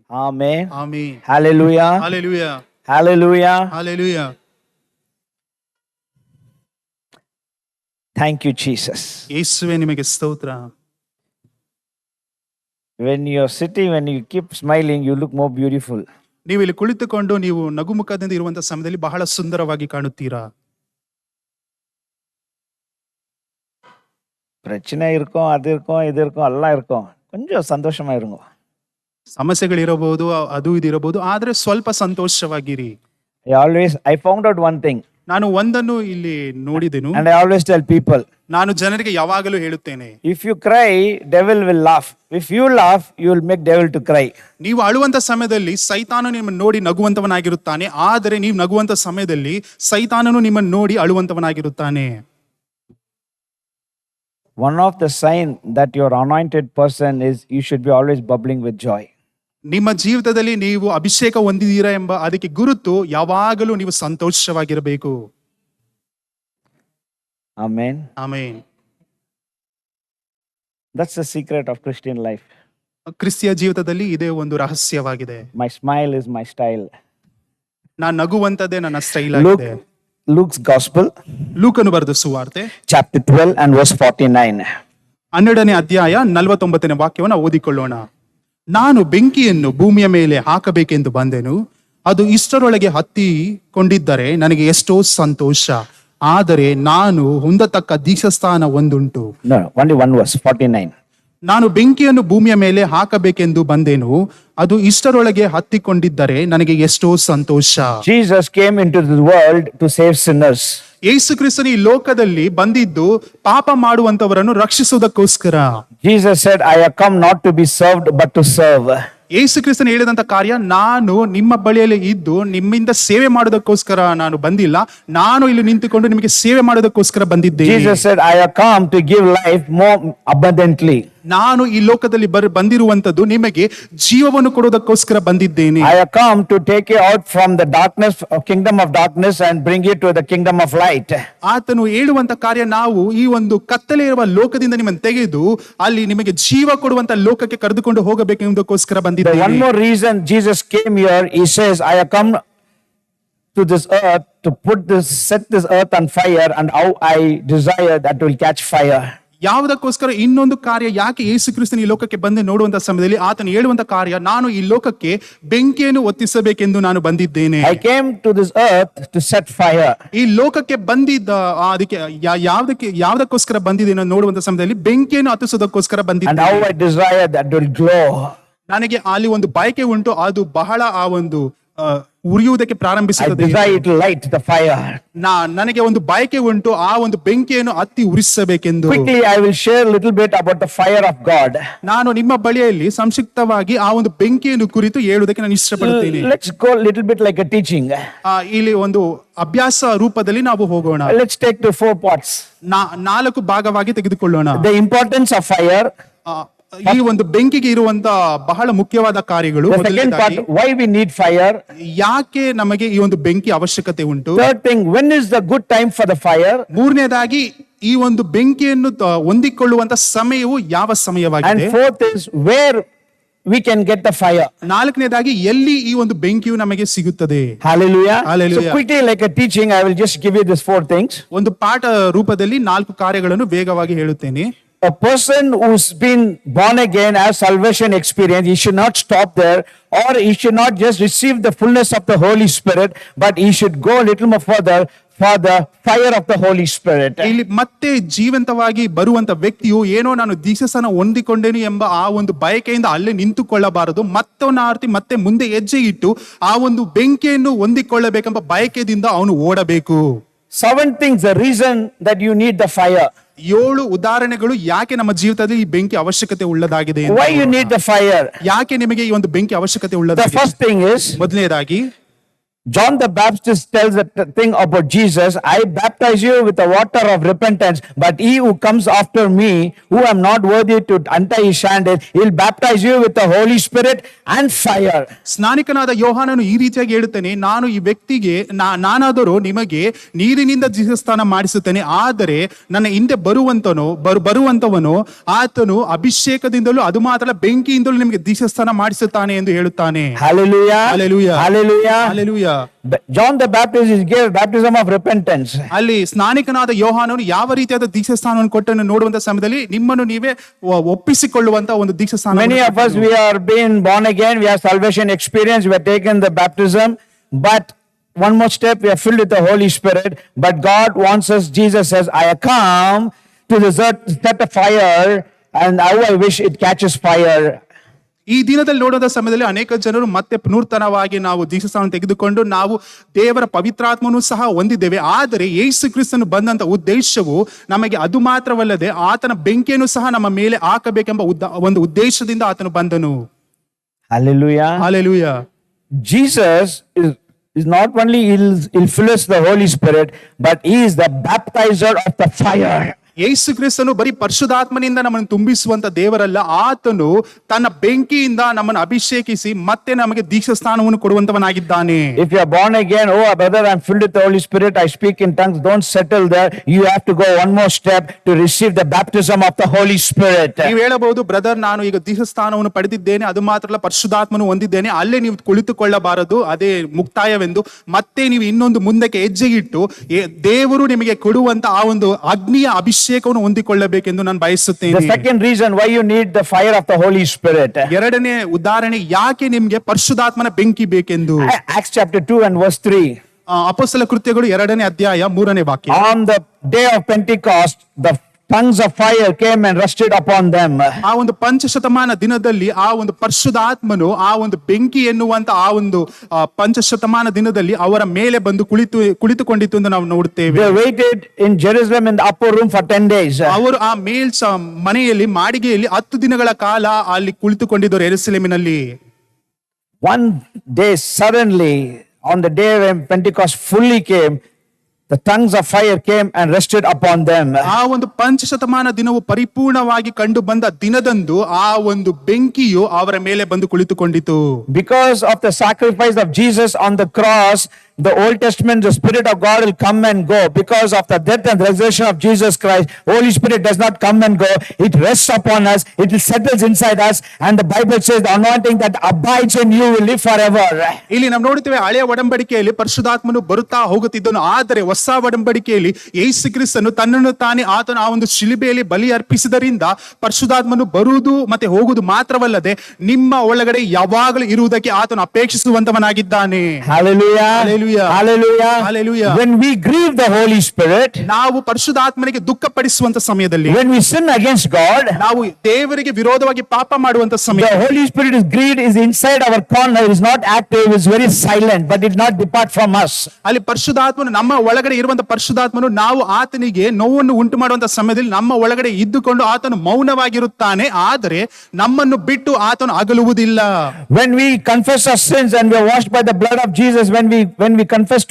Amen. Amen. Hallelujah. Hallelujah. Hallelujah. Hallelujah. Thank you, Jesus. ಯೇಸುವೆ ನಿಮಗೆ ಸ್ತೋತ್ರ. When you're sitting, when you keep smiling, you look more beautiful. ನೀವು ಇಲ್ಲಿ ಕುಳಿತುಕೊಂಡು ನೀವು ನಗುಮುಖದಿಂದ ಇರುವಂತಹ ಸಮಯದಲ್ಲಿ ಬಹಳ ಸುಂದರವಾಗಿ ಕಾಣುತ್ತೀರಾ. பிரச்சனை இருக்கும், அது இருக்கும், இது இருக்கும், எல்லாம் இருக்கும். கொஞ்சம் சந்தோஷமா இருங்க. ಸಮಸ್ಯೆಗಳಿರಬಹುದು, ಅದು ಇದು ಇರಬಹುದು, ಆದ್ರೆ ಸ್ವಲ್ಪ ಸಂತೋಷವಾಗಿರಿ. I found out one thing. ನಾನು ಒಂದನ್ನು ಇಲ್ಲಿ ನೋಡಿದೆನು. And I always tell people, ನಾನು ಜನರಿಗೆ ಯಾವಾಗಲೂ ಹೇಳುತ್ತೇನೆ, if you cry, devil will laugh. If you laugh, you will make devil to cry. ನೀವು ಅಳುವಂತ ಸಮಯದಲ್ಲಿ ಸೈತಾನನು ನಿಮ್ಮನ್ನು ನೋಡಿ ನಗುವಂತವನಾಗಿರುತ್ತಾನೆ, ಆದರೆ ನೀವು ನಗುವಂತ ಸಮಯದಲ್ಲಿ ಸೈತಾನನು ನಿಮ್ಮನ್ನು ನೋಡಿ ಅಳುವಂತವನಾಗಿರುತ್ತಾನೆ. One of the sign that you're anointed person is you should be always bubbling with joy. ನಿಮ್ಮ ಜೀವಿತದಲ್ಲಿ ನೀವು ಅಭಿಷೇಕ ಹೊಂದಿದ್ದೀರಾ ಎಂಬ ಅದಕ್ಕೆ ಗುರುತು ಯಾವಾಗಲೂ ನೀವು ಸಂತೋಷವಾಗಿರಬೇಕು. Amen. Amen. That's the secret of Christian life. ಕ್ರಿಸ್ತಿಯ ಜೀವಿತದಲ್ಲಿ ಇದೇ ಒಂದು ರಹಸ್ಯವಾಗಿದೆ. My smile is my style. ನಾನು ನಗುವಂತದೇ ನನ್ನ ಸ್ಟೈಲ್ ಆಗಿದೆ. Luke's Gospel, ಲೂಕನು ಬರೆದ ಸುವಾರ್ತೆ chapter 12 and verse 49. 12ನೇ ಅಧ್ಯಾಯ 49ನೇ ವಾಕ್ಯವನ್ನು ಓದಿಕೊಳ್ಳೋಣ. ನಾನು ಬೆಂಕಿಯನ್ನು ಭೂಮಿಯ ಮೇಲೆ ಹಾಕಬೇಕೆಂದು ಬಂದೆನು, ಅದು ಇಷ್ಟರೊಳಗೆ ಹತ್ತಿಕೊಂಡಿದ್ದರೆ ನನಗೆ ಎಷ್ಟೋ ಸಂತೋಷ, ಆದರೆ ನಾನು ಹೊಂದತಕ್ಕ ದೀಕ್ಷಾಸ್ಥಾನ ಒಂದುಂಟು. No, only one verse, 49. ನಾನು ಬೆಂಕಿಯನ್ನು ಭೂಮಿಯ ಮೇಲೆ ಹಾಕಬೇಕೆಂದು ಬಂದೆನು, ಅದು ಇಷ್ಟರೊಳಗೆ ಹತ್ತಿಕೊಂಡಿದ್ದರೆ ನನಗೆ ಎಷ್ಟೋ ಸಂತೋಷ. Jesus came into the world to save sinners. ಯೇಸು ಕ್ರಿಸ್ತನು ಈ ಲೋಕದಲ್ಲಿ ಬಂದಿದ್ದು ಪಾಪ ಮಾಡುವಂತವರನ್ನು ರಕ್ಷಿಸುವುದಕ್ಕೋಸ್ಕರ. Jesus said, I have come not to be served but to serve. ಯೇಸು ಕ್ರಿಸ್ತನು ಹೇಳಿದಂತ ಕಾರ್ಯ, ನಾನು ನಿಮ್ಮ ಬಳಿಯಲ್ಲಿ ಇದ್ದು ನಿಮ್ಮಿಂದ ಸೇವೆ ಮಾಡೋದಕ್ಕೋಸ್ಕರ ನಾನು ಬಂದಿಲ್ಲ, ನಾನು ಇಲ್ಲಿ ನಿಂತುಕೊಂಡು ನಿಮಗೆ ಸೇವೆ ಮಾಡೋದಕ್ಕೋಸ್ಕರ ಬಂದಿದ್ದೇನೆ. Jesus said, I have come to give life more abundantly. ನಾನು ಈ ಲೋಕದಲ್ಲಿ ಬಂದಿರುವಂತದ್ದು ನಿಮಗೆ ಜೀವವನ್ನು ಕೊಡೋದಕ್ಕೋಸ್ಕರ ಬಂದಿದ್ದೇನೆ. I have come to take you out from the darkness, kingdom of darkness, and bring you to the kingdom of light. ಆತನು ಹೇಳುವಂತ ಕಾರ್ಯ, ನಾವು ಈ ಒಂದು ಕತ್ತಲೆ ಇರುವ ಲೋಕದಿಂದ ನಿಮ್ಮನ್ನು ತೆಗೆದು ಅಲ್ಲಿ ನಿಮಗೆ ಜೀವ ಕೊಡುವಂತ ಲೋಕಕ್ಕೆ ಕರೆದುಕೊಂಡು ಹೋಗಬೇಕೆಂಬುದಕ್ಕೋಸ್ಕರ ಬಂದಿದ್ದೇನೆ. One more reason Jesus came here, he says, I have come to this earth to set this earth on fire, and how I desire that will catch fire. ಯಾವುದಕ್ಕೋಸ್ಕರ ಇನ್ನೊಂದು ಕಾರ್ಯ, ಯಾಕೆ ಯೇಸು ಕ್ರಿಸ್ತನು ಈ ಲೋಕಕ್ಕೆ ಬಂದು ನೋಡುವಂತ ಸಮಯದಲ್ಲಿ ಆತನು ಹೇಳುವಂತ ಕಾರ್ಯ, ನಾನು ಈ ಲೋಕಕ್ಕೆ ಬೆಂಕಿಯನ್ನು ಹೊತ್ತಿಸಬೇಕೆಂದು ನಾನು ಬಂದಿದ್ದೇನೆ. I came to this earth to set fire. ಈ ಲೋಕಕ್ಕೆ ಬಂದಿದ್ದ ಅದಕ್ಕೆ ಯಾವುದಕ್ಕೋಸ್ಕರ ಬಂದಿದ್ದೇನೆ ನೋಡುವಂತ ಸಮಯದಲ್ಲಿ ಬೆಂಕಿಯನ್ನು ಹತ್ತಿಸೋದಕ್ಕೋಸ್ಕರ And ಬಂದಿದ್ದೇನೆ. how I desire that will glow. ನನಗೆ ಅಲ್ಲಿ ಒಂದು ಬಯಕೆ ಉಂಟು, ಅದು ಬಹಳ ಆ ಒಂದು ಉರಿಯುವುದಕ್ಕೆ I ಪ್ರಾರಂಭಿಸುತ್ತದೆ. desire it to light the fire. ನನಗೆ ಒಂದು ಬಯಕೆ ಉಂಟು, ಆ ಒಂದು ಬೆಂಕಿಯನ್ನು ಹತ್ತಿ ಉರಿಸಬೇಕೆಂದು. Quickly, I will share a little bit about the fire of God. ನಾನು ನಿಮ್ಮ ಬಳಿಯಲ್ಲಿ ಸಂಕ್ಷಿಪ್ತವಾಗಿ ಆ ಒಂದು ಬೆಂಕಿಯನ್ನು ಕುರಿತು ಹೇಳುವುದಕ್ಕೆ ನಾನು ಇಷ್ಟಪಡುತ್ತೇನೆ. Let's go a little bit like a teaching. ಇಲ್ಲಿ ಒಂದು ಅಭ್ಯಾಸ ರೂಪದಲ್ಲಿ ನಾವು ಹೋಗೋಣ. Let's take the 4 parts. 4 ಭಾಗವಾಗಿ ತೆಗೆದುಕೊಳ್ಳೋಣ. The importance of fire. ಈ ಒಂದು ಬೆಂಕಿಗೆ ಇರುವಂತ ಬಹಳ ಮುಖ್ಯವಾದ ಕಾರ್ಯಗಳು. The second part, why we need fire. ಯಾಕೆ ನಮಗೆ ಈ ಒಂದು ಬೆಂಕಿ ಅವಶ್ಯಕತೆ ಉಂಟು. Third thing, when is the good time for the fire. ಮೂರನೇದಾಗಿ ಈ ಒಂದು ಬೆಂಕಿಯನ್ನು ಹೊಂದಿಕೊಳ್ಳುವಂತ ಸಮಯವು ಯಾವ ಸಮಯವಾಗಿದೆ. And fourth is where we can get the fire. ನಾಲ್ಕನೇದಾಗಿ ಎಲ್ಲಿ ಈ ಒಂದು ಬೆಂಕಿಯು ನಮಗೆ ಸಿಗುತ್ತದೆ. Hallelujah. Hallelujah. So quickly like a teaching, I will just give you these 4 things. ಒಂದು ಪಾಠ ರೂಪದಲ್ಲಿ 4 ಕಾರ್ಯಗಳನ್ನು ವೇಗವಾಗಿ ಹೇಳುತ್ತೇನೆ. A person who's been born again has salvation experience. He should not stop there, or he should not just receive the fullness of the Holy Spirit, but he should go a little more further for the fire of the Holy Spirit. ಇಲ್ಲಿ ಮತ್ತೆ ಜೀವಂತವಾಗಿ ಬರುವಂತ ವ್ಯಕ್ತಿಯು ಏನೋ ನಾನು ದೀಕ್ಷಾಸ್ಥಾನ ಹೊಂದಿಕೊಂಡೇನು ಎಂಬ ಆ ಒಂದು ಬಯಕೆಯಿಂದ ಅಲ್ಲೇ ನಿಂತುಕೊಳ್ಳಬಾರದು. ಮತ್ತೆ ಮುಂದೆ ಹೆಜ್ಜೆ ಇಟ್ಟು ಆ ಒಂದು ಬೆಂಕಿಯನ್ನು ಹೊಂದಿಕೊಳ್ಳಬೇಕೆಂಬ ಬಯಕೆಯಿಂದ ಅವನು ಓಡಬೇಕು. 7 things, the reason that you need the fire. 7 ಉದಾಹರಣೆಗಳು ಯಾಕೆ ನಮ್ಮ ಜೀವಿತದಲ್ಲಿ ಈ ಬೆಂಕಿ ಅವಶ್ಯಕತೆ ಉಳ್ಳದಾಗಿದೆ. Why you need the fire? ಯಾಕೆ ನಿಮಗೆ ಈ ಒಂದು ಬೆಂಕಿ ಅವಶ್ಯಕತೆ The ಉಳ್ಳದಾಗಿದೆ. first thing is, ಮೊದಲನೇದಾಗಿ John the Baptist tells the thing about Jesus, I baptize you with the water of repentance, but he who comes after me, who am not worthy to untie his sandals, he'll baptize you with the Holy Spirit and fire. ಸ್ನಾನಿಕನಾದ ಯೋಹಾನನು ಈ ರೀತಿಯಾಗಿ ಹೇಳುತ್ತಾನೆ, ನಾನು ಈ ವ್ಯಕ್ತಿಗೆ ನಾನಾದರೂ ನಿಮಗೆ ನೀರಿನಿಂದ ದೀಕ್ಷಾಸ್ನಾನ ಮಾಡಿಸುತ್ತೇನೆ, ಆದರೆ ನನ್ನ ಹಿಂದೆ ಬರುವಂತವನು ಆತನು ಅಭಿಷೇಕದಿಂದಲೂ ಅದು ಮಾತ್ರ ಬೆಂಕಿಯಿಂದಲೂ ನಿಮಗೆ ದೀಕ್ಷಾಸ್ನಾನ ಮಾಡಿಸುತ್ತಾನೆ ಎಂದು ಹೇಳುತ್ತಾನೆ. Hallelujah. Hallelujah. Hallelujah. Hallelujah. John the Baptist is gave baptism of repentance. ಅಲ್ಲಿ ಸ್ನಾನಿಕನಾದ ಯೋಹಾನನು ಯಾವ ರೀತಿಯಾದ ದೀಕ್ಷಾಸ್ನಾನವನ್ನು ಕೊಟ್ಟನ್ನು ನೋಡುವಂತ ಸಮಯದಲ್ಲಿ ನಿಮ್ಮನ್ನು ನೀವೇ ಒಪ್ಪಿಸಿಕೊಳ್ಳುವಂತ ಒಂದು ದೀಕ್ಷಾಸ್ನಾನ. Many of us, we are being born again, we have salvation experience, we have taken the baptism, but one more step, we are filled with the Holy Spirit. But God wants us, Jesus says, I have come to set a fire, and how I wish it catches fire. ಈ ದಿನದಲ್ಲಿ ನೋಡುವ ಸಮಯದಲ್ಲಿ ಅನೇಕ ಜನರು ಮತ್ತೆ ನೂತನವಾಗಿ ನಾವು ದೀಕ್ಷಾಸ್ನಾನ ತೆಗೆದುಕೊಂಡು ನಾವು ದೇವರ ಪವಿತ್ರಾತ್ಮನೂ ಸಹ ಹೊಂದಿದ್ದೇವೆ. ಆದರೆ ಯೇಸು ಕ್ರಿಸ್ತನು ಬಂದಂತ ಉದ್ದೇಶವು ನಮಗೆ ಅದು ಮಾತ್ರವಲ್ಲದೆ ಆತನ ಬೆಂಕಿಯನ್ನು ಸಹ ನಮ್ಮ ಮೇಲೆ ಹಾಕಬೇಕೆಂಬ ಒಂದು ಉದ್ದೇಶದಿಂದ ಆತನು ಬಂದನು. Hallelujah. Hallelujah. Jesus is not only he'll fill us the Holy Spirit, but he is the baptizer of the fire. ಯೇಸು ಕ್ರಿಸ್ತನು ಬರೀ ಪರಿಶುದ್ಧಾತ್ಮನಿಂದ ನಮ್ಮನ್ನು ತುಂಬಿಸುವಂತ ದೇವರಲ್ಲ, ಆತನು ತನ್ನ ಬೆಂಕಿಯಿಂದ ನಮ್ಮನ್ನು ಅಭಿಷೇಕಿಸಿ ಮತ್ತೆ ನಮಗೆ ದೀಕ್ಷಾಸ್ನಾನವನ್ನು ಕೊಡುವಂತವನಾಗಿದ್ದಾನೆ. If you are born again, oh brother, I'm filled with the Holy Spirit, I speak in tongues, don't settle there. You have to go one more step to receive the baptism of the Holy Spirit. ನೀವು ಹೇಳಬಹುದು, brother ನಾನು ಈಗ ದೀಕ್ಷಾಸ್ನಾನವನ್ನು ಪಡೆದಿದ್ದೇನೆ, ಅದು ಮಾತ್ರ ಅಲ್ಲ ಪರಿಶುದ್ಧಾತ್ಮನು ಹೊಂದಿದ್ದೇನೆ, ಅಲ್ಲೇ ನೀವು ಕುಳಿತುಕೊಳ್ಳಬಾರದು, ಅದೇ ಮುಕ್ತಾಯವೆಂದು. ಮತ್ತೆ ನೀವು ಇನ್ನೊಂದು ಮುಂದಕ್ಕೆ ಹೆಜ್ಜೆಗಿಟ್ಟು ದೇವರು ನಿಮಗೆ ಕೊಡುವಂತ ಆ ಒಂದು ಅಗ್ನಿಯ ಅಭಿಷೇಕವನ್ನು ಹೊಂದಿಕೊಳ್ಳಬೇಕೆಂದು ನಾನು ಬಯಸುತ್ತೇನೆ. The second reason why you need the fire of the Holy Spirit. ಎರಡನೇ ಉದಾಹರಣೆ ಯಾಕೆ ನಿಮಗೆ ಪರಿಶುದ್ಧಾತ್ಮನ ಬೆಂಕಿ ಬೇಕೆಂದು. Acts chapter 2 and verse 3. ಅಪೊಸ್ತಲ ಕೃತ್ಯಗಳು 2ನೇ ಅಧ್ಯಾಯ 3ನೇ ವಾಕ್ಯ. On the day of Pentecost, the tongues of fire came and rested upon them. ಆ ಒಂದು ಪಂಚಶತಮಾನ ದಿನದಲ್ಲಿ ಆ ಒಂದು ಪರಿಶುದ್ಧಾತ್ಮನು ಆ ಒಂದು ಬೆಂಕಿ ಎನ್ನುವಂತ ಆ ಒಂದು ಪಂಚಶತಮಾನ ದಿನದಲ್ಲಿ ಅವರ ಮೇಲೆ ಬಂದು ಕುಳಿತುಕೊಂಡಿತ್ತು ಎಂದು ನಾವು ನೋಡುತ್ತೇವೆ. They waited in Jerusalem in the upper room for 10 days. ಅವರು ಆ ಮನೆಯಲ್ಲಿ ಮಾಳಿಗೆಯಲ್ಲಿ 10 ದಿನಗಳ ಕಾಲ ಅಲ್ಲಿ ಕುಳಿತುಕೊಂಡಿದ್ದರು ಯೆರೂಸಲೇಮಿನಲ್ಲಿ. One day suddenly, on the day when Pentecost fully came, the tongues of fire came and rested upon them. ಆ ಒಂದು ಪಂಚಶತಮಾನ ದಿನವು ಪರಿಪೂರ್ಣವಾಗಿ ಕಂಡು ಬಂದ ದಿನದಂದು ಆ ಒಂದು ಬೆಂಕಿಯು ಅವರ ಮೇಲೆ ಬಂದು ಕುಳಿತುಕೊಂಡಿತು. Because of the sacrifice of Jesus on the cross, the Old Testament, the Spirit of God will come and go. Because of the death and resurrection of Jesus Christ, Holy Spirit does not come and go. It rests upon us. It settles inside us. And the Bible says the anointing that abides in you will live forever. ಇಲ್ಲಿ ನಾವು ನೋಡುತ್ತೇವೆ, ಹಳೆಯ ಒಡಂಬಡಿಕೆಯಲ್ಲಿ ಪರಿಶುದ್ಧಾತ್ಮನು ಬರುತ್ತಾ ಹೋಗುತ್ತಿದ್ದನು, ಆದರೆ ಹೊಸ ಒಡಂಬಡಿಕೆಯಲ್ಲಿ ಯೇಸು ಕ್ರಿಸ್ತನು ತನ್ನನ್ನು ತಾನೇ ಆತನ ಆ ಒಂದು ಶಿಲುಬೆಯಲ್ಲಿ ಬಲಿ ಅರ್ಪಿಸಿದರಿಂದ ಪರಿಶುದ್ಧಾತ್ಮನು ಬರುವುದು ಮತ್ತೆ ಹೋಗುವುದು ಮಾತ್ರವಲ್ಲದೆ ನಿಮ್ಮ ಒಳಗಡೆ ಯಾವಾಗಲೂ ಇರುವುದಕ್ಕೆ ಆತನು ಅಪೇಕ್ಷಿಸುವಂತವನಾಗಿದ್ದಾನೆ. Hallelujah. Hallelujah. Hallelujah. Hallelujah. When we grieve the Holy Spirit, ನಾವು ಪರಿಶುದ್ಧಾತ್ಮನಿಗೆ ದುಃಖಪಡಿಸುವಂತ ಸಮಯದಲ್ಲಿ, when we sin against God, ನಾವು ದೇವರಿಗೆ ವಿರೋಧವಾಗಿ ಪಾಪ ಮಾಡುವಂತ ಸಮಯ, the Holy Spirit is grieved, is inside our corner, is not active, is very silent, but it not depart from us. ಅಲ್ಲಿ ಪರಿಶುದ್ಧಾತ್ಮನು ನಮ್ಮ ಒಳಗಡೆ ಇರುವಂತ ಪರಿಶುದ್ಧಾತ್ಮನು ನಾವು ಆತನಿಗೆ ನೋವನ್ನು ಉಂಟು ಮಾಡುವಂತ ಸಮಯದಲ್ಲಿ ನಮ್ಮ ಒಳಗಡೆ ಇದ್ದುಕೊಂಡು ಆತನು ಮೌನವಾಗಿರುತ್ತಾನೆ, ಆದರೆ ನಮ್ಮನ್ನು ಬಿಟ್ಟು ಆತನು ಅಗಲುವುದಿಲ್ಲ. When we confess our sins and we are washed by the blood of Jesus, when we confess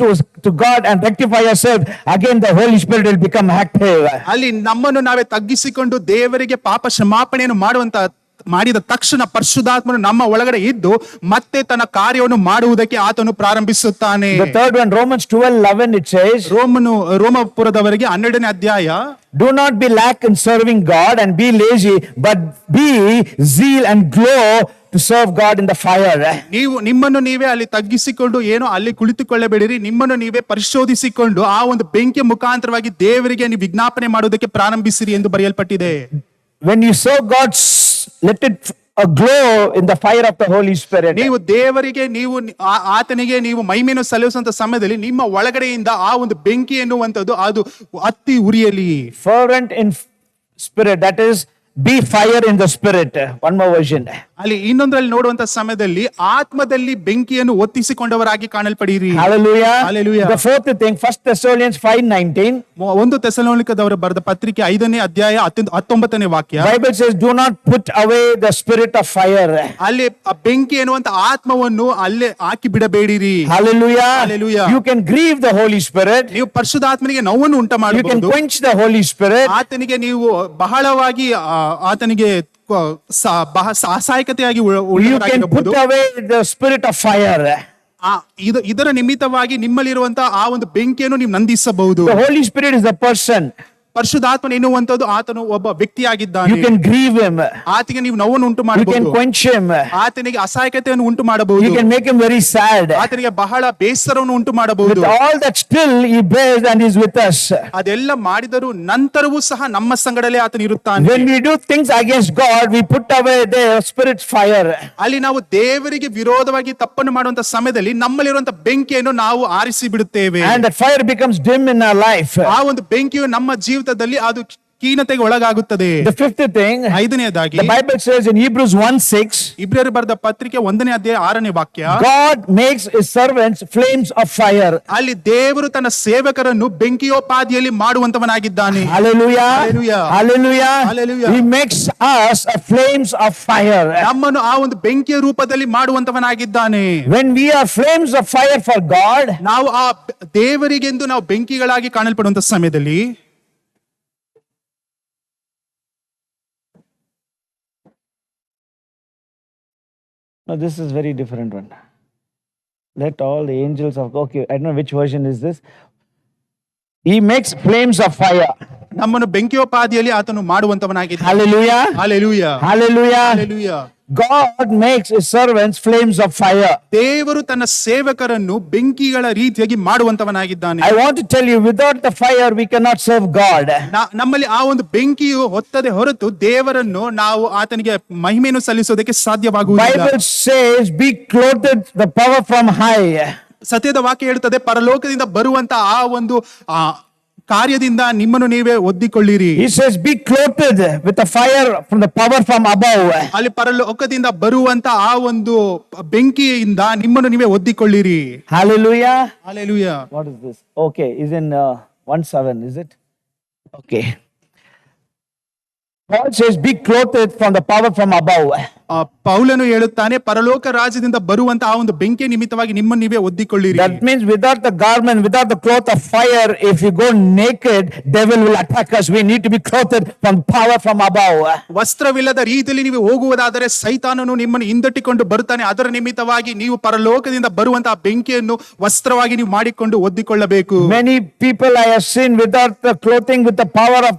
to God and rectify ourselves, again the Holy Spirit will become active. ಅಲ್ಲಿ ನಮ್ಮನ್ನು ನಾವೇ ತಗ್ಗಿಸಿಕೊಂಡು ದೇವರಿಗೆ ಪಾಪ ಕ್ಷಮಾಪಣೆಯನ್ನು ಮಾಡಿದ ತಕ್ಷಣ ಪರಿಶುದ್ಧಾತ್ಮನು ನಮ್ಮ ಒಳಗಡೆ ಇದ್ದು ಮತ್ತೆ ತನ್ನ ಕಾರ್ಯವನ್ನು ಮಾಡುವುದಕ್ಕೆ ಆತನು ಪ್ರಾರಂಭಿಸುತ್ತಾನೆ. The third one, Romans 12:11, it says, ರೋಮಪುರದವರಿಗೆ 12ನೇ ಅಧ್ಯಾಯ, do not be lack in serving God and be lazy, but be zeal and glow to serve God in the fire. ನೀವು ನಿಮ್ಮನ್ನು ನೀವೇ ಅಲ್ಲಿ ತಗ್ಗಿಸಿಕೊಂಡು ಏನೋ ಅಲ್ಲಿ ಕುಳಿತುಕೊಳ್ಳಬೇಡಿರಿ, ನಿಮ್ಮನ್ನು ನೀವೇ ಪರಿಶೋಧಿಸಿಕೊಂಡು ಆ ಒಂದು ಬೆಂಕಿಯ ಮುಖಾಂತರವಾಗಿ ದೇವರಿಗೆ ನೀವು ವಿಜ್ಞಾಪನೆ ಮಾಡುವುದಕ್ಕೆ ಪ್ರಾರಂಭಿಸಿರಿ ಎಂದು ಬರೆಯಲ್ಪಟ್ಟಿದೆ. When you serve God, let it a glow in the fire of the Holy Spirit. ನೀವು ದೇವರಿಗೆ ಆತನಿಗೆ ನೀವು ಮಹಿಮೆಯನ್ನು ಸಲ್ಲಿಸುವಂತ ಸಮಯದಲ್ಲಿ ನಿಮ್ಮ ಒಳಗಡೆಯಿಂದ ಆ ಒಂದು ಬೆಂಕಿ ಎನ್ನುವಂತದ್ದು ಅದು ಹತ್ತಿ ಉರಿಯಲಿ. Fervent in spirit, that is be fire in the spirit. One more version. ಅಲ್ಲಿ ಇನ್ನೊಂದರಲ್ಲಿ ನೋಡುವಂತ ಸಮಯದಲ್ಲಿ ಆತ್ಮದಲ್ಲಿ ಬೆಂಕಿಯನ್ನು ಒತ್ತಿಸಿಕೊಂಡವರಾಗಿ ಕಾಣಲ್ಪಡಿರಿ. Hallelujah. Hallelujah. The fourth thing, 1 Thessalonians 5:19. ಒಂದು ಥೆಸಲೋನಿಕದವರು ಬರೆದ ಪತ್ರಿಕೆ 5ನೇ ಅಧ್ಯಾಯ 19ನೇ ವಾಕ್ಯ. Bible says, do not put away the spirit of fire. ಅಲ್ಲಿ ಆ ಬೆಂಕಿ ಎನ್ನುವಂತ ಆತ್ಮವನ್ನು ಅಲ್ಲೇ ಹಾಕಿ ಬಿಡಬೇಡಿರಿ. Hallelujah. Hallelujah. You can grieve the Holy Spirit. ನೀವು ಪರಿಶುದ್ಧಾತ್ಮನಿಗೆ ನೋವನ್ನು ಉಂಟು You can ಮಾಡಬಹುದು. quench the Holy Spirit. ಆತನಿಗೆ ನೀವು ಬಹಳವಾಗಿ ಆತನಿಗೆ ಅಸಹಾಯಕತೆಯಾಗಿ You can put ಉಳ್ಳವರಾಗಿರಬಹುದು. away the spirit of fire. ಇದರ ನಿಮಿತ್ತವಾಗಿ ನಿಮ್ಮಲ್ಲಿರುವಂತಹ ಆ ಒಂದು ಬೆಂಕಿಯನ್ನು ನೀವು ನಂದಿಸಬಹುದು. The Holy Spirit is the person. ಪರಿಶುದ್ಧಾತ್ಮನ ಎನ್ನುವಂತದ್ದು ಆತನು ಒಬ್ಬ ವ್ಯಕ್ತಿಯಾಗಿದ್ದಾನೆ. You can grieve him. ಆತನಿಗೆ ನೀವು ನೋವನ್ನು ಉಂಟು You can ಮಾಡಬಹುದು. quench him. ಆತನಿಗೆ ಅಸಹಾಯಕತೆಯನ್ನು ಉಂಟು ಮಾಡಬಹುದು. You can make him very sad. ಆತನಿಗೆ ಬಹಳ ಬೇಸರವನ್ನು ಉಂಟು With ಮಾಡಬಹುದು. all that, still he bears and is with us. ಅದೆಲ್ಲ ಮಾಡಿದರೂ ನಂತರವೂ ಸಹ ನಮ್ಮ ಸಂಗಡಲೇ ಆತನು ಇರುತ್ತಾನೆ. When we do things against God, we put away the spirit's fire. ಅಲ್ಲಿ ನಾವು ದೇವರಿಗೆ ವಿರೋಧವಾಗಿ ತಪ್ಪನ್ನು ಮಾಡುವಂತ ಸಮಯದಲ್ಲಿ ನಮ್ಮಲ್ಲಿರುವಂತ ಬೆಂಕಿಯನ್ನು ನಾವು ಆರಿಸಿ ಬಿಡುತ್ತೇವೆ. And that fire becomes dim in our life. ಆ ಒಂದು ಬೆಂಕಿಯು ನಮ್ಮ ಜೀವಿತದಲ್ಲಿ ಅದು ಖೀನತೆಗೆ ಒಳಗಾಗುತ್ತದೆ. The fifth thing, ಐದನೆಯದಾಗಿ the Bible says in Hebrews 1:6, ಇಬ್ರಿಯರು ಬರೆದ ಪತ್ರಿಕೆ 1ನೇ ಅಧ್ಯಾಯ 6ನೇ ವಾಕ್ಯ. God makes his servants flames of fire. ಅಲ್ಲಿ ದೇವರು ತನ್ನ ಸೇವಕರನ್ನು ಬೆಂಕಿಯೋಪಾದಿಯಲ್ಲಿ ಮಾಡುವಂತವನಾಗಿದ್ದಾನೆ. Hallelujah. Hallelujah. Hallelujah. Hallelujah. He makes us a flames of fire. ನಮ್ಮನ್ನು ಆ ಒಂದು ಬೆಂಕಿಯ ರೂಪದಲ್ಲಿ ಮಾಡುವಂತವನಾಗಿದ್ದಾನೆ. When we are flames of fire for God, ನಾವು ಆ ದೇವರಿಗೆಂದು ನಾವು ಬೆಂಕಿಗಳಾಗಿ ಕಾಣಲ್ಪಡುವಂತ ಸಮಯದಲ್ಲಿ no, this is very different one. Let all the angels of, okay, I don't know which version is this. He makes flames of fire. ನಮ್ಮನ್ನು ಬೆಂಕಿಯೋಪಾದಿಯಲ್ಲಿ ಆತನು ಮಾಡುವಂತವನಾಗಿದ್ದಾನೆ. Hallelujah. Hallelujah. Hallelujah. Hallelujah. God makes his servants flames of fire. ದೇವರು ತನ್ನ ಸೇವಕರನ್ನು ಬೆಂಕಿಗಳ ರೀತಿಯಾಗಿ ಮಾಡುವಂತವನಾಗಿದ್ದಾನೆ. I want to tell you, without the fire, we cannot serve God. ನಮ್ಮಲ್ಲಿ ಆ ಒಂದು ಬೆಂಕಿಯು ಹೊತ್ತದೆ ಹೊರತು ದೇವರನ್ನು ನಾವು ಆತನಿಗೆ ಮಹಿಮೆಯನ್ನು ಸಲ್ಲಿಸೋದಕ್ಕೆ ಸಾಧ್ಯವಾಗುವುದಿಲ್ಲ. Bible says, be clothed the power from high. ಸತ್ಯದ ವಾಕ್ಯ ಹೇಳುತ್ತದೆ, ಪರಲೋಕದಿಂದ ಬರುವಂತ ಆ ಒಂದು ಕಾರ್ಯದಿಂದ ನಿಮ್ಮನ್ನು ನೀವೇ ಒದ್ದಿಕೊಳ್ಳಿರಿ. He says, be clothed with the fire from the power from above. ಅಲ್ಲಿ ಪರಲೋಕದಿಂದ ಬರುವಂತ ಆ ಒಂದು ಬೆಂಕಿಯಿಂದ ನಿಮ್ಮನ್ನು ನೀವೇ ಒದ್ದಿಕೊಳ್ಳಿರಿ. Hallelujah. Hallelujah. What is this? Okay, is in 1:7, is it? Okay. God says, be clothed from the power from above. ಪೌಲನು ಹೇಳುತ್ತಾನೆ, ಪರಲೋಕ ರಾಜ್ಯದಿಂದ ಬರುವಂತ ಆ ಒಂದು ಬೆಂಕಿ ನಿಮಿತ್ತವಾಗಿ ನಿಮ್ಮನ್ನು ನೀವೇ ಒದ್ದಿಕೊಳ್ಳಿರಿ. That means without the garment, without the cloth of fire, if you go naked, devil will attack us. We need to be clothed from power from above. ವಸ್ತ್ರವಿಲ್ಲದ ರೀತಿಯಲ್ಲಿ ನೀವು ಹೋಗುವುದಾದರೆ ಸೈತಾನನು ನಿಮ್ಮನ್ನು ಹಿಂದಟ್ಟಿಕೊಂಡು ಬರುತ್ತಾನೆ. ಅದರ ನಿಮಿತ್ತವಾಗಿ ನೀವು ಪರಲೋಕದಿಂದ ಬರುವಂತಹ ಬೆಂಕಿಯನ್ನು ವಸ್ತ್ರವಾಗಿ ನೀವು ಮಾಡಿಕೊಂಡು ಒದ್ದಿಕೊಳ್ಳಬೇಕು. Many people I have seen without the clothing with the power of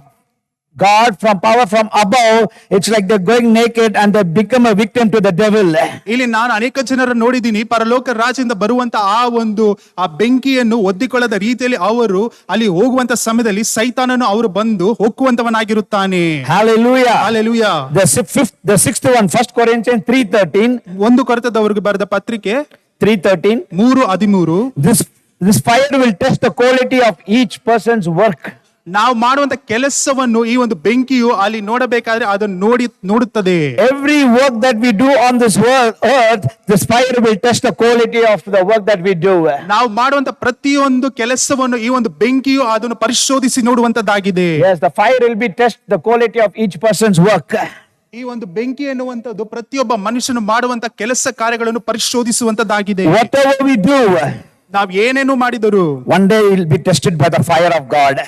God, from power from above, it's like they're going naked and they become a victim to the devil. ಇಲ್ಲಿ ನಾನು ಅನೇಕ ಜನರನ್ನು ನೋಡಿದ್ದೀನಿ, ಪರಲೋಕ ರಾಜ್ಯದಿಂದ ಬರುವಂತ ಆ ಒಂದು ಆ ಬೆಂಕಿಯನ್ನು ಒದ್ದಿಕೊಳ್ಳದ ರೀತಿಯಲ್ಲಿ ಅವರು ಅಲ್ಲಿ ಹೋಗುವಂತ ಸಮಯದಲ್ಲಿ ಸೈತಾನನು ಅವರು ಬಂದು ಹೊಕ್ಕುವಂತವನಾಗಿರುತ್ತಾನೆ. Hallelujah. Hallelujah. The sixth one, 1 Corinthians 3:13. ಒಂದು ಕೊರಿಂಥದವರಿಗೆ ಬರೆದ ಪತ್ರಿಕೆ 3:13. 3:13. This fire will test the quality of each person's work. ನಾವು ಮಾಡುವಂತ ಕೆಲಸವನ್ನು ಈ ಒಂದು ಬೆಂಕಿಯು ಅಲ್ಲಿ ನೋಡಬೇಕಾದ್ರೆ ಅದನ್ನು ನೋಡುತ್ತದೆ. Every work that we do on this earth, this fire will test the quality of the work that we do. ನಾವು ಮಾಡುವಂತ ಪ್ರತಿಯೊಂದು ಕೆಲಸವನ್ನು ಈ ಒಂದು ಬೆಂಕಿಯು ಅದನ್ನು ಪರಿಶೋಧಿಸಿ ನೋಡುವಂತದ್ದಾಗಿದೆ. Yes, the fire will be test the quality of each person's work. ಈ ಒಂದು ಬೆಂಕಿ ಎನ್ನುವಂಥದ್ದು ಪ್ರತಿಯೊಬ್ಬ ಮನುಷ್ಯನು ಮಾಡುವಂತ ಕೆಲಸ ಕಾರ್ಯಗಳನ್ನು ಪರಿಶೋಧಿಸುವಂತದ್ದಾಗಿದೆ. Whatever we do, ನಾವು ಏನೇನು ಮಾಡಿದರು one day it will be tested by the fire of God.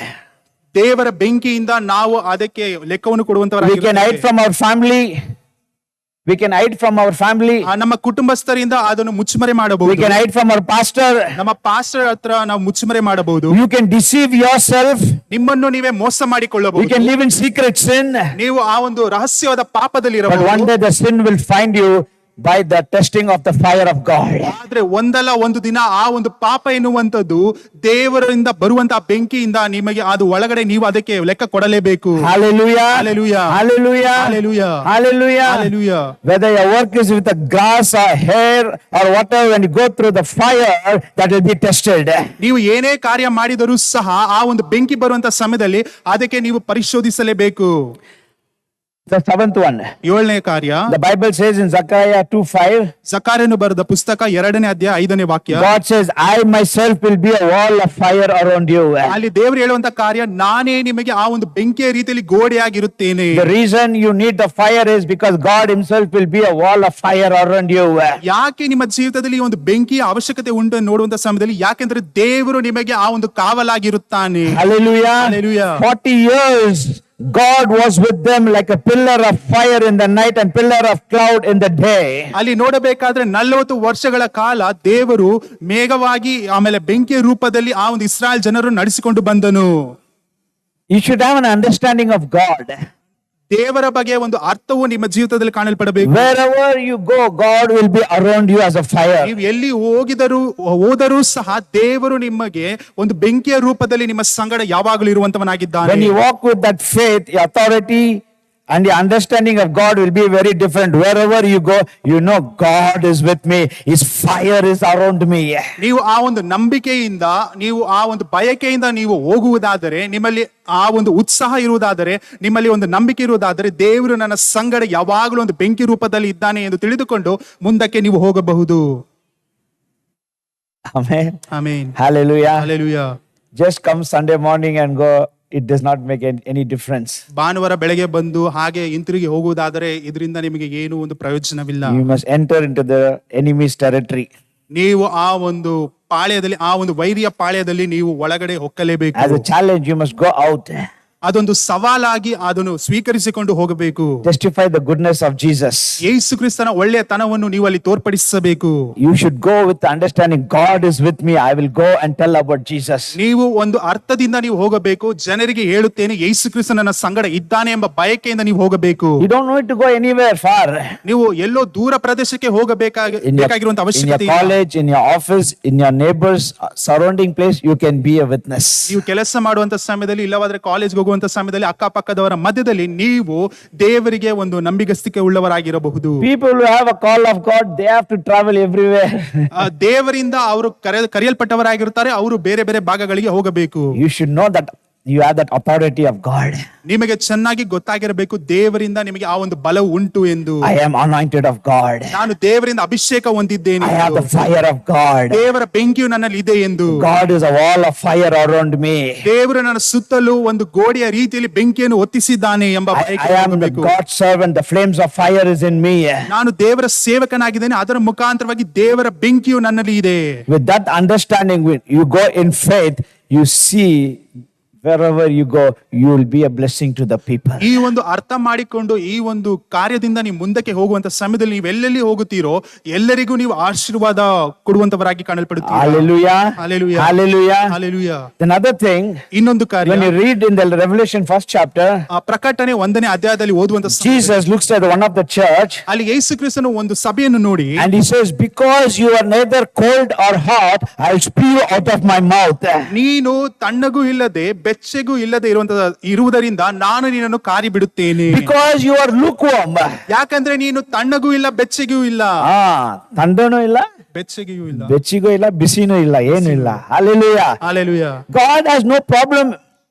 ದೇವರ ಬೆಂಕಿಯಿಂದ ನಾವು ಅದಕ್ಕೆ ಲೆಕ್ಕವನ್ನು We can hide ಕೊಡುವಂತವರಾಗಿದ್ದೇವೆ. from our family. We can hide from our family. ನಮ್ಮ ಕುಟುಂಬಸ್ಥರಿಂದ ಅದನ್ನು ಮುಚ್ಚುಮರೆ We ಮಾಡಬಹುದು. can hide from our pastor. ನಮ್ಮ ಪಾಸ್ಟರ್ ಹತ್ರ ನಾವು ಮುಚ್ಚುಮರೆ ಮಾಡಬಹುದು. You can deceive yourself. ನಿಮ್ಮನ್ನು ನೀವೇ ಮೋಸ You ಮಾಡಿಕೊಳ್ಳಬಹುದು. can live in secret sin. ನೀವು ಆ ಒಂದು ರಹಸ್ಯವಾದ ಪಾಪದಲ್ಲಿ But one ಇರಬಹುದು. day the sin will find you by the testing of the fire of God. ಆದ್ರೆ ಒಂದಲ್ಲ ಒಂದು ದಿನ ಆ ಒಂದು ಪಾಪ ಎನ್ನುವಂಥದ್ದು ದೇವರಿಂದ ಬರುವಂತಹ ಬೆಂಕಿಯಿಂದ ನಿಮಗೆ ಅದು ಒಳಗಡೆ ನೀವು ಅದಕ್ಕೆ ಲೆಕ್ಕ ಕೊಡಲೇಬೇಕು. Hallelujah. Hallelujah. Hallelujah. Hallelujah. Hallelujah. Hallelujah. Whether your work is with the grass or hair or whatever, when you go through the fire, that will be tested. ನೀವು ಏನೇ ಕಾರ್ಯ ಮಾಡಿದರೂ ಸಹ ಆ ಒಂದು ಬೆಂಕಿ ಬರುವಂತ ಸಮಯದಲ್ಲಿ ಅದಕ್ಕೆ ನೀವು ಪರಿಶೋಧಿಸಲೇಬೇಕು. The seventh one. ಏಳನೇ ಕಾರ್ಯ, The Bible says in Zechariah 2:5, ಜಕರ್ಯನು ಬರೆದ ಪುಸ್ತಕ 2ನೇ ಅಧ್ಯಾಯ 5ನೇ ವಾಕ್ಯ, God says, I myself will be a wall of fire around you. ಅಲ್ಲಿ ದೇವರು ಹೇಳುವಂತ ಕಾರ್ಯ, ನಾನೇ ನಿಮಗೆ ಆ ಒಂದು ಬೆಂಕಿಯ ರೀತಿಯಲ್ಲಿ ಗೋಡೆಯಾಗಿರುತ್ತೇನೆ. The reason you need the fire is because God himself will be a wall of fire around you. ಯಾಕೆ ನಿಮ್ಮ ಜೀವಿತದಲ್ಲಿ ಈ ಒಂದು ಬೆಂಕಿಯ ಅವಶ್ಯಕತೆ ಉಂಟು ನೋಡುವಂತ ಸಮಯದಲ್ಲಿ? ಯಾಕೆಂದ್ರೆ ದೇವರು ನಿಮಗೆ ಆ ಒಂದು ಕಾವಲಾಗಿರುತ್ತಾನೆ. Hallelujah. Hallelujah. 40 years God was with them like a pillar of fire in the night and pillar of cloud in the day. ಅಲ್ಲಿ ನೋಡಬೇಕಾದ್ರೆ 40 ವರ್ಷಗಳ ಕಾಲ ದೇವರು ಮೇಘವಾಗಿ ಆಮೇಲೆ ಬೆಂಕಿಯ ರೂಪದಲ್ಲಿ ಆ ಒಂದು ಇಸ್ರಾಯೇಲ್ ಜನರು ನಡೆಸಿಕೊಂಡು ಬಂದನು. You should have an understanding of God. ದೇವರ ಬಗ್ಗೆ ಒಂದು ಅರ್ಥವು ನಿಮ್ಮ ಜೀವಿತದಲ್ಲಿ ಕಾಣಲ್ಪಡಬೇಕು. Wherever you go, God will be around you as a fire. ನೀವು ಎಲ್ಲಿ ಹೋದರೂ ಸಹ ದೇವರು ನಿಮಗೆ ಒಂದು ಬೆಂಕಿಯ ರೂಪದಲ್ಲಿ ನಿಮ್ಮ ಸಂಗಡ ಯಾವಾಗಲೂ ಇರುವಂತವನಾಗಿದ್ದಾನೆ. When you walk with that faith, authority and the understanding of God will be very different. Wherever you go, you know God is with me. His fire is around me. ನೀವು ಆ ಒಂದು ನಂಬಿಕೆಯಿಂದ, ನೀವು ಆ ಒಂದು ಬಯಕೆಯಿಂದ ನೀವು ಹೋಗುವುದಾದರೆ, ನಿಮ್ಮಲ್ಲಿ ಆ ಒಂದು ಉತ್ಸಾಹ ಇರುವುದಾದರೆ, ನಿಮ್ಮಲ್ಲಿ ಒಂದು ನಂಬಿಕೆ ಇರುವುದಾದರೆ, ದೇವರು ನನ್ನ ಸಂಗಡ ಯಾವಾಗಲೂ ಒಂದು ಬೆಂಕಿ ರೂಪದಲ್ಲಿ ಇದ್ದಾನೆ ಎಂದು ತಿಳಿದುಕೊಂಡು ಮುಂದಕ್ಕೆ ನೀವು ಹೋಗಬಹುದು. Amen. Amen. Hallelujah. Hallelujah. Just come Sunday morning and go. It does not make any difference. ಭಾನುವಾರ ಬೆಳಗ್ಗೆ ಬಂದು ಹಾಗೆ ಹಿಂತಿರುಗಿ ಹೋಗುವುದಾದರೆ ಇದರಿಂದ ನಿಮಗೆ ಏನು ಒಂದು ಪ್ರಯೋಜನವಿಲ್ಲ. You must enter into the enemy's territory. ನೀವು ಆ ಒಂದು ಪಾಳ್ಯದಲ್ಲಿ, ಆ ಒಂದು ವೈರಿಯ ಪಾಳ್ಯದಲ್ಲಿ ನೀವು ಒಳಗಡೆ ಹೊಕ್ಕಲೇಬೇಕು. As a challenge, you must go out. ಅದೊಂದು ಸವಾಲಾಗಿ ಅದನ್ನು ಸ್ವೀಕರಿಸಿಕೊಂಡು ಹೋಗಬೇಕು. Testify the goodness of Jesus. ಯೇಸು ಕ್ರಿಸ್ತನ ಒಳ್ಳೆಯತನವನ್ನು ನೀವು ಅಲ್ಲಿ ತೋರ್ಪಡಿಸಬೇಕು. You should go with the understanding, God is with me. I will go and tell about Jesus. ನೀವು ಒಂದು ಅರ್ಥದಿಂದ ನೀವು ಹೋಗಬೇಕು. ಜನರಿಗೆ ಹೇಳುತ್ತೇನೆ, ಯೇಸು ಕ್ರಿಸ್ತ ನನ್ನ ಸಂಗಡ ಇದ್ದಾನೆ ಎಂಬ ಬಯಕೆಯಿಂದ ನೀವು ಹೋಗಬೇಕು. You don't need to go anywhere far. ನೀವು ಎಲ್ಲೋ ದೂರ ಪ್ರದೇಶಕ್ಕೆ ಬೇಕಾಗಿರುವಂತ In your ಅವಶ್ಯಕತೆ ಇಲ್ಲ. college, in your office, in your neighbors, surrounding place, you can be a witness. ನೀವು ಕೆಲಸ ಮಾಡುವಂತ ಸಮಯದಲ್ಲಿ, ಇಲ್ಲವಾದ್ರೆ ಕಾಲೇಜ್ ಹೋಗುವಂತ ಸಮಯದಲ್ಲಿ ಅಕ್ಕಪಕ್ಕದವರ ಮಧ್ಯದಲ್ಲಿ ನೀವು ದೇವರಿಗೆ ಒಂದು ನಂಬಿಗಸ್ತಿಕೆ ಉಳ್ಳವರಾಗಿರಬಹುದು. People who have a call of God, they have to travel everywhere. ದೇವರಿಂದ ಅವರು ಕರೆಯಲ್ಪಟ್ಟವರಾಗಿರುತ್ತಾರೆ, ಅವರು ಬೇರೆ ಬೇರೆ ಭಾಗಗಳಿಗೆ ಹೋಗಬೇಕು. You should know that you have that authority of God. ನಿಮಗೆ ಚೆನ್ನಾಗಿ ಗೊತ್ತಾಗಿರಬೇಕು, ದೇವರಿಂದ ನಿಮಗೆ ಆ ಒಂದು ಬಲವು ಉಂಟು ಎಂದು. I am anointed of God. ನಾನು ದೇವರಿಂದ ಅಭಿಷೇಕ ಹೊಂದಿದ್ದೇನೆ. I have the fire of God. ದೇವರ ಬೆಂಕಿಯು ನನ್ನಲ್ಲಿ ಇದೆ ಎಂದು. God is a wall of fire around me. ದೇವರು ನನ್ನ ಸುತ್ತಲೂ ಒಂದು ಗೋಡೆಯ ರೀತಿಯಲ್ಲಿ ಬೆಂಕಿಯನ್ನು ಹೊತ್ತಿಸಿದ್ದಾನೆ ಎಂಬ I am the God's servant. The flames of fire is in me. ನಾನು ದೇವರ ಸೇವಕನಾಗಿದ್ದೇನೆ, ಅದರ ಮುಖಾಂತರವಾಗಿ ದೇವರ ಬೆಂಕಿಯು ನನ್ನಲ್ಲಿ ಇದೆ. With that understanding, when you go in faith, you see wherever you go, you will be a blessing to the people. ಈ ಒಂದು ಅರ್ಥ ಮಾಡಿಕೊಂಡು ಈ ಒಂದು ಕಾರ್ಯದಿಂದ ನೀವು ಮುಂದಕ್ಕೆ ಹೋಗುವಂತ ಸಮಯದಲ್ಲಿ ನೀವು ಎಲ್ಲೆಲ್ಲಿ ಹೋಗುತ್ತೀರೋ ಎಲ್ಲರಿಗೂ ನೀವು ಆಶೀರ್ವಾದ ಕೊಡುವಂತವರಾಗಿ ಕಾಣಲ್ಪಡುತ್ತೀರಾ. Hallelujah. Hallelujah. Hallelujah. Hallelujah. Another thing, ಇನ್ನೊಂದು ಕಾರ್ಯ, when you read in the Revelation 1st chapter, ಆ ಪ್ರಕಟಣೆ 1ನೇ ಅಧ್ಯಾಯದಲ್ಲಿ ಓದುವಂತ Jesus looks at one of the church ಅಲ್ಲಿ ಯೇಸು ಕ್ರಿಸ್ತನು ಒಂದು ಸಭೆಯನ್ನು ನೋಡಿ, and he says, because you are neither cold or hot, I will spew you out of my mouth. ನೀನು ತಣ್ಣಗೂ ಇಲ್ಲದೆ ಬೆಚ್ಚಗೂ ಇಲ್ಲದೆ ಇರುವುದರಿಂದ ನಾನು ನಿನ್ನನ್ನು ಕಾರಿ ಬಿಡುತ್ತೇನೆ. Because you are lukewarm. ಯಾಕಂದ್ರೆ ನೀನು ತಣ್ಣಗೂ ಇಲ್ಲ ಬೆಚ್ಚಗೂ ಇಲ್ಲ. ತಂಡನೂ ಇಲ್ಲ, ಬೆಚ್ಚಗೆಯೂ ಇಲ್ಲ, ಬೆಚ್ಚಿಗೂ ಇಲ್ಲ, ಬಿಸಿನೂ ಇಲ್ಲ, ಏನು ಇಲ್ಲ. Hallelujah. Hallelujah. God has no problem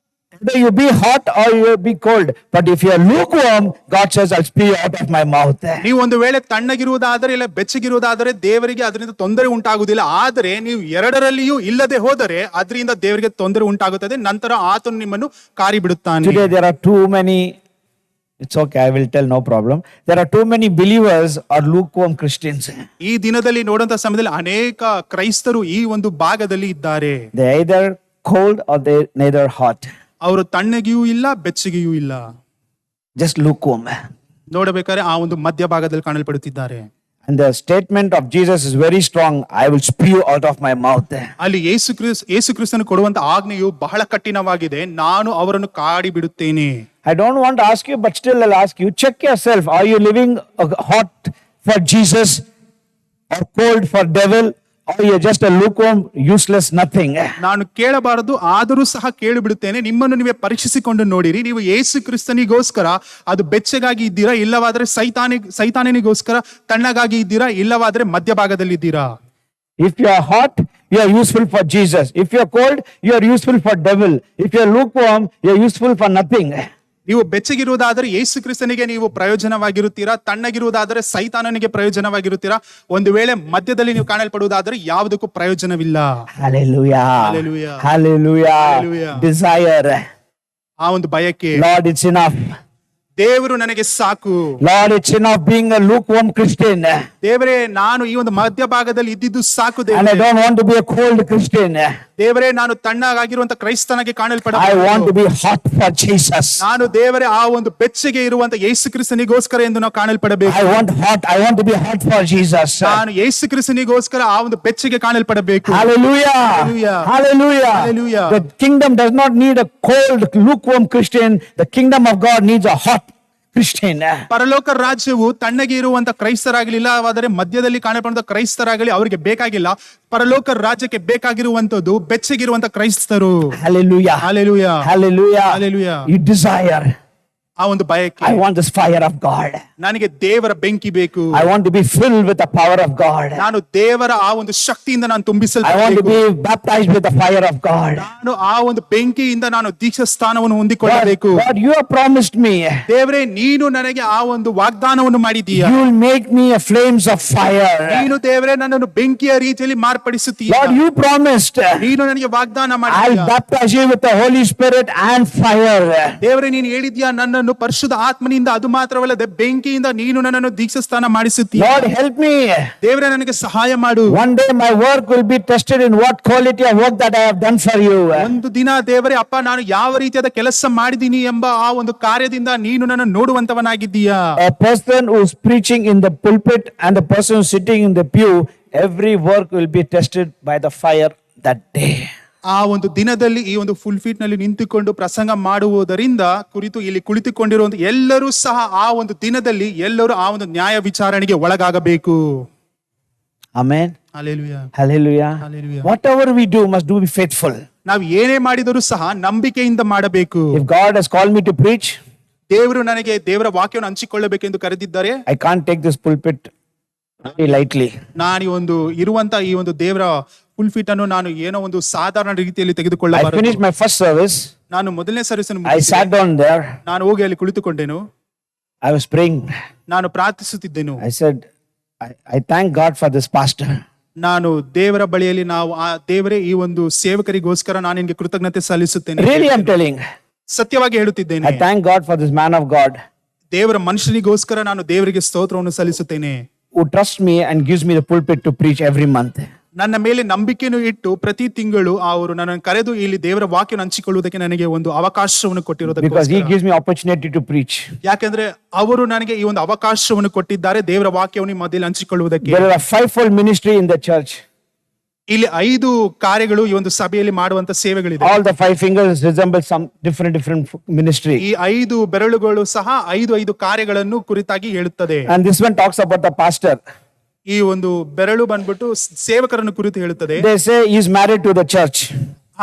whether you be hot or you be cold. But if you are lukewarm, God says, I'll spew you out of my mouth. ನೀವು ಒಂದು ವೇಳೆ ತಣ್ಣಗಿರುವುದಾದರೆ ಇಲ್ಲ ಬೆಚ್ಚಗಿರುವುದಾದರೆ ದೇವರಿಗೆ ಅದರಿಂದ ತೊಂದರೆ ಉಂಟಾಗುವುದಿಲ್ಲ. ಆದರೆ ನೀವು ಎರಡರಲ್ಲಿಯೂ ಇಲ್ಲದೆ ಹೋದರೆ ಅದರಿಂದ ದೇವರಿಗೆ ತೊಂದರೆ ಉಂಟಾಗುತ್ತದೆ. ನಂತರ ಆತನು ನಿಮ್ಮನ್ನು ಕಾರಿ ಬಿಡುತ್ತಾನೆ. Today there are too many, it's okay, I will tell, no problem. There are too many believers or lukewarm Christians. ಈ ದಿನದಲ್ಲಿ ನೋಡುವಂತ ಸಮಯದಲ್ಲಿ ಅನೇಕ ಕ್ರೈಸ್ತರು ಈ ಒಂದು ಭಾಗದಲ್ಲಿ ಇದ್ದಾರೆ. They either cold or they neither hot. ಅವರು ತಣ್ಣಗಿಯೂ ಇಲ್ಲ ಬೆಚ್ಚಗಿಯೂ ಇಲ್ಲ, just lukewarm. ನೋಡಬೇಕಾದ್ರೆ ಆ ಒಂದು ಮಧ್ಯ ಭಾಗದಲ್ಲಿ ಕಾಣಲ್ಪಡುತ್ತಿದ್ದಾರೆ. And the statement of Jesus is very strong, I will spew out of my mouth. ಅಲ್ಲಿ ಯೇಸು ಕ್ರಿಸ್ತನು ಕೊಡುವಂತ ಆಜ್ಞೆಯು ಬಹಳ ಕಠಿಣವಾಗಿದೆ. ನಾನು ಅವರನ್ನು ಕಾಡಿ ಬಿಡುತ್ತೇನೆ. I don't want to ask you, but still I'll ask you, check yourself. Are you living hot for Jesus or cold for devil? Or you're just a lukewarm, useless nothing. ನಾನು ಕೇಳಬಾರದು, ಆದರೂ ಸಹ ಕೇಳಿ ಬಿಡುತ್ತೇನೆ. ನಿಮ್ಮನ್ನು ನೀವೇ ಪರೀಕ್ಷಿಸಿಕೊಂಡು ನೋಡಿರಿ. ನೀವು ಯೇಸು ಕ್ರಿಸ್ತನಿಗೋಸ್ಕರ ಅದು ಬೆಚ್ಚಗಾಗಿ ಇದ್ದೀರಾ, ಇಲ್ಲವಾದ್ರೆ ಸೈತಾನನಿಗೋಸ್ಕರ ತಣ್ಣಗಾಗಿ ಇದ್ದೀರಾ, ಇಲ್ಲವಾದ್ರೆ ಮಧ್ಯಭಾಗದಲ್ಲಿ ಇದ್ದೀರಾ. If you are hot, you are useful for Jesus. If you are cold, you are useful for devil. If you are lukewarm, you are useful for nothing. ನೀವು ಬೆಚ್ಚಗಿರುವುದಾದರೆ ಯೇಸು ಕ್ರಿಸ್ತನಿಗೆ ನೀವು ಪ್ರಯೋಜನವಾಗಿರುತ್ತೀರಾ, ತಣ್ಣಗಿರುವುದಾದರೆ ಸೈತಾನನಿಗೆ ಪ್ರಯೋಜನವಾಗಿರುತ್ತೀರಾ. ಒಂದು ವೇಳೆ ಮಧ್ಯದಲ್ಲಿ ನೀವು ಕಾಣಲ್ಪಡುವುದಾದರೆ ಯಾವುದಕ್ಕೂ ಪ್ರಯೋಜನವಿಲ್ಲ. Hallelujah. Hallelujah. Hallelujah. Hallelujah. Desire. ಆ ಒಂದು ಬಯಕೆ, Lord, it's enough. ದೇವರು ನನಗೆ ಸಾಕು. Lord, it's enough being a lukewarm Christian. ದೇವರೇ, ನಾನು ಈ ಒಂದು ಮಧ್ಯಭಾಗದಲ್ಲಿ ಇದ್ದಿದ್ದು ಸಾಕು And I ದೇವರೇ. don't want to be a cold Christian. ದೇವರೇ, ನಾನು ತಣ್ಣಗಾಗಿರುವಂತ ಕ್ರೈಸ್ತನಾಗಿ ಕಾಣಲ್ಪಡ, I want to be hot for Jesus. ನಾನು ದೇವರೇ ಆ ಒಂದು ಬೆಚ್ಚಗೆ ಇರುವಂತ ಯೇಸು ಕ್ರಿಸ್ತನಿಗೋಸ್ಕರ ಎಂದು ನಾವು ಕಾಣಲ್ಪಡಬೇಕು. I want to be hot for Jesus. ನಾನು ಯೇಸು ಕ್ರಿಸ್ತನಿಗೋಸ್ಕರ ಆ ಒಂದು ಬೆಚ್ಚಗೆ ಕಾಣಲ್ಪಡಬೇಕು. Hallelujah. Hallelujah. Hallelujah. Hallelujah. The kingdom does not need a cold, lukewarm Christian. The kingdom of God needs a hot Christian. ಪರಲೋಕ ರಾಜ್ಯವು ತಣ್ಣಗೆ ಇರುವಂತ ಕ್ರೈಸ್ತರಾಗಲಿಲ್ಲ, ಆದರೆ ಮಧ್ಯದಲ್ಲಿ ಕಾಣಲ್ಪಡುವಂತ ಕ್ರೈಸ್ತರಾಗಲಿ ಅವರಿಗೆ ಬೇಕಾಗಿಲ್ಲ. ಪರಲೋಕ ರಾಜ್ಯಕ್ಕೆ ಬೇಕಾಗಿರುವಂತದ್ದು ಬೆಚ್ಚಗಿರುವಂತ ಕ್ರೈಸ್ತರು. Hallelujah. Hallelujah. Hallelujah. Hallelujah. You desire. ಆ ಒಂದು ಬಯಕೆ, I want this fire of God. ನನಗೆ ದೇವರ ಬೆಂಕಿ ಬೇಕು. I want to be filled with the power of God. ನಾನು ದೇವರ ಆ ಒಂದು ಶಕ್ತಿಯಿಂದ ನಾನು I want to ತುಂಬಿಸಲ್ಪಡಬೇಕು. be baptized with the fire of God. ನಾನು ಆ ಒಂದು ಬೆಂಕಿಯಿಂದ ನಾನು ದೀಕ್ಷಾ ಸ್ಥಾನವನ್ನು ಹೊಂದಿಕೊಳ್ಳಬೇಕು. God, you have promised me. ದೇವರೇ, ನೀನು ನನಗೆ ಆ ಒಂದು ವಾಗ್ದಾನವನ್ನು ಮಾಡಿದೀಯ. You will make me a flames of fire. ನೀನು ದೇವರೇ ನನ್ನನ್ನು ಬೆಂಕಿಯ ರೀತಿಯಲ್ಲಿ ಮಾರ್ಪಡಿಸುತ್ತೀಯ. Lord, you promised. ನೀನು ನನಗೆ ವಾಗ್ದಾನ I'll ಮಾಡಿದೀಯ. baptize you with the Holy Spirit and fire. ದೇವರೇ, ನೀನು ಹೇಳಿದ್ಯಾ ನನ್ನನ್ನು ಪರಿಶುದ್ಧ ಆತ್ಮನಿಂದ, ಅದು ಮಾತ್ರವಲ್ಲದೆ ಬೆಂಕಿಯಿಂದ ನೀನು ನನ್ನನ್ನು ದೀಕ್ಷಾ ಸ್ಥಾನ ಮಾಡಿಸುತ್ತೀಯ. Lord, help me. ದೇವರೇ, ನನಗೆ ಸಹಾಯ ಮಾಡು. One day my work will be tested in what quality of work that I have done for you. ಒಂದು ದಿನ ದೇವರೇ, ಅಪ್ಪ ನಾನು ಯಾವ ರೀತಿಯಾದ ಕೆಲಸ ಮಾಡಿದೀನಿ ಎಂಬ ಆ ಒಂದು ಕಾರ್ಯದಿಂದ ನೀನು ನನ್ನ ನೋಡುವಂತವನಾಗಿದ್ದೀಯಾ. A person who is preaching in the pulpit and the person who is sitting in the pew, every work will be tested by the fire that day. ಆ ಒಂದು ದಿನದಲ್ಲಿ ಈ ಒಂದು ಫುಲ್ ಫೀಟ್ ನಲ್ಲಿ ನಿಂತುಕೊಂಡು ಪ್ರಸಂಗ ಮಾಡುವುದರಿಂದ ಕುರಿತು ಇಲ್ಲಿ ಕುಳಿತುಕೊಂಡಿರುವಂತ ಎಲ್ಲರೂ ಸಹ ಆ ಒಂದು ದಿನದಲ್ಲಿ ಎಲ್ಲರೂ ಆ ಒಂದು ನ್ಯಾಯ ವಿಚಾರಣೆಗೆ ಒಳಗಾಗಬೇಕು. Amen. Hallelujah. Hallelujah. Hallelujah. Whatever we do must do be faithful. ನಾವು ಏನೇ ಮಾಡಿದರೂ ಸಹ ನಂಬಿಕೆಯಿಂದ ಮಾಡಬೇಕು. If God has called me to preach, ದೇವರು ನನಗೆ ದೇವರ ವಾಕ್ಯವನ್ನು ಹಂಚಿಕೊಳ್ಳಬೇಕೆಂದು ಕರೆದಿದ್ದಾರೆ. I can't take this pulpit very lightly. ನಾನು ಈ ಒಂದು ಇರುವಂತ ಈ ಒಂದು ದೇವರ ಫುಲ್ ಫೀಟ್ ಅನ್ನು ನಾನು ಏನೋ ಒಂದು ಸಾಧಾರಣ ರೀತಿಯಲ್ಲಿ I ತೆಗೆದುಕೊಳ್ಳಬಾರದು. finished my first service. ನಾನು ಮೊದಲನೇ service I sat down there. ನಾನು ಹೋಗಿ ಅಲ್ಲಿ ಕುಳಿತುಕೊಂಡೆನು. I was praying. ನಾನು ಪ್ರಾರ್ಥಿಸುತ್ತಿದ್ದೆನು. I said, I thank God for this pastor. ನಾನು ದೇವರ ಬಳಿಯಲ್ಲಿ ನಾವು ಆ ದೇವರೇ ಈ ಒಂದು ಸೇವಕರಿಗೋಸ್ಕರ ನಾನು ನಿಮಗೆ ಕೃತಜ್ಞತೆ ಸಲ್ಲಿಸುತ್ತೇನೆ. Really, I'm telling. ಸತ್ಯವಾಗಿ ಹೇಳುತ್ತಿದ್ದೇನೆ. I thank God for this man of God ದೇವರ ಮನುಷ್ಯನಿಗೋಸ್ಕರ ನಾನು ದೇವರಿಗೆ ಸ್ತೋತ್ರವನ್ನು ಸಲ್ಲಿಸುತ್ತೇನೆ. who trusts me and gives me the pulpit to preach every month. ನನ್ನ ಮೇಲೆ ನಂಬಿಕೆಯನ್ನು ಇಟ್ಟು ಪ್ರತಿ ತಿಂಗಳು ಅವರು ನನ್ನನ್ನು ಕರೆದು ಇಲ್ಲಿ ದೇವರ ವಾಕ್ಯವನ್ನು ಹಂಚಿಕೊಳ್ಳುವುದಕ್ಕೆ ನನಗೆ ಒಂದು ಅವಕಾಶವನ್ನು Because ಕೊಟ್ಟಿರೋದಕ್ಕೋಸ್ಕರ. he gives me opportunity to preach. ಯಾಕಂದ್ರೆ ಅವರು ನನಗೆ ಈ ಒಂದು ಅವಕಾಶವನ್ನು ಕೊಟ್ಟಿದ್ದಾರೆ ದೇವರ ವಾಕ್ಯವನ್ನು ಮೊದಲು ಹಂಚಿಕೊಳ್ಳುವುದಕ್ಕೆ. There is a fivefold ministry in the church. ಇಲ್ಲಿ 5 ಕಾರ್ಯಗಳು ಈ ಒಂದು ಸಭೆಯಲ್ಲಿ ಮಾಡುವಂತ ಸೇವೆಗಳಿದೆ. All the 5 fingers resemble some different ministry. ಈ 5 ಬೆರಳುಗಳು ಸಹ 5 ಕಾರ್ಯಗಳನ್ನು ಕುರಿತಾಗಿ ಹೇಳುತ್ತದೆ. And this one talks about the pastor. ಈ ಒಂದು ಬೆರಳು ಬಂದ್ಬಿಟ್ಟು ಸೇವಕರನ್ನು ಕುರಿತು ಹೇಳುತ್ತದೆ. They say he is married to the church.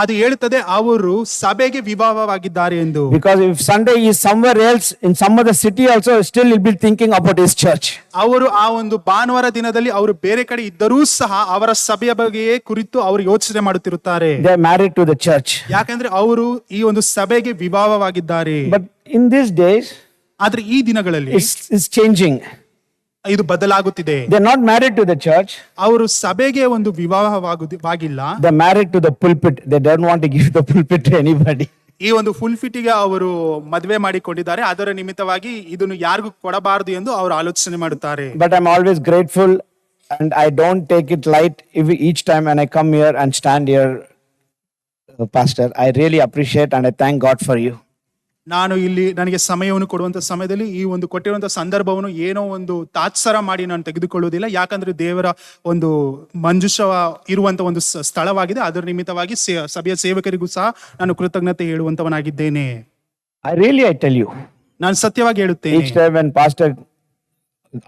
ಅದು ಹೇಳುತ್ತದೆ ಅವರು ಸಭೆಗೆ ವಿವಾಹವಾಗಿದ್ದಾರೆ ಎಂದು. Because if Sunday he is somewhere else in some other city also, still he'll be thinking about his church. ಅವರು ಆ ಒಂದು ಭಾನುವಾರ ದಿನದಲ್ಲಿ ಅವರು ಬೇರೆ ಕಡೆ ಇದ್ದರೂ ಸಹ ಅವರ ಸಭೆಯ ಬಗ್ಗೆಯೇ ಕುರಿತು ಅವರು ಯೋಚನೆ ಮಾಡುತ್ತಿರುತ್ತಾರೆ. They are married to the church. ಯಾಕಂದ್ರೆ ಅವರು ಈ ಒಂದು ಸಭೆಗೆ ವಿವಾಹವಾಗಿದ್ದಾರೆ. But in these days, ಆದ್ರೆ ಈ ದಿನಗಳಲ್ಲಿ it's changing. ಇದು ಬದಲಾಗುತ್ತಿದೆ. They're not married to the church. ಅವರು ಸಭೆಗೆ ಒಂದು ವಿವಾಹವಾಗಿಲ್ಲ. They're married to the pulpit. They don't want to give the pulpit to anybody. ಈ ಒಂದು ಫುಲ್ ಫಿಟಿಗೆ ಅವರು ಮದುವೆ ಮಾಡಿಕೊಂಡಿದ್ದಾರೆ. ಅದರ ನಿಮಿತ್ತವಾಗಿ ಇದನ್ನು ಯಾರಿಗೂ ಕೊಡಬಾರದು ಎಂದು ಅವರು ಆಲೋಚನೆ ಮಾಡುತ್ತಾರೆ. But I'm always grateful and I don't take it light each time when I come here and stand here, Pastor. I really appreciate and I thank God for you. ನಾನು ಇಲ್ಲಿ ನನಗೆ ಸಮಯವನ್ನು ಕೊಡುವಂತ ಸಮಯದಲ್ಲಿ ಈ ಒಂದು ಕೊಟ್ಟಿರುವಂತ ಸಂದರ್ಭವನ್ನು ಏನೋ ಒಂದು ತಾತ್ಸರ ಮಾಡಿ ನಾನು ತೆಗೆದುಕೊಳ್ಳುವುದಿಲ್ಲ. ಯಾಕಂದ್ರೆ ದೇವರ ಒಂದು ಮಂಜುಷ ಇರುವಂತ ಒಂದು ಸ್ಥಳವಾಗಿದೆ. ಅದರ ನಿಮಿತ್ತವಾಗಿ ಸಭೆಯ ಸೇವಕರಿಗೂ ಸಹ ನಾನು ಕೃತಜ್ಞತೆ ಹೇಳುವಂತವನಾಗಿದ್ದೇನೆ. I tell you. ನಾನು ಸತ್ಯವಾಗಿ ಹೇಳುತ್ತೇನೆ. Each time when Pastor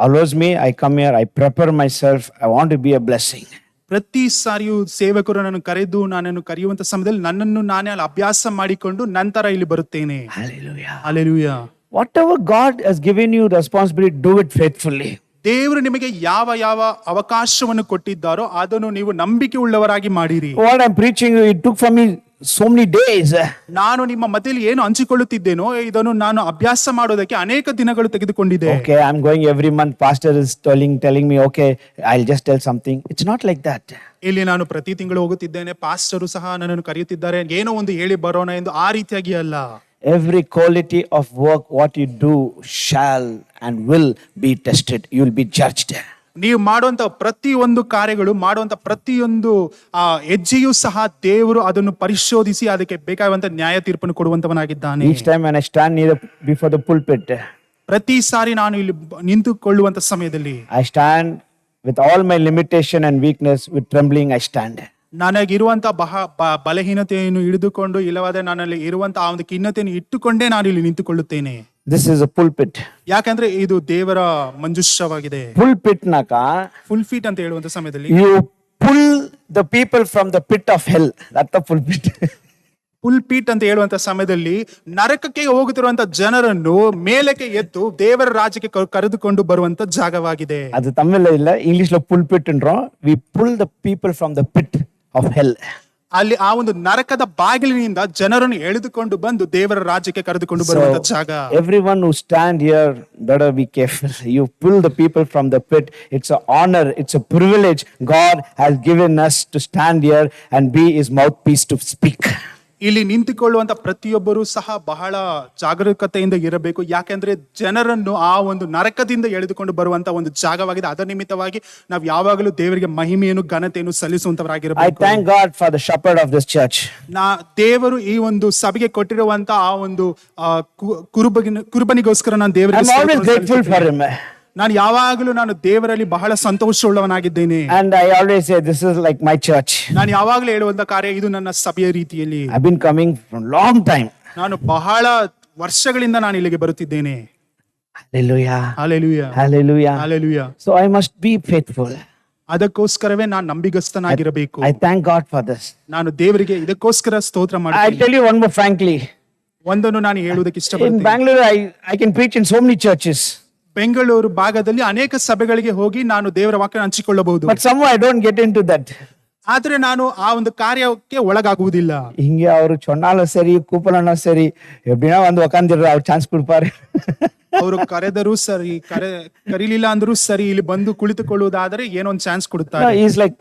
allows me, I come here, I prepare myself. I want to be a blessing. ಪ್ರತಿ ಸಾರಿಯೂ ಸೇವಕರು ನನ್ನನ್ನು ಕರೆದು ನನ್ನನ್ನು ಕರೆಯುವಂತ ಸಮಯದಲ್ಲಿ ನನ್ನನ್ನು ನಾನೇ ಅಲ್ಲಿ ಅಭ್ಯಾಸ ಮಾಡಿಕೊಂಡು ನಂತರ ಇಲ್ಲಿ ಬರುತ್ತೇನೆ. Hallelujah. Hallelujah. Whatever God has given you responsibility, do it faithfully. ದೇವರು ನಿಮಗೆ ಯಾವ ಅವಕಾಶವನ್ನು ಕೊಟ್ಟಿದ್ದಾರೋ ಅದನ್ನು ನೀವು ನಂಬಿಕೆ ಉಳ್ಳವರಾಗಿ ಮಾಡಿರಿ. What I'm preaching, it took for me so many days. ನಾನು ನಿಮ್ಮ ಮಧ್ಯದಲ್ಲಿ ಏನು ಹಂಚಿಕೊಳ್ಳುತ್ತಿದ್ದೇನೋ ಇದನ್ನು ನಾನು ಅಭ್ಯಾಸ ಮಾಡೋದಕ್ಕೆ ಅನೇಕ ದಿನಗಳು ತೆಗೆದುಕೊಂಡಿದೆ. Okay, I'm going every month. Pastor is telling me, okay, I'll just tell something. It's not like that. ಇಲ್ಲಿ ನಾನು ಪ್ರತಿ ತಿಂಗಳು ಹೋಗುತ್ತಿದ್ದೇನೆ, ಪಾಸ್ಟರು ಸಹ ನನ್ನನ್ನು ಕರೆಯುತ್ತಿದ್ದಾರೆ, ಏನೋ ಒಂದು ಹೇಳಿ ಬರೋಣ ಎಂದು, ಆ ರೀತಿಯಾಗಿ ಅಲ್ಲ. Every quality of work what you do shall and will be tested. You will be judged. ನೀವು ಮಾಡುವಂತ ಪ್ರತಿಯೊಂದು ಕಾರ್ಯಗಳು, ಮಾಡುವಂತ ಪ್ರತಿಯೊಂದು ಹೆಜ್ಜೆಯೂ ಸಹ ದೇವರು ಅದನ್ನು ಪರಿಶೋಧಿಸಿ ಅದಕ್ಕೆ ಬೇಕಾಗುವಂತ ನ್ಯಾಯ ತೀರ್ಪನ್ನು ಕೊಡುವಂತವನಾಗಿದ್ದಾನೆ. Each time when I stand before the pulpit, ಪ್ರತಿ ಸಾರಿ ನಾನು ಇಲ್ಲಿ ನಿಂತುಕೊಳ್ಳುವಂತ ಸಮಯದಲ್ಲಿ I stand with all my limitation and weakness, with trembling I stand. ನನಗಿರುವಂತ ಬಲಹೀನತೆಯನ್ನು ಹಿಡಿದುಕೊಂಡು, ಇಲ್ಲವಾದ್ರೆ ನನ್ನಲ್ಲಿ ಇರುವಂತ ಆ ಒಂದು ಖಿನ್ನತೆಯನ್ನು ಇಟ್ಟುಕೊಂಡೇ ನಾನು ಇಲ್ಲಿ ನಿಂತುಕೊಳ್ಳುತ್ತೇನೆ. This is a pulpit. ಯಾಕಂದ್ರೆ ಇದು ದೇವರ ಮಂಜುಷವಾಗಿದೆ. Pulpit naka, ಫುಲ್ ಫೀಟ್ ಅಂತ ಹೇಳುವಂತ ಸಮಯದಲ್ಲಿ you pull the people from the pit of hell. That's the pulpit. Pulpit ಅಂತ ಹೇಳುವಂತ ಸಮಯದಲ್ಲಿ ನರಕಕ್ಕೆ ಹೋಗುತ್ತಿರುವಂತ ಜನರನ್ನು ಮೇಲಕ್ಕೆ ಎತ್ತು ದೇವರ ರಾಜ್ಯಕ್ಕೆ ಕರೆದುಕೊಂಡು ಬರುವಂತ ಜಾಗವಾಗಿದೆ. ಅದು ತಮಿಳ್ ಇಲ್ಲ, ಇಂಗ್ಲಿಷ್ లో pulpit ಅಂದ್ರೋ. We pull the people from the pit of hell. ಅಲ್ಲಿ ಆ ಒಂದು ನರಕದ ಬಾಗಿಲಿನಿಂದ ಜನರನ್ನು ಎಳೆದುಕೊಂಡು ಬಂದು ದೇವರ ರಾಜ್ಯಕ್ಕೆ ಕರೆದುಕೊಂಡು ಬರುವಂತ ಜಾಗ. Everyone who stand here better be careful. You pull the people from the pit. It's an honor, it's a privilege God has given us to stand here and be his mouthpiece to speak. ಇಲ್ಲಿ ನಿಂತುಕೊಳ್ಳುವಂತ ಪ್ರತಿಯೊಬ್ಬರು ಸಹ ಬಹಳ ಜಾಗರೂಕತೆಯಿಂದ ಇರಬೇಕು. ಯಾಕೆಂದ್ರೆ ಜನರನ್ನು ಆ ಒಂದು ನರಕದಿಂದ ಎಳೆದುಕೊಂಡು ಬರುವಂತ ಒಂದು ಜಾಗವಾಗಿದೆ. ಅದರ ನಿಮಿತ್ತವಾಗಿ ನಾವು ಯಾವಾಗಲೂ ದೇವರಿಗೆ ಮಹಿಮೆಯನ್ನು ಘನತೆಯನ್ನು I ಸಲ್ಲಿಸುವಂತವರಾಗಿರಬೇಕು. thank God for the shepherd of this church. ದೇವರು ಈ ಒಂದು ಸಭೆಗೆ ಕೊಟ್ಟಿರುವಂತ ಆ ಒಂದು ಕುರುಬನಿಗೋಸ್ಕರ ನಾನು ದೇವರಿಗೆ I'm always grateful for him. ನಾನು ಯಾವಾಗಲೂ ನಾನು ದೇವರಲ್ಲಿ ಬಹಳ ಸಂತೋಷವುಳ್ಳವನಾಗಿದ್ದೇನೆ. And I always say this is like my church. ನಾನು ಯಾವಾಗಲೂ ಹೇಳುವಂತ ಕಾರ್ಯ ಇದು ನನ್ನ ಸಭೆಯ ರೀತಿಯಲ್ಲಿ. I've been coming for a long time. ನಾನು ಬಹಳ ವರ್ಷಗಳಿಂದ ನಾನು ಇಲ್ಲಿಗೆ ಬರುತ್ತಿದ್ದೇನೆ. Hallelujah. Hallelujah. Hallelujah. Hallelujah. So I must be faithful. ಅದಕ್ಕೋಸ್ಕರವೇ ನಾನು ನಂಬಿಗಸ್ತನಾಗಿರಬೇಕು. I thank God for this. ನಾನು ದೇವರಿಗೆ ಇದಕ್ಕೋಸ್ಕರ ಸ್ತೋತ್ರ I ಮಾಡ್ತೀನಿ. tell you one more frankly. ಒಂದನ್ನು ನಾನು ಹೇಳುವುದಕ್ಕೆ In ಇಷ್ಟಪಡ್ತೀನಿ. Bangalore, I can preach in so many churches. Bengaluru ಭಾಗದಲ್ಲಿ ಅನೇಕ ಸಭೆಗಳಿಗೆ ಹೋಗಿ ನಾನು ದೇವರ ವಾಕ್ಯ ಹಂಚಿಕೊಳ್ಳಬಹುದು. But somehow I don't get into that. ಆದ್ರೆ ನಾನು ಆ ಒಂದು ಕಾರ್ಯಕ್ಕೆ ಒಳಗಾಗುವುದಿಲ್ಲ. ಹಿಂಗೆ ಅವರು ಚೊಣ್ಣಾಲು ಸರಿ, ಕೂಪಲನೋ ಸರಿ, ಎಬ್ಬಿನ ಒಂದು ಒಕ್ಕಂದಿರ ಅವ್ರು ಚಾನ್ಸ್ ಕೊಡ್ಪಾರೆ. ಅವರು ಕರೆದರೂ ಸರಿ, ಕರೀಲಿಲ್ಲ ಅಂದ್ರೂ ಸರಿ, ಇಲ್ಲಿ ಬಂದು ಕುಳಿತುಕೊಳ್ಳುವುದಾದರೆ ಏನೊಂದು ಚಾನ್ಸ್ ಕೊಡುತ್ತಾರೆ. He's like,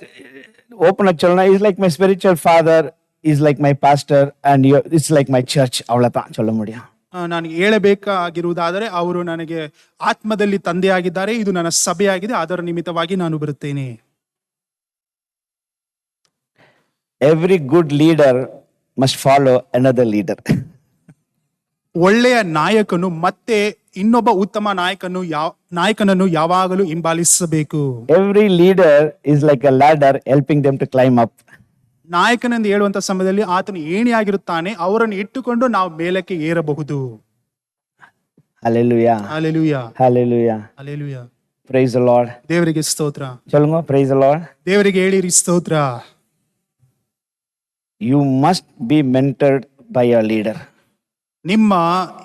open a cholna, he's like my spiritual father, he's like my pastor, and it's like my church. ಅವಳತ ಚೊಲ್ಲ ಮುಡಿಯ. ನಾನು ಹೇಳಬೇಕಾಗಿರುವುದಾದರೆ ಅವರು ನನಗೆ ಆತ್ಮದಲ್ಲಿ ತಂದೆಯಾಗಿದ್ದಾರೆ, ಇದು ನನ್ನ ಸಭೆಯಾಗಿದೆ, ಅದರ ನಿಮಿತ್ತವಾಗಿ ನಾನು ಬರುತ್ತೇನೆ. Every good leader must follow another leader. ಒಳ್ಳೆಯ ನಾಯಕನು ಮತ್ತೆ ಇನ್ನೊಬ್ಬ ಉತ್ತಮ ನಾಯಕನನ್ನು ಯಾವಾಗಲೂ ಹಿಂಬಾಲಿಸಬೇಕು. Every leader is like a ladder helping them to climb up. ನಾಯಕನೆಂದು ಹೇಳುವಂತ ಸಮಯದಲ್ಲಿ ಆತನು ಏಣಿಯಾಗಿರುತ್ತಾನೆ, ಅವರನ್ನು ಇಟ್ಟುಕೊಂಡು ನಾವು ಮೇಲಕ್ಕೆ ಏರಬಹುದು. Hallelujah. Hallelujah. Hallelujah. Hallelujah. Praise the Lord. ದೇವರಿಗೆ ಸ್ತೋತ್ರ. ಚಲುಂಗ, praise the Lord. ದೇವರಿಗೆ ಹೇಳಿರಿ ಸ್ತೋತ್ರ. You must be mentored by your leader. ನಿಮ್ಮ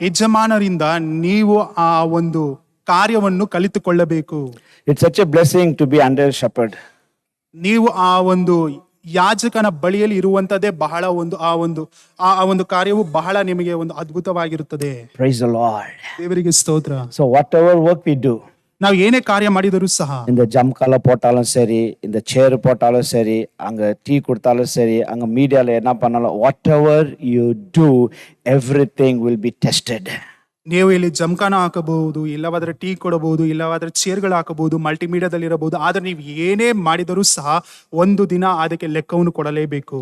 ಯಜಮಾನರಿಂದ ನೀವು ಆ ಒಂದು ಕಾರ್ಯವನ್ನು ಕಲಿತುಕೊಳ್ಳಬೇಕು. It's such a blessing to be under shepherd. ನೀವು ಆ ಒಂದು ಯಾಜಕನ ಬಳಿಯಲ್ಲಿ ಇರುವಂತದ್ದೇ ಬಹಳ ಒಂದು ಆ ಒಂದು ಕಾರ್ಯವು ಬಹಳ ನಿಮಗೆ ಒಂದು ಅದ್ಭುತವಾಗಿರುತ್ತದೆ. Praise the Lord. ದೇವರಿಗೆ ಸ್ತೋತ್ರ. So whatever work we do, ನಾವು ಏನೇ ಕಾರ್ಯ ಮಾಡಿದರೂ ಸಹ, இந்த ஜம்கால போட்டாலும் சரி, இந்த சேர் போட்டாலும் சரி, அங்க டீ கொடுத்தாலும் சரி, அங்க மீடியால என்ன பண்ணாலும், whatever you do, everything will be tested. ನೀವು ಇಲ್ಲಿ ಜಮಖಾನ ಹಾಕಬಹುದು, ಇಲ್ಲವಾದ್ರೆ ಟೀ ಕೊಡಬಹುದು, ಇಲ್ಲವಾದ್ರೆ ಚೇರ್ಗಳು ಹಾಕಬಹುದು, ಮಲ್ಟಿಮೀಡಿಯಾದಲ್ಲಿ ಇರಬಹುದು. ಆದ್ರೆ ನೀವು ಏನೇ ಮಾಡಿದರೂ ಸಹ ಒಂದು ದಿನ ಅದಕ್ಕೆ ಲೆಕ್ಕವನ್ನು ಕೊಡಲೇಬೇಕು.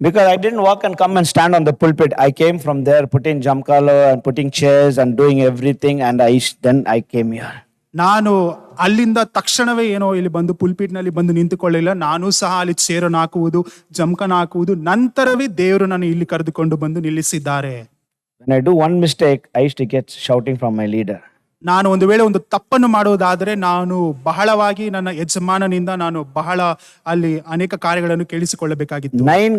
Because I didn't walk and come and stand on the pulpit. I came from there, putting jamkalo and putting chairs and doing everything, and then I came here. ನಾನು ಅಲ್ಲಿಂದ ತಕ್ಷಣವೇ ಏನೋ ಇಲ್ಲಿ ಬಂದು ಪುಲ್ಪಿಟ್ ನಲ್ಲಿ ಬಂದು ನಿಂತುಕೊಳ್ಳಿಲ್ಲ. ನಾನು ಸಹ ಅಲ್ಲಿ ಚೇರನ್ನು ಹಾಕುವುದು, ಜಮಖಾನ ಹಾಕುವುದು, ನಂತರವೇ ದೇವರು ನಾನು ಇಲ್ಲಿ ಕರೆದುಕೊಂಡು ಬಂದು ನಿಲ್ಲಿಸಿದ್ದಾರೆ. When I do one mistake, I used to get shouting from my leader. ನಾನು ಒಂದು ವೇಳೆ ಒಂದು ತಪ್ಪನ್ನು ಮಾಡುವುದಾದರೆ ನಾನು ಬಹಳವಾಗಿ ನನ್ನ ಯಜಮಾನನಿಂದ ನಾನು ಬಹಳ ಅಲ್ಲಿ ಅನೇಕ ಕಾರ್ಯಗಳನ್ನು ಕೇಳಿಸಿಕೊಳ್ಳಬೇಕಾಗಿತ್ತು. 9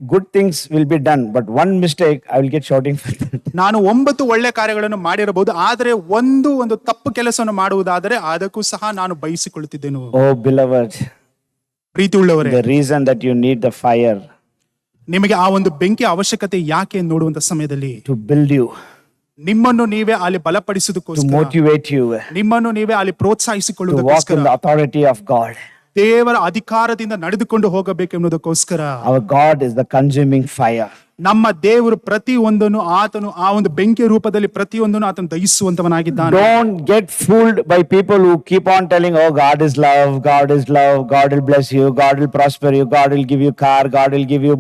good things will be done, but one mistake I will get shouting for that. ನಾನು 9 ಒಳ್ಳೆ ಕಾರ್ಯಗಳನ್ನು ಮಾಡಿರಬಹುದು, ಆದರೆ ಒಂದು ತಪ್ಪು ಕೆಲಸವನ್ನು ಮಾಡುವುದಾದರೆ ಅದಕ್ಕೂ ಸಹ ನಾನು ಬಯಸಿಕೊಳ್ಳುತ್ತಿದ್ದೆನು. Oh beloved, Preethi ಉಳ್ಳವರೇ, the reason that you need the fire, ನಿಮಗೆ ಆ ಒಂದು ಬೆಂಕಿ ಅವಶ್ಯಕತೆ ಯಾಕೆ ಎಂದು ನೋಡುವಂತ ಸಮಯದಲ್ಲಿ to build you, ನಿಮ್ಮನ್ನು ನೀವೇ ಅಲ್ಲಿ to ಬಲಪಡಿಸುವುದಕ್ಕೋಸ್ಕರ, motivate you, ನಿಮ್ಮನ್ನು ನೀವೇ ಅಲ್ಲಿ to walk ಪ್ರೋತ್ಸಾಹಿಸಿಕೊಳ್ಳುವುದಕ್ಕೋಸ್ಕರ, in the authority of God. ದೇವರ ಅಧಿಕಾರದಿಂದ ನಡೆದುಕೊಂಡು ಹೋಗಬೇಕೆನ್ನುವುದಕ್ಕೋಸ್ಕರ. Our God is the consuming fire. ನಮ್ಮ ದೇವರು ಪ್ರತಿಯೊಂದನ್ನು ಆತನು ಆ ಒಂದು ಬೆಂಕಿಯ ರೂಪದಲ್ಲಿ ಪ್ರತಿಯೊಂದನ್ನು ಆತನು ದಹಿಸುವಂತವನಾಗಿದ್ದಾನೆ. Don't get fooled by people who keep on telling, oh, God is love, God is love, God will bless you, God will prosper you, God will give you car, God will give you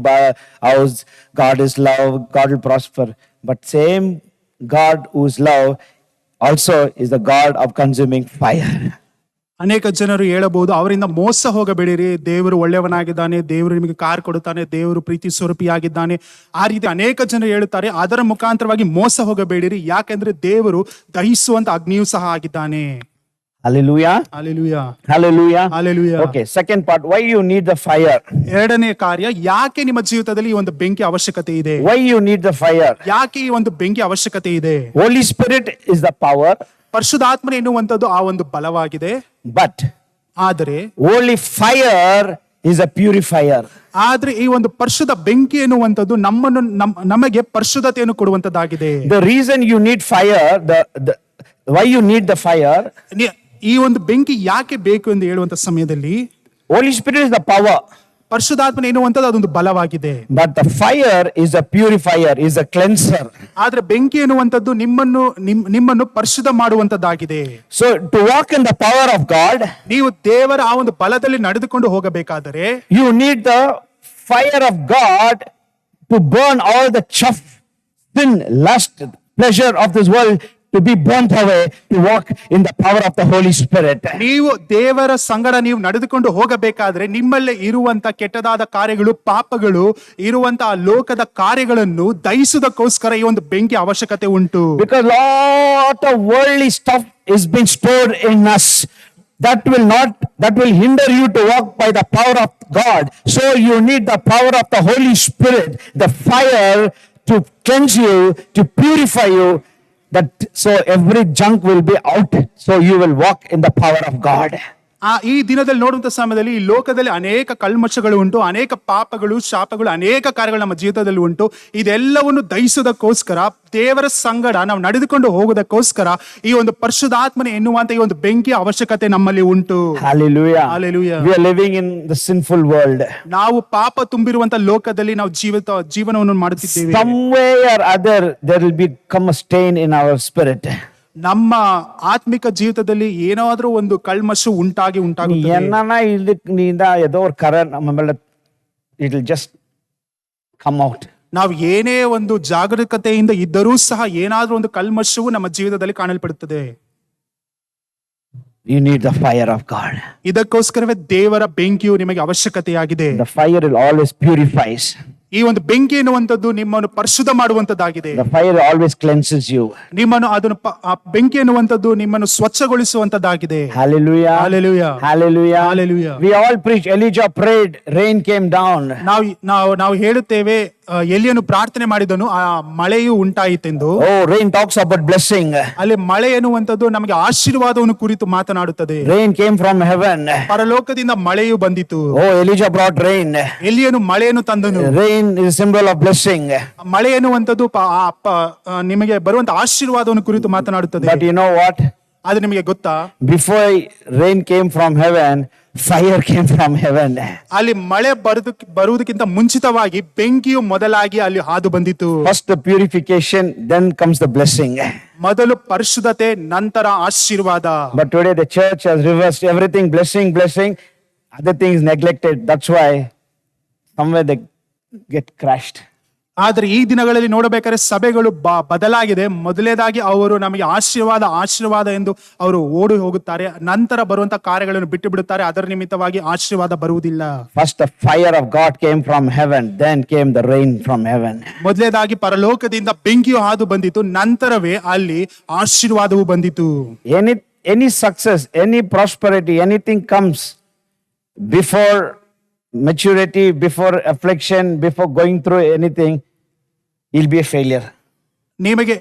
house, God is love, God will prosper. But same God who is love also is the God of consuming fire. ಅನೇಕ ಜನರು ಹೇಳಬಹುದು, ಅವರಿಂದ ಮೋಸ ಹೋಗಬೇಡಿರಿ, ದೇವರು ಒಳ್ಳೆಯವನಾಗಿದ್ದಾನೆ, ದೇವರು ನಿಮಗೆ car ಕೊಡುತ್ತಾನೆ, ದೇವರು ಪ್ರೀತಿ ಸ್ವರೂಪಿಯಾಗಿದ್ದಾನೆ. ಆ ರೀತಿ ಅನೇಕ ಜನರು ಹೇಳುತ್ತಾರೆ. ಅದರ ಮುಖಾಂತರವಾಗಿ ಮೋಸ ಹೋಗಬೇಡಿರಿ, ಯಾಕೆಂದ್ರೆ ದೇವರು ದಹಿಸುವಂತ ಅಗ್ನಿಯೂ ಸಹ ಆಗಿದ್ದಾನೆ. Hallelujah. Hallelujah. Hallelujah. Hallelujah. Okay, second part, why you need the fire? ಎರಡನೇ ಕಾರ್ಯ, ಯಾಕೆ ನಿಮ್ಮ ಜೀವಿತದಲ್ಲಿ ಈ ಒಂದು ಬೆಂಕಿ ಅವಶ್ಯಕತೆ ಇದೆ? Why you need the fire? ಯಾಕೆ ಈ ಒಂದು ಬೆಂಕಿ ಅವಶ್ಯಕತೆ ಇದೆ? Holy Spirit is the power, ಪರಿಶುದ್ಧಾತ್ಮನೆ ಎನ್ನುವಂಥದ್ದು ಆ ಒಂದು ಬಲವಾಗಿದೆ. but ಆದರೆ holy fire is a purifier. ಆದ್ರೆ ಈ ಒಂದು ಪರಿಶುದ್ಧ ಬೆಂಕಿ ಎನ್ನುವಂಥದ್ದು ನಮ್ಮನ್ನು ನಮಗೆ ಪರಿಶುದ್ಧತೆಯನ್ನು ಕೊಡುವಂತದ್ದಾಗಿದೆ. The reason you need fire, why you need the fire? ಈ ಒಂದು ಬೆಂಕಿ ಯಾಕೆ ಬೇಕು ಎಂದು ಹೇಳುವಂತ ಸಮಯದಲ್ಲಿ, Holy Spirit is the power, ಪರಿಶುದ್ಧಾತ್ಮನೆ ಎನ್ನುವಂಥದ್ದು ಅದೊಂದು ಬಲವಾಗಿದೆ. but the fire is a purifier, is a cleanser. ಆದ್ರೆ ಬೆಂಕಿ ಎನ್ನುವಂಥದ್ದು ನಿಮ್ಮನ್ನು ಪರಿಶುದ್ಧ ಮಾಡುವಂತದ್ದಾಗಿದೆ. So to walk in the power of God, ನೀವು ದೇವರ ಆ ಒಂದು ಬಲದಲ್ಲಿ ನಡೆದುಕೊಂಡು ಹೋಗಬೇಕಾದರೆ you need the fire of God to burn all the chaff, sin, lust, pleasure of this world to be burnt away, to walk in the power of the Holy Spirit. ನೀವು ದೇವರ ಸಂಗಡ ನೀವು ನಡೆದುಕೊಂಡು ಹೋಗಬೇಕಾದ್ರೆ ನಿಮ್ಮಲ್ಲೇ ಇರುವಂತ ಕೆಟ್ಟದಾದ ಕಾರ್ಯಗಳು, ಪಾಪಗಳು ಇರುವಂತ ಆ ಲೋಕದ ಕಾರ್ಯಗಳನ್ನು ದಹಿಸುವುದಕ್ಕೋಸ್ಕರ ಈ ಒಂದು ಬೆಂಕಿ ಅವಶ್ಯಕತೆ ಉಂಟು. Because lot of worldly stuff is being stored in us. That will hinder you to walk by the power of God. So you need the power of the Holy Spirit, the fire to cleanse you, to purify you. So every junk will be out. So you will walk in the power of God. ಈ ದಿನದಲ್ಲಿ ನೋಡುವಂತ ಸಮಯದಲ್ಲಿ ಈ ಲೋಕದಲ್ಲಿ ಅನೇಕ ಕಲ್ಮಶಗಳು ಉಂಟು, ಅನೇಕ ಪಾಪಗಳು, ಶಾಪಗಳು, ಅನೇಕ ಕಾರ್ಯಗಳು ನಮ್ಮ ಜೀವಿತದಲ್ಲಿ ಉಂಟು. ಇದೆಲ್ಲವನ್ನು ದಹಿಸೋದಕ್ಕೋಸ್ಕರ, ದೇವರ ಸಂಗಡ ನಾವು ನಡೆದುಕೊಂಡು ಹೋಗೋದಕ್ಕೋಸ್ಕರ ಈ ಒಂದು ಪರಿಶುದ್ಧಾತ್ಮನೆ ಎನ್ನುವಂತ ಈ ಒಂದು ಬೆಂಕಿ ಅವಶ್ಯಕತೆ ನಮ್ಮಲ್ಲಿ ಉಂಟು. Hallelujah. Hallelujah. We are living in the sinful world. ನಾವು ಪಾಪ ತುಂಬಿರುವಂತ ಲೋಕದಲ್ಲಿ ನಾವು ಜೀವನವನ್ನು ಮಾಡುತ್ತಿದ್ದೇವೆ. Somewhere or other there will become a stain in our spirit. ನಮ್ಮ ಆತ್ಮಿಕ ಜೀವಿತದಲ್ಲಿ ಏನಾದ್ರೂ ಒಂದು ಕಲ್ಮಶ ಉಂಟಾಗುತ್ತದೆ. It will just come out. ನಾವು ಏನೇ ಒಂದು ಜಾಗರೂಕತೆಯಿಂದ ಇದ್ದರೂ ಸಹ ಏನಾದ್ರೂ ಒಂದು ಕಲ್ಮಶವು ನಮ್ಮ ಜೀವಿತದಲ್ಲಿ ಕಾಣಲ್ಪಡುತ್ತದೆ. You need the fire of God. ಇದಕ್ಕೋಸ್ಕರವೇ ದೇವರ ಬೆಂಕಿಯು ನಿಮಗೆ ಅವಶ್ಯಕತೆಯಾಗಿದೆ. The fire will always purifies. ಈ ಒಂದು ಬೆಂಕಿ ಎನ್ನುವಂಥದ್ದು ನಿಮ್ಮನ್ನು ಪರಿಶುದ್ಧ ಮಾಡುವಂತದ್ದಾಗಿದೆ. The fire always cleanses you. ನಿಮ್ಮನ್ನು ಆ ಬೆಂಕಿ ಎನ್ನುವಂಥದ್ದು ನಿಮ್ಮನ್ನು ಸ್ವಚ್ಛಗೊಳಿಸುವಂತದ್ದಾಗಿದೆ. Hallelujah. Hallelujah. Hallelujah. Hallelujah. We all preach. Elijah prayed, rain came down. ನಾವು ಹೇಳುತ್ತೇವೆ, ಎಲಿಯನು ಪ್ರಾರ್ಥನೆ ಮಾಡಿದನು, ಆ ಮಳೆಯು ಉಂಟಾಯಿತೆಂದು. Oh, rain talks about blessing. ಅಲ್ಲಿ ಮಳೆ ಎನ್ನುವಂಥದ್ದು ನಮಗೆ ಆಶೀರ್ವಾದವನ್ನು ಕುರಿತು ಮಾತನಾಡುತ್ತದೆ. Rain came from heaven. ಪರಲೋಕದಿಂದ ಮಳೆಯು ಬಂದಿತು. Oh, Elijah brought rain. ಎಲಿಯನು ಮಳೆಯನ್ನು ತಂದನು. Rain is a symbol of blessing. ಮಳೆ ಎನ್ನುವಂಥದ್ದು ನಿಮಗೆ ಬರುವಂತ ಆಶೀರ್ವಾದವನ್ನು ಕುರಿತು ಮಾತನಾಡುತ್ತದೆ. But you know what? ಅದು ನಿಮಗೆ ಗೊತ್ತಾ? Before rain came from heaven, fire came from heaven. ಅಲ್ಲಿ ಮಳೆ ಬರುವುದಕ್ಕಿಂತ ಮುಂಚಿತವಾಗಿ ಬೆಂಕಿಯು ಮೊದಲಾಗಿ ಅಲ್ಲಿ ಹಾದು ಬಂದಿತು. First the purification, then comes the blessing. ಮೊದಲು ಪರಿಶುದ್ಧತೆ, ನಂತರ ಆಶೀರ್ವಾದ. But today the church has reversed everything. Blessing, other things neglected. That's why somewhere they get crashed. ಆದ್ರೆ ಈ ದಿನಗಳಲ್ಲಿ ನೋಡಬೇಕಾದ್ರೆ ಸಭೆಗಳು ಬದಲಾಗಿದೆ. ಮೊದಲೇದಾಗಿ ಅವರು ನಮಗೆ ಆಶೀರ್ವಾದ ಎಂದು ಅವರು ಓಡಿ ಹೋಗುತ್ತಾರೆ. ನಂತರ ಬರುವಂತ ಕಾರ್ಯಗಳನ್ನು ಬಿಟ್ಟು ಬಿಡುತ್ತಾರೆ. ಅದರ ನಿಮಿತ್ತವಾಗಿ ಆಶೀರ್ವಾದ ಬರುವುದಿಲ್ಲ. First the fire of God came from heaven, then came the rain from heaven. ಮೊದಲೇದಾಗಿ ಪರಲೋಕದಿಂದ ಬೆಂಕಿಯು ಹಾದು ಬಂದಿತು, ನಂತರವೇ ಅಲ್ಲಿ ಆಶೀರ್ವಾದವು ಬಂದಿತು. Any success, any prosperity, anything comes before maturity, before affliction, before going through anything, it'll be a failure. ನಿಮಗೆ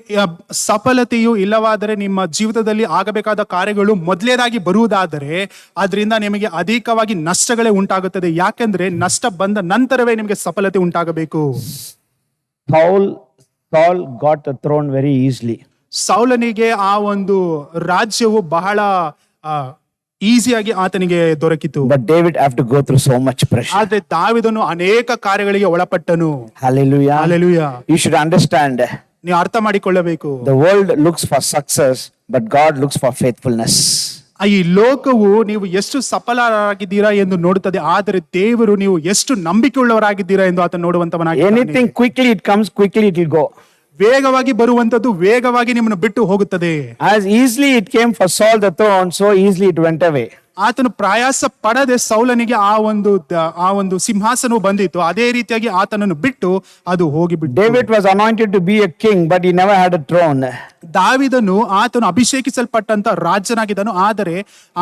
ಸಫಲತೆಯು ಇಲ್ಲವಾದರೆ ನಿಮ್ಮ ಜೀವಿತದಲ್ಲಿ ಆಗಬೇಕಾದ ಕಾರ್ಯಗಳು ಮೊದಲೇದಾಗಿ ಬರುವುದಾದರೆ ಅದರಿಂದ ನಿಮಗೆ ಅಧಿಕವಾಗಿ ನಷ್ಟಗಳೇ ಉಂಟಾಗುತ್ತದೆ. ಯಾಕೆಂದ್ರೆ ನಷ್ಟ ಬಂದ ನಂತರವೇ ನಿಮಗೆ ಸಫಲತೆ ಉಂಟಾಗಬೇಕು. Saul got the throne very easily. ಸೌಲನಿಗೆ ಆ ಒಂದು ರಾಜ್ಯವು ಬಹಳ ಈಸಿಯಾಗಿ ಆತನಿಗೆ ದೊರಕಿತು. But David have to go through so much pressure. ಆದ್ರೆ ದಾವಿದನು ಅನೇಕ ಕಾರ್ಯಗಳಿಗೆ ಒಳಪಟ್ಟನು. Hallelujah. Hallelujah. You should understand. ನೀವು ಅರ್ಥ ಮಾಡಿಕೊಳ್ಳಬೇಕು. The world looks for success, but God looks for faithfulness. ಈ ಲೋಕವು ನೀವು ಎಷ್ಟು ಸಫಲರಾಗಿದ್ದೀರಾ ಎಂದು ನೋಡುತ್ತದೆ, ಆದರೆ ದೇವರು ನೀವು ಎಷ್ಟು ನಂಬಿಕೆ ಉಳ್ಳವರಾಗಿದ್ದೀರಾ ಎಂದು ಆತ ನೋಡುವಂತವನಾಗಿದ್ದಾನೆ. Anything quickly it comes, quickly it will go. ವೇಗವಾಗಿ ಬರುವಂತದ್ದು ವೇಗವಾಗಿ ನಿಮ್ಮನ್ನು ಬಿಟ್ಟು ಹೋಗುತ್ತದೆ. As easily it came for Saul the throne, so easily it went away. ಆತನು ಪ್ರಯಾಸ ಪಡದೆ ಸೌಲನಿಗೆ ಆ ಒಂದು ಸಿಂಹಾಸನವು ಬಂದಿತ್ತು, ಅದೇ ರೀತಿಯಾಗಿ ಆತನನ್ನು ಬಿಟ್ಟು ಅದು ಹೋಗಿಬಿಟ್ಟು. David was anointed to be a king, but he never had a throne. ದಾವಿದನು ಆತನು ಅಭಿಷೇಕಿಸಲ್ಪಟ್ಟಂತ ರಾಜನಾಗಿದ್ದನು, ಆದರೆ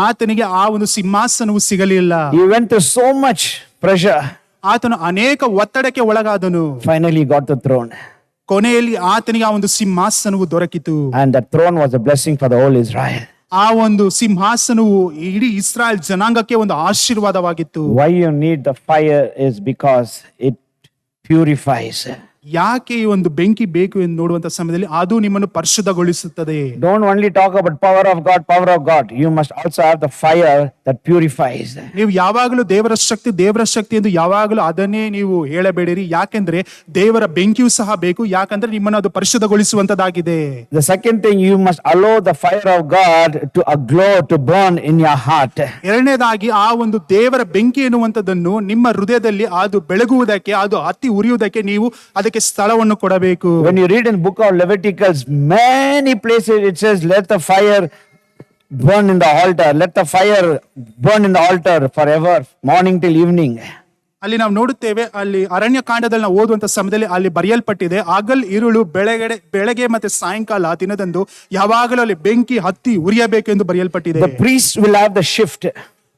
ಆತನಿಗೆ ಆ ಒಂದು ಸಿಂಹಾಸನವು ಸಿಗಲಿಲ್ಲ. He went through so much pressure. ಆತನು ಅನೇಕ ಒತ್ತಡಕ್ಕೆ ಒಳಗಾದನು. Finally he got the throne. ಕೊನೆಯಲ್ಲಿ ಆತನಿಗೆ ಆ ಒಂದು ಸಿಂಹಾಸನವು ದೊರಕಿತು. And that throne was a blessing for the whole Israel. ಆ ಒಂದು ಸಿಂಹಾಸನವು ಇಡೀ ಇಸ್ರಾಯೇಲ್ ಜನಾಂಗಕ್ಕೆ ಒಂದು ಆಶೀರ್ವಾದವಾಗಿತ್ತು. Why you need the fire is because it purifies. ಯಾಕೆ ಈ ಒಂದು ಬೆಂಕಿ ಬೇಕು ಎಂದು ನೋಡುವಂತ ಸಮಯದಲ್ಲಿ ಅದು ನಿಮ್ಮನ್ನು ಪರಿಶುದ್ಧಗೊಳಿಸುತ್ತದೆ. Don't only talk about power of God. You must also have the fire that purifies. ನೀವು ಯಾವಾಗಲೂ ದೇವರ ಶಕ್ತಿ ಎಂದು ಯಾವಾಗಲೂ ಅದನ್ನೇ ನೀವು ಹೇಳಬೇಡಿರಿ. ಯಾಕೆಂದ್ರೆ ದೇವರ ಬೆಂಕಿಯೂ ಸಹ ಬೇಕು, ಯಾಕಂದ್ರೆ ನಿಮ್ಮನ್ನು ಅದು ಪರಿಶುದ್ಧಗೊಳಿಸುವಂತದಾಗಿದೆ. The second thing, you must allow the fire of God to glow, to burn in your heart. ಎರಡನೇದಾಗಿ ಆ ಒಂದು ದೇವರ ಬೆಂಕಿ ಎನ್ನುವಂತದನ್ನು ನಿಮ್ಮ ಹೃದಯದಲ್ಲಿ ಅದು ಬೆಳಗುವುದಕ್ಕೆ, ಅದು ಹತ್ತಿ ಉರಿಯುವುದಕ್ಕೆ ನೀವು ಅದಕ್ಕೆ ಸ್ಥಳವನ್ನು ಕೊಡಬೇಕು. When you read in book of Leviticus, many places it says, let the fire burn in the altar. Let the fire burn in the altar forever, morning till evening. ಅಲ್ಲಿ ನಾವು ನೋಡುತ್ತೇವೆ, ಅಲ್ಲಿ ಅರಣ್ಯ ಕಾಂಡದಲ್ಲಿ ನಾವು ಓದುವಂತ ಸಮಯದಲ್ಲಿ ಅಲ್ಲಿ ಬರೆಯಲ್ಪಟ್ಟಿದೆ, ಹಗಲ್ ಇರುಳು ಬೆಳಗ್ಗೆ ಮತ್ತೆ ಸಾಯಂಕಾಲ ದಿನದಂದು ಯಾವಾಗಲೂ ಅಲ್ಲಿ ಬೆಂಕಿ ಹತ್ತಿ ಉರಿಯಬೇಕು ಎಂದು ಬರೆಯಲ್ಪಟ್ಟಿದೆ. The priest will have the shift.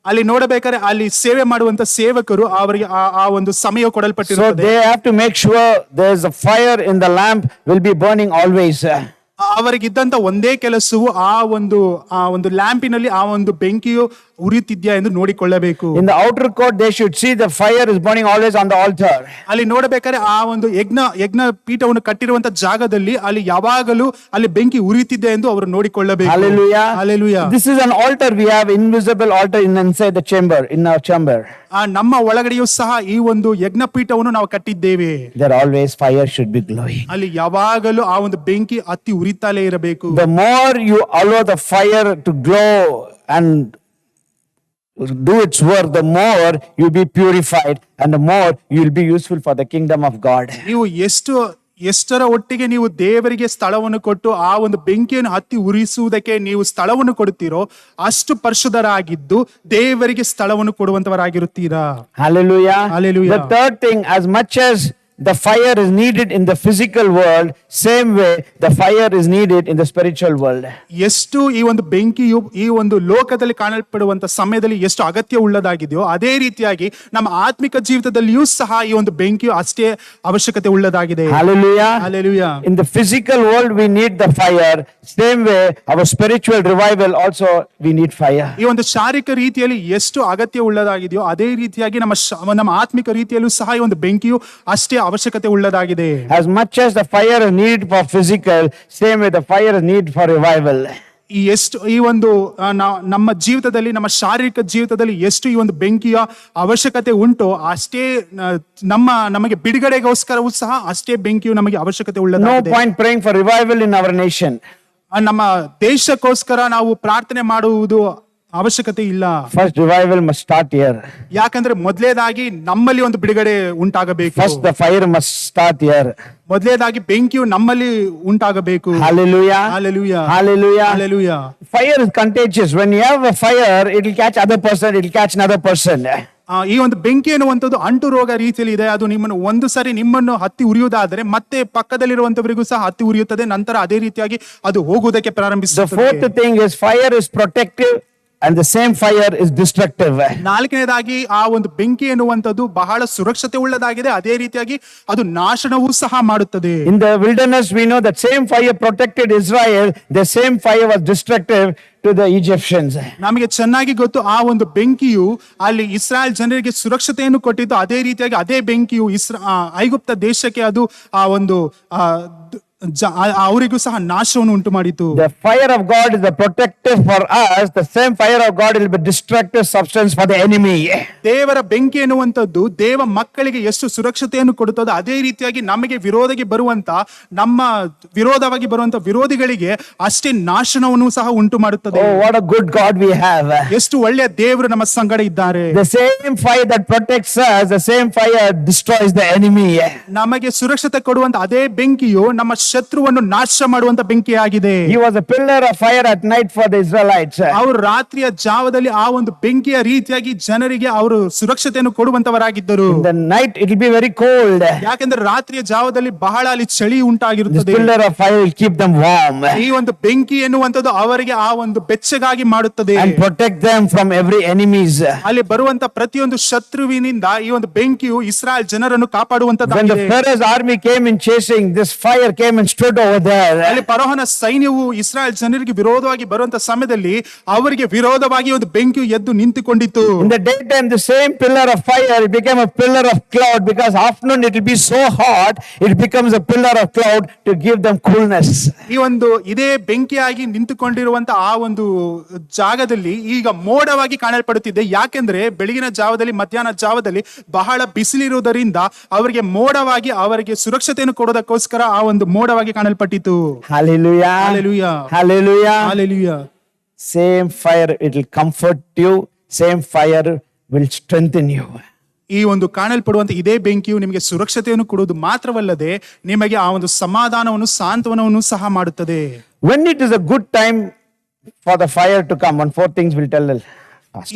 ಅಲ್ಲಿ ನೋಡಬೇಕಾದ್ರೆ ಅಲ್ಲಿ ಸೇವೆ ಮಾಡುವಂತ ಸೇವಕರು ಅವರಿಗೆ ಆ ಒಂದು ಸಮಯ So ಕೊಡಲ್ಪಟ್ಟಿರುತ್ತದೆ. they have to make sure there is a fire in the lamp will be burning always. ಅವರಿಗಿದ್ದಂತ ಒಂದೇ ಕೆಲಸವು ಆ ಒಂದು ಲ್ಯಾಂಪಿನಲ್ಲಿ ಆ ಒಂದು ಬೆಂಕಿಯು ಉರಿಯುತ್ತಿದ್ಯಾ ಎಂದು ನೋಡಿಕೊಳ್ಳಬೇಕು. In the outer court they should see the fire is burning always on the altar. ಅಲ್ಲಿ ನೋಡಬೇಕಾದ್ರೆ ಆ ಒಂದು ಯಜ್ಞ ಪೀಠವನ್ನು ಕಟ್ಟಿರುವಂತ ಜಾಗದಲ್ಲಿ ಅಲ್ಲಿ ಯಾವಾಗಲೂ ಅಲ್ಲಿ ಬೆಂಕಿ ಉರಿಯುತ್ತಿದೆ ಎಂದು ಅವರು ನೋಡಿಕೊಳ್ಳಬೇಕು. Hallelujah. Hallelujah. This is an altar. We have invisible altar inside the chamber, in our chamber. ನಮ್ಮ ಒಳಗಡೆಯೂ ಸಹ ಈ ಒಂದು ಯಜ್ಞ ಪೀಠವನ್ನು ನಾವು ಕಟ್ಟಿದ್ದೇವೆ. There always fire should be glowing. ಅಲ್ಲಿ ಯಾವಾಗಲೂ ಆ ಒಂದು ಬೆಂಕಿ ಹತ್ತಿ ಉರಿತಾಲೇ ಇರಬೇಕು. The more you allow the fire to glow and do its work, the more you'll be purified and the more you'll be useful for the kingdom of God. ನೀವು ಎಷ್ಟರ ಒಟ್ಟಿಗೆ ನೀವು ದೇವರಿಗೆ ಸ್ಥಳವನ್ನು ಕೊಟ್ಟು ಆ ಒಂದು ಬೆಂಕಿಯನ್ನು ಹತ್ತಿ ಉರಿಸುವುದಕ್ಕೆ ನೀವು ಸ್ಥಳವನ್ನು ಕೊಡುತ್ತೀರೋ ಅಷ್ಟು ಪರಿಶುದ್ಧರಾಗಿದ್ದು ದೇವರಿಗೆ ಸ್ಥಳವನ್ನು ಕೊಡುವಂತವರಾಗಿರುತ್ತೀರಾ. Hallelujah. Hallelujah. The third thing, as much as the fire is needed in the physical world, same way the fire is needed in the spiritual world. ಎಷ್ಟು ಈ ಒಂದು ಬೆಂಕಿಯು ಈ ಒಂದು ಲೋಕದಲ್ಲಿ ಕಾಣಲ್ಪಡುವಂತ ಸಮಯದಲ್ಲಿ ಎಷ್ಟು ಅಗತ್ಯ ಉಳ್ಳದಾಗಿದೆಯೋ ಅದೇ ರೀತಿಯಾಗಿ ನಮ್ಮ ಆತ್ಮಿಕ ಜೀವಿತದಲ್ಲಿಯೂ ಸಹ ಈ ಒಂದು ಬೆಂಕಿಯು ಅಷ್ಟೇ ಅವಶ್ಯಕತೆ ಉಳ್ಳದಾಗಿದೆ. Hallelujah. Hallelujah. In the physical world we need the fire, same way our spiritual revival also we need fire. ಈ ಒಂದು ಶಾರೀರಿಕ ರೀತಿಯಲ್ಲಿ ಎಷ್ಟು ಅಗತ್ಯ ಉಳ್ಳದಾಗಿದೆಯೋ ಅದೇ ರೀತಿಯಾಗಿ ನಮ್ಮ ಆತ್ಮಿಕ ರೀತಿಯಲ್ಲೂ ಸಹ ಈ ಒಂದು ಬೆಂಕಿಯು ಅಷ್ಟೇ ಅವಶ್ಯಕತೆ ಉಳ್ಳದಾಗಿದೆ. As much as the fire is needed for physical, same way the fire is needed for revival. ಈ ಒಂದು ನಮ್ಮ ಜೀವಿತದಲ್ಲಿ, ನಮ್ಮ ಶಾರೀರಿಕ ಜೀವಿತದಲ್ಲಿ ಎಷ್ಟು ಈ ಒಂದು ಬೆಂಕಿಯ ಅವಶ್ಯಕತೆ ಉಂಟೋ ಅಷ್ಟೇ ನಮಗೆ ಬಿಡುಗಡೆಗೋಸ್ಕರವೂ ಸಹ ಅಷ್ಟೇ ಬೆಂಕಿಯು ನಮಗೆ ಅವಶ್ಯಕತೆ ಉಳ್ಳದಾಗಿದೆ. No point praying for revival in our nation. ನಮ್ಮ ದೇಶಕ್ಕೋಸ್ಕರ ನಾವು ಪ್ರಾರ್ಥನೆ ಮಾಡುವುದು ಅವಶ್ಯಕತೆ ಇಲ್ಲ. First revival must start here. ಯಾಕಂದ್ರೆ ಮೊದಲೇದಾಗಿ ನಮ್ಮಲ್ಲಿ ಒಂದು ಬಿಡುಗಡೆ ಉಂಟಾಗಬೇಕು. First the fire must start here. ಮೊದಲೇದಾಗಿ ಬೆಂಕಿಯು ನಮ್ಮಲ್ಲಿ ಉಂಟಾಗಬೇಕು. Hallelujah. Hallelujah. Hallelujah. Hallelujah. Fire is contagious. When you have a fire, it will catch other person, it will catch another person. ಈ ಒಂದು ಬೆಂಕಿ ಎನ್ನುವಂಥದ್ದು ಅಂಟು ರೋಗ ರೀತಿಯಲ್ಲಿ ಇದೆ. ಅದು ಒಂದು ಸರಿ ನಿಮ್ಮನ್ನು ಹತ್ತಿ ಉರಿಯುವುದಾದರೆ ಮತ್ತೆ ಪಕ್ಕದಲ್ಲಿರುವಂತವರಿಗೂ ಸಹ ಹತ್ತಿ ಉರಿಯುತ್ತದೆ. ನಂತರ ಅದೇ ರೀತಿಯಾಗಿ ಅದು ಹೋಗುವುದಕ್ಕೆ The ಪ್ರಾರಂಭಿಸುತ್ತದೆ. fourth thing is fire is protective and the same fire is destructive. ನಾಲ್ಕನೇದಾಗಿ ಆ ಒಂದು ಬೆಂಕಿ ಎನ್ನುವಂಥದ್ದು ಬಹಳ ಸುರಕ್ಷತೆ ಉಳ್ಳದಾಗಿದೆ, ಅದೇ ರೀತಿಯಾಗಿ ಅದು ನಾಶನವೂ ಸಹ ಮಾಡುತ್ತದೆ. In the wilderness, we know that same fire protected Israel, the same fire was destructive to the Egyptians. ನಮಗೆ ಚೆನ್ನಾಗಿ ಗೊತ್ತು, ಆ ಒಂದು ಬೆಂಕಿಯು ಅಲ್ಲಿ ಇಸ್ರಾಯೇಲ್ ಜನರಿಗೆ ಸುರಕ್ಷತೆಯನ್ನು ಕೊಟ್ಟಿದ್ದು, ಅದೇ ರೀತಿಯಾಗಿ ಅದೇ ಬೆಂಕಿಯು ಐಗುಪ್ತ ದೇಶಕ್ಕೆ ಅದು ಆ ಒಂದು ಅವರಿಗೂ ಸಹ ನಾಶವನ್ನು ಉಂಟು ಮಾಡಿತು. The fire of God is the protective for us. The same fire of God will be destructive substance for the enemy. ದೇವರ ಬೆಂಕಿ ಎನ್ನುವಂಥದ್ದು ದೇವ ಮಕ್ಕಳಿಗೆ ಎಷ್ಟು ಸುರಕ್ಷತೆಯನ್ನು ಕೊಡುತ್ತದೋ ಅದೇ ರೀತಿಯಾಗಿ ನಮಗೆ ನಮ್ಮ ವಿರೋಧವಾಗಿ ಬರುವಂತ ವಿರೋಧಿಗಳಿಗೆ ಅಷ್ಟೇ ನಾಶನವನ್ನು ಸಹ ಉಂಟು ಮಾಡುತ್ತದೆ. Oh, what a good God we have. ಎಷ್ಟು ಒಳ್ಳೆಯ ದೇವರು ನಮ್ಮ ಸಂಗಡ ಇದ್ದಾರೆ. The same fire that protects us, the same fire destroys the enemy. ನಮಗೆ ಸುರಕ್ಷತೆ ಕೊಡುವಂತ ಅದೇ ಬೆಂಕಿಯು ನಮ್ಮ ಶತ್ರುವನ್ನು ನಾಶ ಮಾಡುವಂತ ಬೆಂಕಿಯಾಗಿದೆ. He was a pillar of fire at night for the Israelites. ಅವರು ರಾತ್ರಿಯ ಜಾವದಲ್ಲಿ ಆ ಒಂದು ಬೆಂಕಿಯ ರೀತಿಯಾಗಿ ಜನರಿಗೆ ಅವರು ಸುರಕ್ಷತೆಯನ್ನು ಕೊಡುವಂತವರಾಗಿದ್ದರು. In the night it will be very cold. ಯಾಕೆಂದ್ರೆ ರಾತ್ರಿಯ ಜಾವದಲ್ಲಿ ಬಹಳ ಅಲ್ಲಿ ಚಳಿ This ಉಂಟಾಗಿರುತ್ತದೆ. pillar of fire will keep them warm ಈ ಒಂದು ಬೆಂಕಿ ಎನ್ನುವಂಥದ್ದು ಅವರಿಗೆ ಆ ಒಂದು ಬೆಚ್ಚಗಾಗಿ ಮಾಡುತ್ತದೆ and protect them from every enemies. ಅಲ್ಲಿ ಬರುವಂತ ಪ್ರತಿಯೊಂದು ಶತ್ರುವಿನಿಂದ ಈ ಒಂದು ಬೆಂಕಿಯು ಇಸ್ರಾಯೇಲ್ ಜನರನ್ನು When the ಕಾಪಾಡುವಂತದ್ದಾಗಿದೆ. Pharaoh's army came in chasing, this fire came and stood over there. ಅಲ್ಲಿ ಫರೋಹನ ಸೈನ್ಯವು ಇಸ್ರಾಯೇಲ್ ಜನರಿಗೆ ವಿರೋಧವಾಗಿ ಬರುವಂತ ಸಮಯದಲ್ಲಿ ಅವರಿಗೆ ವಿರೋಧವಾಗಿ ಒಂದು ಬೆಂಕಿಯು ಎದ್ದು ನಿಂತುಕೊಂಡಿತು. In the daytime, the same pillar of fire became a pillar of cloud, because afternoon it will be so hot, it becomes a pillar of cloud to give them coolness. ಈ ಒಂದು ಇದೇ ಬೆಂಕಿಯಾಗಿ ನಿಂತುಕೊಂಡಿರುವಂತ ಆ ಒಂದು ಜಾಗದಲ್ಲಿ ಈಗ ಮೋಡವಾಗಿ ಕಾಣಲ್ಪಡುತ್ತಿದೆ. ಯಾಕೆಂದ್ರೆ ಬೆಳಗಿನ ಜಾವದಲ್ಲಿ ಮಧ್ಯಾಹ್ನ ಜಾವದಲ್ಲಿ ಬಹಳ ಬಿಸಿಲಿರುವುದರಿಂದ ಅವರಿಗೆ ಮೋಡವಾಗಿ ಅವರಿಗೆ ಸುರಕ್ಷತೆಯನ್ನು ಕೊಡೋದಕ್ಕೋಸ್ಕರ ಆ ಒಂದು ಮೋಡವಾಗಿ ಕಾಣಲ್ಪಟ್ಟಿತು. Hallelujah. Hallelujah. Hallelujah. Hallelujah. Same fire, it will comfort you. Same fire will strengthen you. ಈ ಒಂದು ಕಾಣಲ್ಪಡುವಂತ ಇದೇ ಬೆಂಕಿಯು ನಿಮಗೆ ಸುರಕ್ಷತೆಯನ್ನು ಕೊಡುವುದು ಮಾತ್ರವಲ್ಲದೆ ನಿಮಗೆ ಆ ಒಂದು ಸಮಾಧಾನವನ್ನು ಸಾಂತ್ವನವನ್ನು ಸಹ ಮಾಡುತ್ತದೆ. When it is a good time for the fire to come, on 4 things will tell.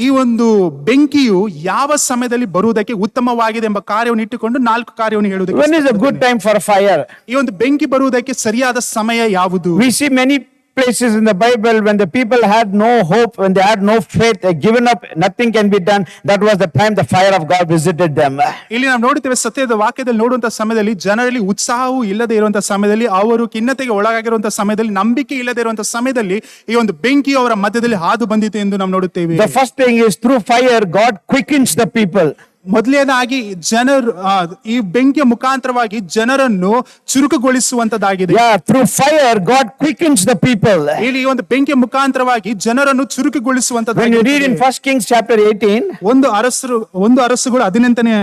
ಈ ಒಂದು ಬೆಂಕಿಯು ಯಾವ ಸಮಯದಲ್ಲಿ ಬರುವುದಕ್ಕೆ ಉತ್ತಮವಾಗಿದೆ ಎಂಬ ಕಾರ್ಯವನ್ನು ಇಟ್ಟುಕೊಂಡು 4 ಕಾರ್ಯವನ್ನು ಹೇಳುವುದಕ್ಕೆ When is a good time for a fire? ಈ ಒಂದು ಬೆಂಕಿ ಬರುವುದಕ್ಕೆ ಸರಿಯಾದ ಸಮಯ ಯಾವುದು? We see many places in the Bible when the people had no hope, when they had no faith, they given up, nothing can be done. That was the time the fire of God visited them. ಇಲ್ಲಿ ನಾವು ನೋಡುತ್ತೇವೆ, ಸತ್ಯದ ವಾಕ್ಯದಲ್ಲಿ ನೋಡುವಂತ ಸಮಯದಲ್ಲಿ ಜನರಲ್ಲಿ ಉತ್ಸಾಹವೂ ಇಲ್ಲದೆ ಇರುವಂತಹ ಸಮಯದಲ್ಲಿ, ಅವರು ಖಿನ್ನತೆಗೆ ಒಳಗಾಗಿರುವಂತಹ ಸಮಯದಲ್ಲಿ, ನಂಬಿಕೆ ಇಲ್ಲದೆ ಇರುವಂತಹ ಸಮಯದಲ್ಲಿ ಈ ಒಂದು ಬೆಂಕಿಯು ಅವರ ಮಧ್ಯದಲ್ಲಿ ಹಾದು ಬಂದಿತು ಎಂದು ನಾವು ನೋಡುತ್ತೇವೆ. The first thing is, through fire God quickens the people. ಮೊದಲನೇದಾಗಿ ಜನರು ಈ ಬೆಂಕಿಯ ಮುಖಾಂತರವಾಗಿ ಜನರನ್ನು ಚುರುಕುಗೊಳಿಸುವಂತದ್ದಾಗಿದೆ. Yeah, through fire God quickens the people. ಇಲ್ಲಿ ಒಂದು ಬೆಂಕಿಯ ಮುಖಾಂತರವಾಗಿ ಜನರನ್ನು When ಚುರುಕುಗೊಳಿಸುವಂತದ್ದಾಗಿದೆ. you read in 1 Kings chapter 18, ಒಂದು ಅರಸುಗಳು 18ನೇ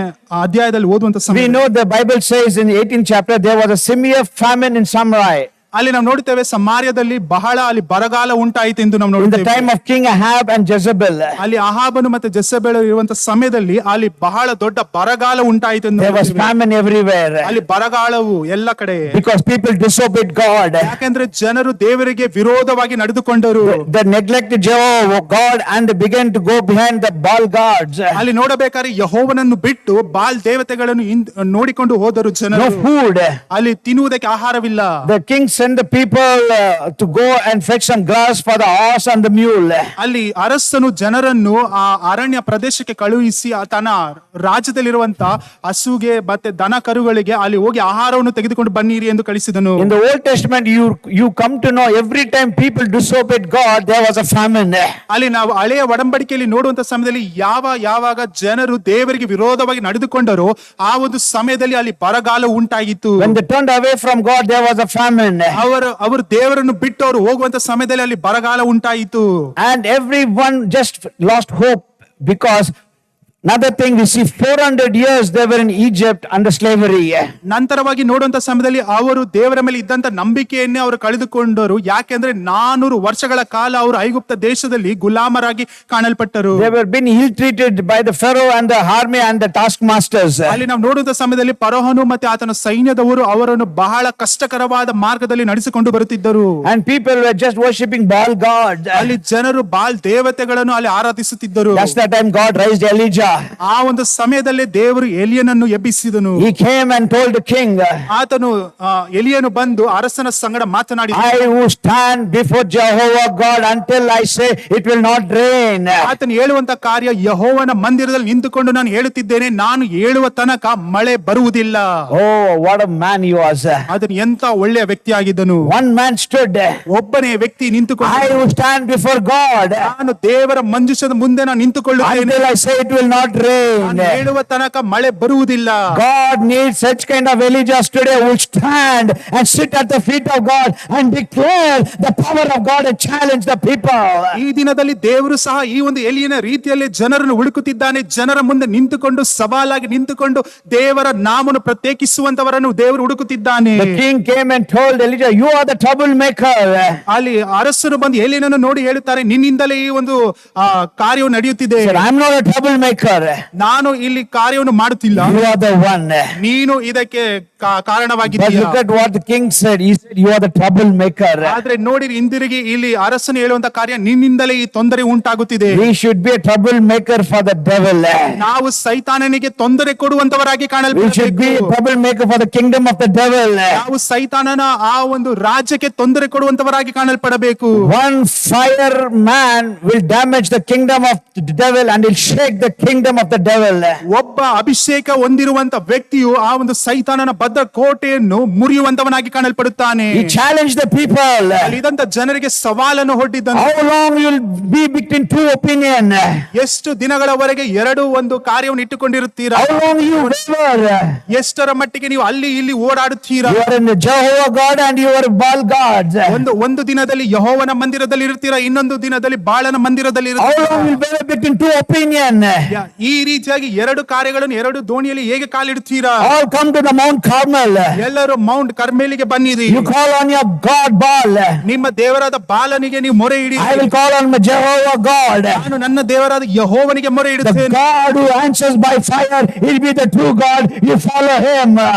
ಅಧ್ಯಾಯದಲ್ಲಿ ಓದುವಂತ we ಸಮಯ know the Bible says in 18th chapter there was a severe famine in Samaria. ಅಲ್ಲಿ ನಾವು ನೋಡುತ್ತೇವೆ ಸಮಾರ್ಯದಲ್ಲಿ ಬಹಳ ಅಲ್ಲಿ ಬರಗಾಲ ಉಂಟಾಯಿತು ಎಂದು ನಾವು In the ನೋಡುತ್ತೇವೆ. time of King Ahab and Jezebel, ಅಲ್ಲಿ ಅಹಾಬನು ಮತ್ತೆ ಜೆಸೆಬೆಲ್ ಇರುವಂತ ಸಮಯದಲ್ಲಿ ಅಲ್ಲಿ ಬಹಳ ದೊಡ್ಡ ಬರಗಾಲ ಉಂಟಾಯಿತು ಎಂದು there was ನೋಡುತ್ತೇವೆ. famine everywhere ಅಲ್ಲಿ ಬರಗಾಲವು ಎಲ್ಲ ಕಡೆ, because people disobeyed God. ಯಾಕಂದ್ರೆ ಜನರು ದೇವರಿಗೆ ವಿರೋಧವಾಗಿ ನಡೆದುಕೊಂಡರು. They neglected Jehovah God and they began to go behind the Baal gods. ಅಲ್ಲಿ ನೋಡಬೇಕಾದ್ರೆ ಯೆಹೋವನನ್ನು ಬಿಟ್ಟು ಬಾಲ್ ದೇವತೆಗಳನ್ನು ನೋಡಿಕೊಂಡು ಹೋದರು No ಜನರು. food. ಅಲ್ಲಿ ತಿನ್ನುವುದಕ್ಕೆ ಆಹಾರವಿಲ್ಲ. The king sent the people to go and fetch some grass for the horse and the mule. ಅಲ್ಲಿ ಅರಸನು ಜನರನ್ನು ಆ ಅರಣ್ಯ ಪ್ರದೇಶಕ್ಕೆ ಕಳುಹಿಸಿ ತನ್ನ ರಾಜ್ಯದಲ್ಲಿರುವಂತ ಹಸುಗೆ ಮತ್ತೆ ದನ ಕರುಗಳಿಗೆ ಅಲ್ಲಿ ಹೋಗಿ ಆಹಾರವನ್ನು ತೆಗೆದುಕೊಂಡು ಬನ್ನಿರಿ ಎಂದು ಕಳಿಸಿದನು. In the Old Testament, you come to know every time people disobeyed God, there was a famine. ಅಲ್ಲಿ ನಾವು ಹಳೆಯ ಒಡಂಬಡಿಕೆಯಲ್ಲಿ ನೋಡುವಂತ ಸಮಯದಲ್ಲಿ ಯಾವಾಗ ಜನರು ದೇವರಿಗೆ ವಿರೋಧವಾಗಿ ನಡೆದುಕೊಂಡರೋ ಆ ಒಂದು ಸಮಯದಲ್ಲಿ ಅಲ್ಲಿ ಬರಗಾಲ ಉಂಟಾಗಿತ್ತು. When they turned away from God, there was a famine. ಅವರು ದೇವರನ್ನು ಬಿಟ್ಟು ಅವರು ಹೋಗುವಂತ ಸಮಯದಲ್ಲಿ ಅಲ್ಲಿ ಬರಗಾಲ ಉಂಟಾಯಿತು. And everyone just lost hope, because another thing we see, 400 years they were in Egypt under slavery. ನಂತರವಾಗಿ ನೋಡುವಂತ ಸಮಯದಲ್ಲಿ ಅವರು ದೇವರ ಮೇಲೆ ಇದ್ದಂತ ನಂಬಿಕೆಯನ್ನೇ ಅವರು ಕಳೆದುಕೊಂಡರು. ಯಾಕೆಂದ್ರೆ 400 ವರ್ಷಗಳ ಕಾಲ ಅವರು ಐಗುಪ್ತ ದೇಶದಲ್ಲಿ ಗುಲಾಮರಾಗಿ ಕಾಣಲ್ಪಟ್ಟರು. They were being ill treated by the Pharaoh and the army and the taskmasters. ಅಲ್ಲಿ ನಾವು ನೋಡುವಂತ ಸಮಯದಲ್ಲಿ ಫರೋಹನು ಮತ್ತೆ ಆತನ ಸೈನ್ಯದವರು ಅವರನ್ನು ಬಹಳ ಕಷ್ಟಕರವಾದ ಮಾರ್ಗದಲ್ಲಿ ನಡೆಸಿಕೊಂಡು ಬರುತ್ತಿದ್ದರು. And people were just worshipping Baal God. ಅಲ್ಲಿ ಜನರು ಬಾಲ್ ದೇವತೆಗಳನ್ನು ಅಲ್ಲಿ ಆರಾಧಿಸುತ್ತಿದ್ದರು. That's the time God raised Elijah. ಆ ಒಂದು ಸಮಯದಲ್ಲಿ ದೇವರು ಎಲಿಯನನ್ನು ಎಬ್ಬಿಸಿದನು. He came and told the king, ಆತನು ಎಲಿಯನು ಬಂದು ಅರಸನ ಸಂಗಡ ಮಾತನಾಡಿ, I will stand before Jehovah God until I say it will not rain. ಆತನು ಹೇಳುವಂತ ಕಾರ್ಯ, ಯೆಹೋವನ ಮಂದಿರದಲ್ಲಿ ನಿಂತುಕೊಂಡು ನಾನು ಹೇಳುತ್ತಿದ್ದೇನೆ, ನಾನು ಹೇಳುವ ತನಕ ಮಳೆ ಬರುವುದಿಲ್ಲ. Oh, what a man he was. ಅದನ್ನು ಎಂತ ಒಳ್ಳೆಯ ವ್ಯಕ್ತಿ ಆಗಿದ್ದನು. One man stood, ಒಬ್ಬನೇ ವ್ಯಕ್ತಿ ನಿಂತುಕೊಂಡು, I will stand before God ನಾನು ದೇವರ ಮಂಜುಷದ ಮುಂದೆ ನಾನು ನಿಂತುಕೊಳ್ಳುತ್ತೇನೆ, until I say it will not rain. ನಾನು ಹೇಳುವ ತನಕ ಮಳೆ ಬರುವುದಿಲ್ಲ. God needs such kind of Elijahs today who will stand and sit at the feet of God and declare the power of God and challenge the people. ಈ ದಿನದಲ್ಲಿ ದೇವರು ಸಹ ಈ ಒಂದು ಎಲಿಯನ ರೀತಿಯಲ್ಲಿ ಜನರನ್ನು ಹುಡುಕುತ್ತಿದ್ದಾನೆ. ಜನರ ಮುಂದೆ ನಿಂತುಕೊಂಡು, ಸವಾಲಾಗಿ ನಿಂತುಕೊಂಡು ದೇವರ ನಾಮವನ್ನು ಪ್ರತ್ಯೇಕಿಸುವಂತವರನ್ನು ದೇವರು ಹುಡುಕುತ್ತಿದ್ದಾನೆ. The king came and told Elijah, you are the troublemaker. ಅಲ್ಲಿ ಅರಸರು ಬಂದು ಎಲಿಯನನ್ನು ನೋಡಿ ಹೇಳುತ್ತಾರೆ, ನಿನ್ನಿಂದಲೇ ಈ ಒಂದು ಕಾರ್ಯವು ನಡೆಯುತ್ತಿದೆ. He said, I'm not a troublemaker. ನಾನು ಇಲ್ಲಿ ಕಾರ್ಯವನ್ನು ಮಾಡುತ್ತಿಲ್ಲ, You are the one. ನೀನು ಇದಕ್ಕೆ But ಕಾರಣವಾಗಿದ್ದೀಯ. look at what the king said. He said, you are the troublemaker. ಆದ್ರೆ ನೋಡಿ, ಹಿಂದಿರುಗಿ ಇಲ್ಲಿ ಅರಸನು ಹೇಳುವಂತ ಕಾರ್ಯ, ನಿನ್ನಿಂದಲೇ ಈ ತೊಂದರೆ ಉಂಟಾಗುತ್ತಿದೆ. We should be a troublemaker for the devil. ನಾವು ಸೈತಾನನಿಗೆ ತೊಂದರೆ ಕೊಡುವಂತವರಾಗಿ We should be ಕಾಣಲ್ಪಡಬೇಕು. a troublemaker for the kingdom of the devil. ನಾವು ಸೈತಾನನ ಆ ಒಂದು ರಾಜ್ಯಕ್ಕೆ ತೊಂದರೆ ಕೊಡುವಂತವರಾಗಿ ಕಾಣಲ್ಪಡಬೇಕು. One fire man will damage the kingdom of the devil and will shake the kingdom of the devil. ಒಬ್ಬ ಅಭಿಷೇಕ ಹೊಂದಿರುವಂತ ವ್ಯಕ್ತಿಯು ಆ ಒಂದು ಸೈತಾನನ ಭದ್ರ ಕೋಟೆಯನ್ನು ಮುರಿಯುವಂತವನಾಗಿ ಕಾಣಲ್ಪಡುತ್ತಾನೆ. He challenged the people. ಅಲ್ಲಿ ಇದ್ದಂತ ಜನರಿಗೆ ಸವಾಲನ್ನು ಹೊಡ್ಡಿದ್ದನು. How long you will be between two opinion? ಎಷ್ಟು ದಿನಗಳವರೆಗೆ ಎರಡು ಒಂದು ಕಾರ್ಯವನ್ನು ಇಟ್ಟುಕೊಂಡಿರುತ್ತೀರಾ? How long you waver? ಎಷ್ಟರ ಮಟ್ಟಿಗೆ ನೀವು ಅಲ್ಲಿ ಇಲ್ಲಿ ಓಡಾಡುತ್ತೀರಾ? You are in the Jehovah God and you are Baal gods. ಒಂದು ದಿನದಲ್ಲಿ ಯೆಹೋವನ ಮಂದಿರದಲ್ಲಿ ಇರ್ತೀರಾ, ಇನ್ನೊಂದು ದಿನದಲ್ಲಿ ಬಾಳನ ಮಂದಿರದಲ್ಲಿ How ಇರ್ತೀರಾ. long you will waver between two opinion? ಈ ರೀತಿಯಾಗಿ ಎರಡು ಕಾರ್ಯಗಳನ್ನು ಎರಡು ದೋಣಿಯಲ್ಲಿ ಹೇಗೆ ಕಾಲಿಡುತ್ತೀರಾ? All come to the Mount Carmel. ಎಲ್ಲರೂ ಮೌಂಟ್ ಕರ್ಮೇಲಿಗೆ ಬನ್ನಿರಿ. You call on your God Baal. ನಿಮ್ಮ ದೇವರಾದ ಬಾಲನಿಗೆ ನೀವು ಮೊರೆ ಇಡಿ. I will call on my Jehovah God. ನಾನು ನನ್ನ ದೇವರಾದ ಯೆಹೋವನಿಗೆ ಮೊರೆ The ಇಡುತ್ತೇನೆ. God who answers by fire, he'll be the true God. You follow him.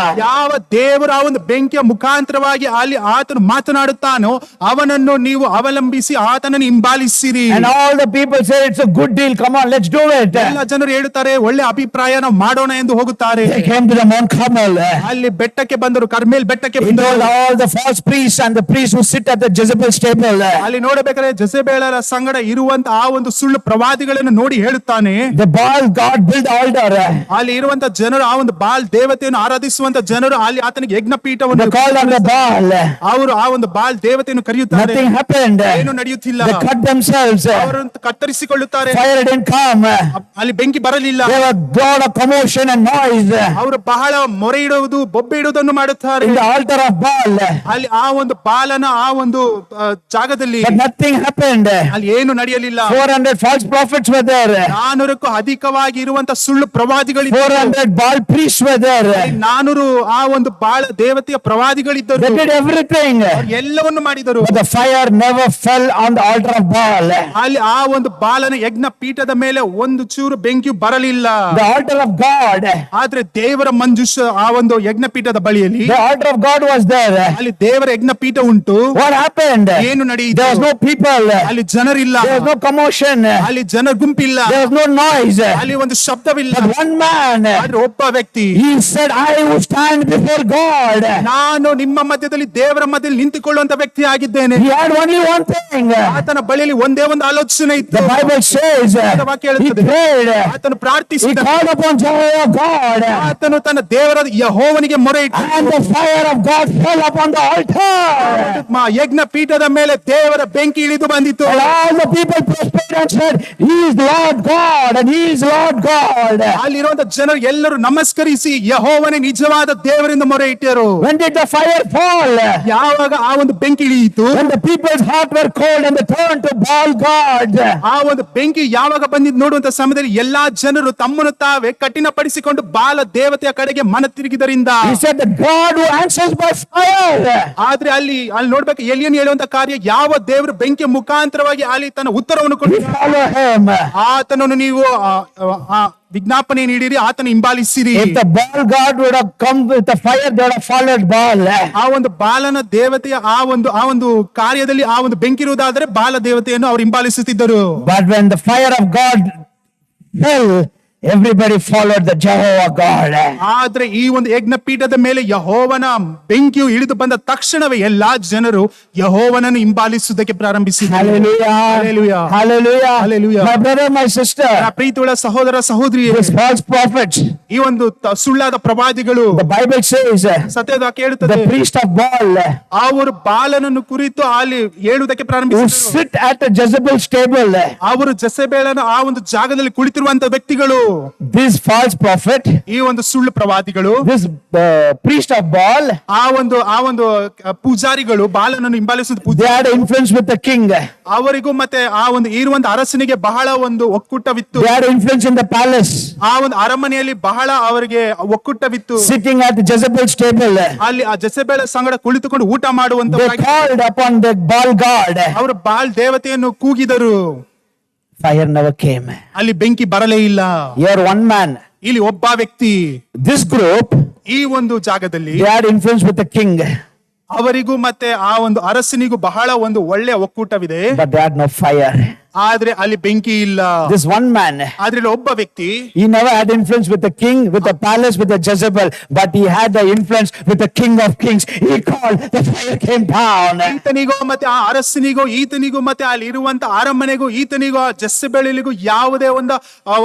ಯಾವ ದೇವರ ಆ ಒಂದು ಬೆಂಕಿಯ ಮುಖಾಂತರವಾಗಿ ಅಲ್ಲಿ ಆತನು ಮಾತನಾಡುತ್ತಾನೋ ಅವನನ್ನು ನೀವು ಅವಲಂಬಿಸಿ ಆತನನ್ನು ಹಿಂಬಾಲಿಸಿರಿ. And all the people say it's a good deal. Come on, let's do it. ಎಲ್ಲ ಜನರು ಹೇಳುತ್ತಾರೆ, ಒಳ್ಳೆ ಅಭಿಪ್ರಾಯ ನಾವು ಮಾಡೋಣ ಎಂದು ಹೋಗುತ್ತಾರೆ. They came to the Mount Carmel. ಅಲ್ಲಿ ಬೆಟ್ಟಕ್ಕೆ ಬಂದರು, ಕರ್ಮೇಲ್ ಬೆಟ್ಟಕ್ಕೆ He ಬಂದರು. told all the false priests and the priests who sit at the Jezebel's table. ಅಲ್ಲಿ ನೋಡಬೇಕಾದ್ರೆ ಜೆಜೆಬೇಲರ ಸಂಗಡ ಇರುವಂತ ಆ ಒಂದು ಸುಳ್ಳು ಪ್ರವಾದಿಗಳನ್ನು ನೋಡಿ ಹೇಳುತ್ತಾನೆ, The Baal God built altar. ಅಲ್ಲಿ ಇರುವಂತ ಜನರು ಆ ಒಂದು ಬಾಲ್ ದೇವತೆಯನ್ನು ಆರಾಧಿಸುವಂತ ಜನರು ಅಲ್ಲಿ ಆತನಿಗೆ ಯಜ್ಞಪೀಠವನ್ನು They called on the Baal. ಅವರು ಆ ಒಂದು ಬಾಲ್ ದೇವತೆಯನ್ನು ಕರೆಯುತ್ತಾರೆ. Nothing happened. ಏನು ನಡೆಯುತ್ತಿಲ್ಲ. They cut themselves. ಅವರು ಕತ್ತರಿಸಿಕೊಳ್ಳುತ್ತಾರೆ. Fire didn't come. ಅಲ್ಲಿ ಬೆಂಕಿ ಬರಲಿಲ್ಲ. There was lot of commotion and noise ಅವರು ಬಹಳ ಮೊರೆ ಇಡುವುದು, ಬೊಬ್ಬೆ ಇಡುವುದನ್ನು ಮಾಡುತ್ತಾರೆ in the altar of Baal. ಅಲ್ಲಿ ಆ ಒಂದು ಬಾಲನ ಆ ಒಂದು ಜಾಗದಲ್ಲಿ. But nothing happened. ಅಲ್ಲಿ ಏನು ನಡೆಯಲಿಲ್ಲ. 400 false prophets were there. 400ಕ್ಕೂ ಅಧಿಕವಾಗಿ ಇರುವಂತ ಸುಳ್ಳು ಪ್ರವಾದಿಗಳಿದ್ದರು. 400 Baal priests were there. 400 ಆ ಒಂದು ಬಾಳ ದೇವತೆಯ ಪ್ರವಾದಿಗಳಿದ್ದರು. They did everything. ಎಲ್ಲವನ್ನು ಮಾಡಿದರು. But the fire never fell on the altar of Baal. ಅಲ್ಲಿ ಆ ಒಂದು ಬಾಲನ ಯಜ್ಞ ಪೀಠದ ಮೇಲೆ ಒಂದು ಚೂರು ಬೆಂಕಿಯು ಬರಲಿಲ್ಲ. The altar of God. ಆದ್ರೆ ದೇವರ ಮಂಜುಷ ಆ ಒಂದು ಯಜ್ಞ ಪೀಠದ ಬಳಿಯಲ್ಲಿ The altar of God was there. ಅಲ್ಲಿ ದೇವರ ಯಜ್ಞ ಪೀಠ ಉಂಟು. What happened? ಏನು ನಡೆಯಿತು? There was no people. ಅಲ್ಲಿ ಜನರಿಲ್ಲ. There was no commotion. ಅಲ್ಲಿ ಜನ ಗುಂಪಿಲ್ಲ. There was no noise. ಅಲ್ಲಿ ಒಂದು ಶಬ್ದವಿಲ್ಲ. But one man, ಆದ್ರೆ ಒಬ್ಬ ವ್ಯಕ್ತಿ, he said, I will stand before God. ನಾನು ನಿಮ್ಮ ಮಧ್ಯದಲ್ಲಿ ದೇವರ ಮಧ್ಯದಲ್ಲಿ ನಿಂತುಕೊಳ್ಳುವಂತ ವ್ಯಕ್ತಿ ಆಗಿದ್ದೇನೆ. He had only one thing. ಆತನ ಬಳಿಯಲ್ಲಿ ಒಂದೇ ಒಂದು ಆಲೋಚನೆ ಇತ್ತು. The Bible says, he prayed. ಆತನು He ಪ್ರಾರ್ಥಿಸಿದ. called upon Jehovah God. ಆತನು ತನ್ನ ದೇವರಾದ ಯೆಹೋವನಿಗೆ ಮೊರೆ ಇಟ್ಟ. And the fire of God fell upon the altar. ಯಜ್ಞ ಪೀಠದ ಮೇಲೆ ದೇವರ ಬೆಂಕಿ ಇಳಿದು ಬಂದಿತು. And all the people prostrated and said, He is Lord God and He is Lord God. ಅಲ್ಲಿರುವಂತ ಜನರು ಎಲ್ಲರೂ ನಮಸ್ಕರಿಸಿ ಯೆಹೋವನೇ ನಿಜವಾದ ದೇವರಿಂದ ಮೊರೆ ಇಟ್ಟರು. When did the fire fall? ಯಾವಾಗ ಆ ಒಂದು ಬೆಂಕಿ ಇಳಿಯಿತು? When the people's heart were cold and they turned to Baal God. ಆ ಒಂದು ಬೆಂಕಿ ಯಾವಾಗ ಬಂದಿದ್ದು ನೋಡುವಂತ ಸಮಯದಲ್ಲಿ ಎಲ್ಲಾ ಜನರು ತಮ್ಮನ್ನು ತಾವೇ ಕಠಿಣಪಡಿಸಿಕೊಂಡು ಬಾಲ ದೇವತೆಯ ಕಡೆಗೆ ಮನ ತಿರುಗಿದರಿಂದ. He said, the God who answers by fire. ಆದ್ರೆ ಅಲ್ಲಿ ನೋಡ್ಬೇಕು, ಎಲಿಯನ್ ಹೇಳುವಂತ ಕಾರ್ಯ, ಯಾವ ದೇವರು ಬೆಂಕಿಯ ಮುಖಾಂತರವಾಗಿ ಅಲ್ಲಿ ತನ್ನ ಉತ್ತರವನ್ನು ಕೊಟ್ಟು Follow him. ಆತನನ್ನು ನೀವು ವಿಜ್ಞಾಪನೆ ನೀಡಿರಿ, ಆತನ ಹಿಂಬಾಲಿಸಿರಿ. If the Baal God would have come with the fire, they would have followed Baal. ಆ ಒಂದು ಬಾಲನ ದೇವತೆಯ ಆ ಒಂದು ಕಾರ್ಯದಲ್ಲಿ ಆ ಒಂದು ಬೆಂಕಿ ಇರುವುದಾದರೆ ಬಾಲ ದೇವತೆಯನ್ನು ಅವರು ಹಿಂಬಾಲಿಸುತ್ತಿದ್ದರು. But when the fire of God fell, Everybody followed the Jehovah God. ಆದ್ರೆ ಈ ಒಂದು ಯಜ್ಞ ಪೀಠದ ಮೇಲೆ ಯೆಹೋವನ ಬೆಂಕಿಯು ಇಳಿದು ಬಂದ ತಕ್ಷಣವೇ ಎಲ್ಲಾ ಜನರು ಯೆಹೋವನನ್ನು ಹಿಂಬಾಲಿಸುವುದಕ್ಕೆ ಪ್ರಾರಂಭಿಸಿದರು. Hallelujah. Hallelujah. Hallelujah. Hallelujah. My brother, my sister, ನನ್ನ ಪ್ರೀತಿಯುಳ್ಳ ಸಹೋದರ ಸಹೋದರಿ, these false prophets, ಈ ಒಂದು ಸುಳ್ಳಾದ ಪ್ರವಾದಿಗಳು, the Bible says, ಸತ್ಯದ ಕೇಳುತ್ತದೆ, the priest of Baal, ಅವರು ಬಾಲನನ್ನು ಕುರಿತು ಅಲ್ಲಿ ಹೇಳುವುದಕ್ಕೆ who ಪ್ರಾರಂಭಿಸಿದರು. sit at the Jezebel's table. ಅವರು ಜೆಸೆಬೇಲನ ಆ ಒಂದು ಜಾಗದಲ್ಲಿ ಕುಳಿತಿರುವಂತ ವ್ಯಕ್ತಿಗಳು, This false prophet, ಈ ಒಂದು ಸುಳ್ಳು ಪ್ರವಾದಿಗಳು, this priest of Baal, ಆ ಒಂದು ಪೂಜಾರಿಗಳು, ಬಾಲನನ್ನು ಹಿಂಬಾಲಿಸುವ they had influence with the king. ಅವರಿಗೂ ಮತ್ತೆ ಆ ಒಂದು ಇರುವಂತ ಅರಸನಿಗೆ ಬಹಳ ಒಂದು ಒಕ್ಕೂಟವಿತ್ತು. They had influence in the palace, ಆ ಒಂದು ಅರಮನೆಯಲ್ಲಿ ಬಹಳ ಅವರಿಗೆ ಒಕ್ಕೂಟವಿತ್ತು. sitting at the Jezebel's table. ಅಲ್ಲಿ ಆ ಜೆಸೆಬೇಲ ಸಂಗಡ ಕುಳಿತುಕೊಂಡು ಊಟ ಮಾಡುವಂತ They called upon the Baal god. ಅವರು ಬಾಲ್ ದೇವತೆಯನ್ನು ಕೂಗಿದರು. Fire never came. ಅಲ್ಲಿ ಬೆಂಕಿ ಬರಲೇ ಇಲ್ಲ. Here one man, ಇಲ್ಲಿ ಒಬ್ಬ ವ್ಯಕ್ತಿ, this group, ಈ ಒಂದು ಜಾಗದಲ್ಲಿ they had influence with the king, ಅವರಿಗೂ ಮತ್ತೆ ಆ ಒಂದು ಅರಸನಿಗೂ ಬಹಳ ಒಂದು ಒಳ್ಳೆ ಒಕ್ಕೂಟವಿದೆ. but they had no fire. ಆದ್ರೆ ಅಲ್ಲಿ ಬೆಂಕಿ ಇಲ್ಲ. This one man, ಆದ್ರೆ ಇಲ್ಲಿ ಒಬ್ಬ ವ್ಯಕ್ತಿ, he never had influence with the king, with the palace, with the Jezebel, but he had the influence with the King of Kings. He called, the fire came down. ಈತನಿಗೂ ಮತ್ತೆ ಆ ಅರಸನಿಗೂ, ಈತನಿಗೂ ಮತ್ತೆ ಅಲ್ಲಿ ಇರುವಂತ ಅರಮನೆಗೂ, ಈತನಿಗೂ ಆ ಜೆಸೆಬೇಲಿಗೂ ಯಾವುದೇ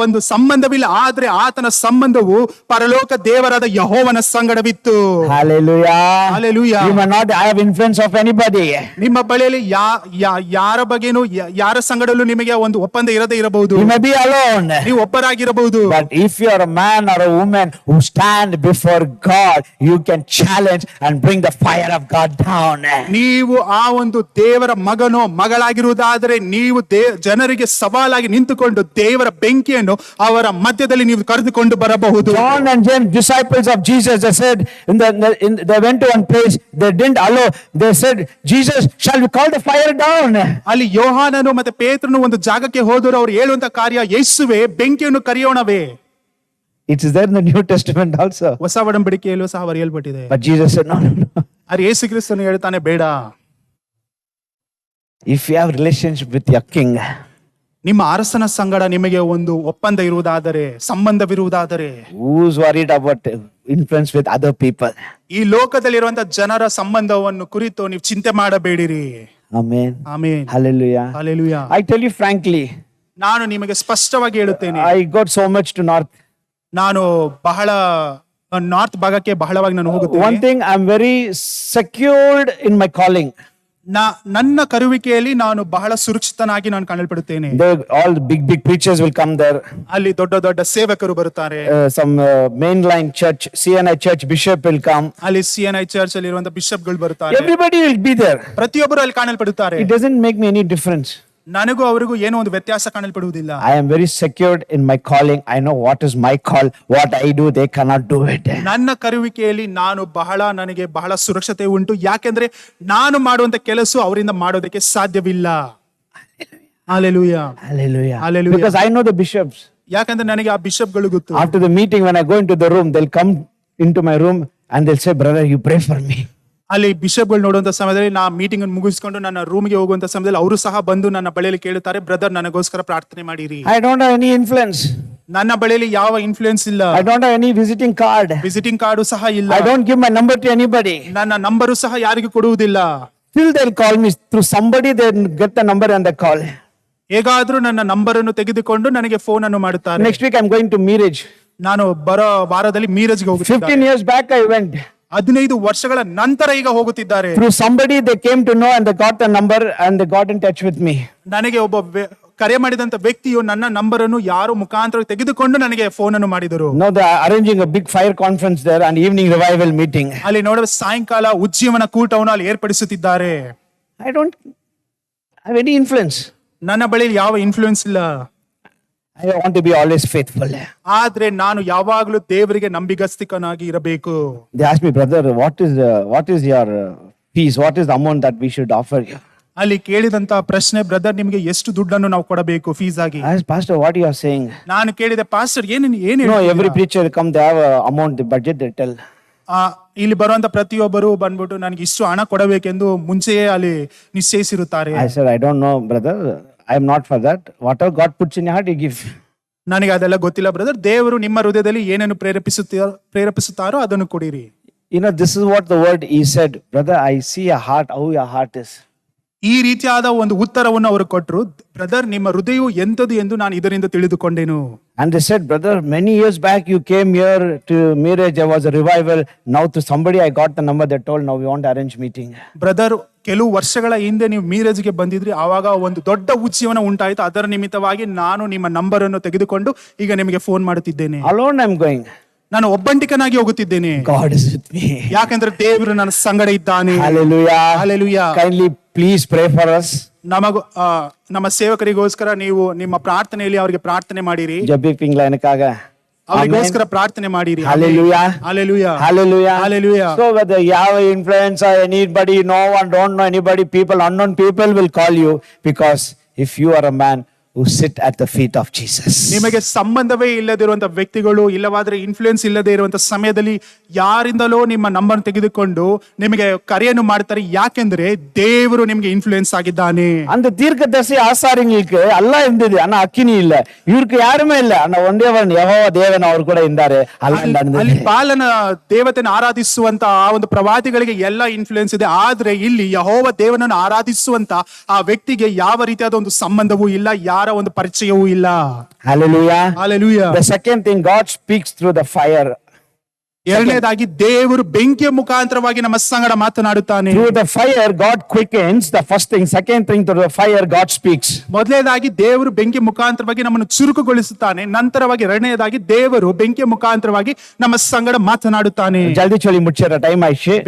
ಒಂದು ಸಂಬಂಧವಿಲ್ಲ. ಆದ್ರೆ ಆತನ ಸಂಬಂಧವು ಪರಲೋಕ ದೇವರಾದ ಯೆಹೋವನ ಸಂಗಡವಿತ್ತು. Hallelujah. Hallelujah. You may not have influence of anybody, ನಿಮ್ಮ ಬಳಿಯಲ್ಲಿ ಯಾರ ಬಗ್ಗೆನೂ ಯಾರ ಸಂಗಡಲ್ಲೂ ನಿಮಗೆ ಒಂದು ಒಪ್ಪಂದ ಇರದೇ ಇರಬಹುದು. you may be alone, ನೀವು ಒಬ್ಬರಾಗಿರಬಹುದು. but if you are a man or a woman who stand before God, you can challenge and bring the fire of God down. ನೀವು ಆ ಒಂದು ದೇವರ ಮಗನೋ ಮಗಳಾಗಿರುವುದಾದರೆ ನೀವು ಜನರಿಗೆ ಸವಾಲಾಗಿ ನಿಂತುಕೊಂಡು ದೇವರ ಬೆಂಕಿಯನ್ನು ಅವರ ಮಧ್ಯದಲ್ಲಿ ನೀವು ಕರೆದುಕೊಂಡು ಬರಬಹುದು. John and James, disciples of Jesus, they said, they went to one place, they didn't allow, they said, Jesus, shall we call the fire down? ಅಲ್ಲಿ ಯೋಹಾನನು ಮತ್ತೆ ಪೇತ್ರನು ಒಂದು ಜಾಗಕ್ಕೆ ಹೋದರು. ಅವರು ಹೇಳುವಂತ ಕಾರ್ಯ, ಯೇಸುವೆ ಬೆಂಕಿಯನ್ನು ಕರೆಯೋಣವೇ. It is there in the New Testament also. ಹೊಸ ಒಡಂಬಡಿಕೆಯಲ್ಲೂ ಸಹ ಅವರು ಹೇಳ್ಬಿಟ್ಟಿದೆ. But Jesus said, no, no, no. ಆದರೆ ಯೇಸು ಕ್ರಿಸ್ತನು ಹೇಳ್ತಾನೆ, ಬೇಡ. If you have relationship with your king, ನಿಮ್ಮ ಅರಸನ ಸಂಗಡ ನಿಮಗೆ ಒಂದು ಒಪ್ಪಂದ ಇರುವುದಾದರೆ, ಸಂಬಂಧವಿರುವುದಾದರೆ, who's worried about influence with other people? ಈ ಲೋಕದಲ್ಲಿರುವಂತ ಜನರ ಸಂಬಂಧವನ್ನು ಕುರಿತು ನೀವು ಚಿಂತೆ ಮಾಡಬೇಡಿರಿ. Amen. Amen. Hallelujah. Hallelujah. I tell you frankly, ನಾನು ನಿಮಗೆ ಸ್ಪಷ್ಟವಾಗಿ ಹೇಳುತ್ತೇನೆ, I got so much to north. ನಾನು ಬಹಳ ನಾರ್ತ್ ಭಾಗಕ್ಕೆ ಬಹಳವಾಗಿ ನಾನು ಹೋಗುತ್ತೇನೆ. One thing, I'm very secured in my calling. ನನ್ನ ಕರುವಿಕೆಯಲ್ಲಿ ನಾನು ಬಹಳ ಸುರಕ್ಷಿತನಾಗಿ ನಾನು ಕಾಣಲ್ಪಡುತ್ತೇನೆ. All big preachers will come there. ಅಲ್ಲಿ ದೊಡ್ಡ ದೊಡ್ಡ ಸೇವಕರು ಬರುತ್ತಾರೆ. Some mainline church, CNI church bishop will come. ಅಲ್ಲಿ CNI ಚರ್ಚ್ ಅಲ್ಲಿ ಇರುವಂತ ಬಿಷಪ್ ಗಳು ಬರುತ್ತಾರೆ. Everybody will be there. ಪ್ರತಿಯೊಬ್ಬರು ಅಲ್ಲಿ ಕಾಣಲ್ಪಡುತ್ತಾರೆ. It doesn't make me any difference. ನನಗೂ ಅವರಿಗೂ ಏನೋ ಒಂದು ವ್ಯತ್ಯಾಸ ಕಾಣಲ್ಪಡುವುದಿಲ್ಲ. I am very secured in my calling. I know what is my call. What I do, they cannot do it. ನನ್ನ ಕರುವಿಕೆಯಲ್ಲಿ ನನಗೆ ಬಹಳ ಸುರಕ್ಷತೆ ಉಂಟು. ಯಾಕೆಂದ್ರೆ ನಾನು ಮಾಡುವಂತ ಕೆಲಸ ಅವರಿಂದ ಮಾಡೋದಕ್ಕೆ ಸಾಧ್ಯವಿಲ್ಲ. Hallelujah. Hallelujah. Hallelujah. Because I know the bishops. ಯಾಕಂದ್ರೆ ನನಗೆ ಆ ಬಿಷಪ್ ಗಳು ಗೊತ್ತು. After the meeting, when I go into the room, they'll come into my room and they'll say, brother, you pray for me. ಅಲ್ಲಿ bishop ಗಳು ನೋಡುವಂತ ಸಮಯದಲ್ಲಿ ನಾ ಮೀಟಿಂಗ್ ಅನ್ನು ಮುಗಿಸಿಕೊಂಡು ನನ್ನ ರೂಮ್ಗೆ ಹೋಗುವಂತ ಸಮಯದಲ್ಲಿ ಅವರು ಸಹ ಬಂದು ನನ್ನ ಬಳಿಯಲ್ಲಿ ಕೇಳುತ್ತಾರೆ, ಬ್ರದರ್ ನನಗೋಸ್ಕರ ಪ್ರಾರ್ಥನೆ ಮಾಡಿರಿ. I don't have any influence. ನನ್ನ ಬಳಿಯಲ್ಲಿ ಯಾವ ಇನ್ಫ್ಲೂಯೆನ್ಸ್ ಇಲ್ಲ. I don't have any visiting card. Visiting card ಸಹ ಇಲ್ಲ. I don't give my number to anybody. ನನ್ನ ನಂಬರು ಸಹ ಯಾರಿಗೂ ಕೊಡುವುದಿಲ್ಲ. Still they'll call me through somebody. They'll get the number and they call. ಹೇಗಾದ್ರೂ ನನ್ನ ನಂಬರ್ ಅನ್ನು ತೆಗೆದುಕೊಂಡು ನನಗೆ ಫೋನ್ ಅನ್ನು ಮಾಡುತ್ತಾರೆ. Next week I'm going to Miraj. ನಾನು ಬರೋ ವಾರದಲ್ಲಿ ಮೀರಜ್ಗೆ ಹೋಗುತ್ತಿದ್ದೆ. 15 years back I went. 15 ವರ್ಷಗಳ ನಂತರ ಈಗ ಹೋಗುತ್ತಿದ್ದಾರೆ. Through somebody they came to know and they got the number and they got in touch with me. ನನಗೆ ಒಬ್ಬ ಕರೆ ಮಾಡಿದಂತ ವ್ಯಕ್ತಿಯು ನನ್ನ ನಂಬರ್ ಅನ್ನು ಯಾರು ಮುಖಾಂತರ ತೆಗೆದುಕೊಂಡು ನನಗೆ ಫೋನ್ ಅನ್ನು ಮಾಡಿದರು. Now they are arranging a big fire conference there and evening revival meeting. ಅಲ್ಲಿ ನೋಡುವ ಸಾಯಂಕಾಲ ಉಜ್ಜೀವನ ಕೂಟವನ್ನು ಅಲ್ಲಿ ಏರ್ಪಡಿಸುತ್ತಿದ್ದಾರೆ. I don't have any influence. ನನ್ನ ಬಳಿ ಯಾವ ಇನ್ಫ್ಲೂಯೆನ್ಸ್ ಇಲ್ಲ. I want to be always faithful. ಆದ್ರೆ ನಾನು ಯಾವಾಗಲೂ ದೇವರಿಗೆ ನಂಬಿಗಸ್ತಿಕನಾಗಿ ಇರಬೇಕು. They asked me, brother, what is your fees? What is the amount that we should offer you? ಅಲ್ಲಿ ಕೇಳಿದಂತ ಪ್ರಶ್ನೆ, ಬ್ರದರ್ ನಿಮಗೆ ಎಷ್ಟು ದುಡ್ಡನ್ನು ನಾವು ಕೊಡಬೇಕು ಫೀಸ್ ಆಗಿ? I asked, pastor, what you are saying? ನಾನು ಕೇಳಿದೆ, ಪಾಸ್ಟರ್ ಏನು No, every preacher come, they have a amount, the budget they tell. ಇಲ್ಲಿ ಬರುವಂತ ಪ್ರತಿಯೊಬ್ಬರು ಬಂದ್ಬಿಟ್ಟು ನನಗೆ ಇಷ್ಟು ಹಣ ಕೊಡಬೇಕೆಂದು ಮುಂಚೆಯೇ ಅಲ್ಲಿ ನಿಶ್ಚಯಿಸಿರುತ್ತಾರೆ. I said, I don't know, brother. I am not for that. Whatever God puts in your heart, you give. ನನಗೆ ಅದೆಲ್ಲ ಗೊತ್ತಿಲ್ಲ ಬ್ರದರ್. ದೇವರು ನಿಮ್ಮ ಹೃದಯದಲ್ಲಿ ಏನನ್ನು ಪ್ರೇರೇಪಿಸುತ್ತಾರೋ ಅದನ್ನು ಕೊಡಿರಿ. You know, this is what the word he said, brother, I see your heart, how your heart is. ಈ ರೀತಿಯಾದ ಒಂದು ಉತ್ತರವನ್ನು ಅವರು ಕೊಟ್ಟರು. ಬ್ರದರ್, ನಿಮ್ಮ ಹೃದಯವು ಎಂತದು ಎಂದು ನಾನು ಇದರಿಂದ ತಿಳಿದುಕೊಂಡೆನು. And they said, brother, many years back you came here to Miraj, there was a revival. Now to somebody I got the number, they told now we want to arrange meeting. Brother, ಕೆಲವು ವರ್ಷಗಳ ಹಿಂದೆ ನೀವು ಮೀರಜ್ಗೆ ಬಂದಿದ್ರಿ, ಆವಾಗ ಒಂದು ದೊಡ್ಡ ಉಜ್ಜೀವನ ಉಂಟಾಯಿತು. ಅದರ ನಿಮಿತ್ತವಾಗಿ ನಾನು ನಿಮ್ಮ ನಂಬರ್ ಅನ್ನು ತೆಗೆದುಕೊಂಡು ಈಗ ನಿಮಗೆ ಫೋನ್ ಮಾಡುತ್ತಿದ್ದೇನೆ. Alone I'm going. ನಾನು ಒಬ್ಬಂಟಿಕನಾಗಿ ಹೋಗುತ್ತಿದ್ದೇನೆ. God is with me. ಯಾಕಂದ್ರೆ ದೇವರು ನನ್ನ ಸಂಗಡ ಇದ್ದಾನೆ. Hallelujah. Hallelujah. Kindly please pray for us. ನಮ್ಮ ಸೇವಕರಿಗೋಸ್ಕರ ನೀವು ನಿಮ್ಮ ಪ್ರಾರ್ಥನೆಯಲ್ಲಿ ಅವರಿಗೆ ಪ್ರಾರ್ಥನೆ ಮಾಡಿರಿ. Jabbi pingla enakaga. ಅವರಿಗೋಸ್ಕರ ಪ್ರಾರ್ಥನೆ ಮಾಡಿರಿ. Hallelujah. Hallelujah. Hallelujah. Hallelujah. So whether you have an influencer, anybody, no one, don't know anybody, people, unknown people will call you, because if you are a man who sit at the feet of Jesus. ನಿಮಗೆ ಸಂಬಂಧವೇ ಇಲ್ಲದಿರುವಂತ ವ್ಯಕ್ತಿಗಳು, ಇಲ್ಲವಾದ್ರೆ influence ಇಲ್ಲದೆ ಇರುವಂತ ಸಮಯದಲ್ಲಿ ಯಾರಿಂದಲೋ ನಿಮ್ಮ number ತೆಗೆದುಕೊಂಡು ನಿಮಗೆ ಕರೆಯನ್ನು ಮಾಡ್ತಾರೆ. ಯಾಕೆಂದ್ರೆ ದೇವರು ನಿಮಗೆ ಇನ್ಫ್ಲುಯೆನ್ಸ್ ಆಗಿದ್ದಾನೆ. அந்த தீர்க்கதரிசி ஆசாரியங்களுக்கு எல்லாம் இருந்தது, ஆனா அக்கினி இல்ல. இவருக்கு யாருமே இல்ல, ஆனா ಒಂದೇವನ್ ಯೆಹೋವ ದೇವನ ಅವರು ಕೂಡ ಇದ್ದಾರೆ. ಅಲ್ಲಿ ಬಾಲನ ದೇವತೆಯನ್ನು ಆರಾಧಿಸುವಂತ ಆ ಒಂದು ಪ್ರವಾದಿಗಳಿಗೆ ಎಲ್ಲ ಇನ್ಫ್ಲುಯೆನ್ಸ್ ಇದೆ. ಆದ್ರೆ ಇಲ್ಲಿ ಯೆಹೋವ ದೇವನನ್ನು ಆರಾಧಿಸುವಂತ ಆ ವ್ಯಕ್ತಿಗೆ ಯಾವ ರೀತಿಯಾದ ಒಂದು ಸಂಬಂಧವೂ ಇಲ್ಲ, ಯಾರ ಒಂದು ಪರಿಚಯವೂ ಇಲ್ಲ. Hallelujah. Hallelujah. The second thing, God speaks through the fire. ಎರಡನೇದಾಗಿ ದೇವರು ಬೆಂಕಿಯ ಮುಖಾಂತರವಾಗಿ ನಮ್ಮ ಸಂಗಡ ಮಾತನಾಡುತ್ತಾನೆ. Through the fire God quickens. The first thing. Second thing, through the fire God speaks. ಮೊದಲನೇದಾಗಿ ದೇವರು ಬೆಂಕಿ ಮುಖಾಂತರವಾಗಿ ನಮ್ಮನ್ನು ಚುರುಕುಗೊಳಿಸುತ್ತಾನೆ. ನಂತರವಾಗಿ ಎರಡನೇದಾಗಿ ದೇವರು ಬೆಂಕಿಯ ಮುಖಾಂತರವಾಗಿ ನಮ್ಮ ಸಂಗಡ ಮಾತನಾಡುತ್ತಾನೆ. ಜಲ್ದಿ ಚಳಿ ಮುಚ್ಚರ ಟೈಮ್ ಆಯ್ತು.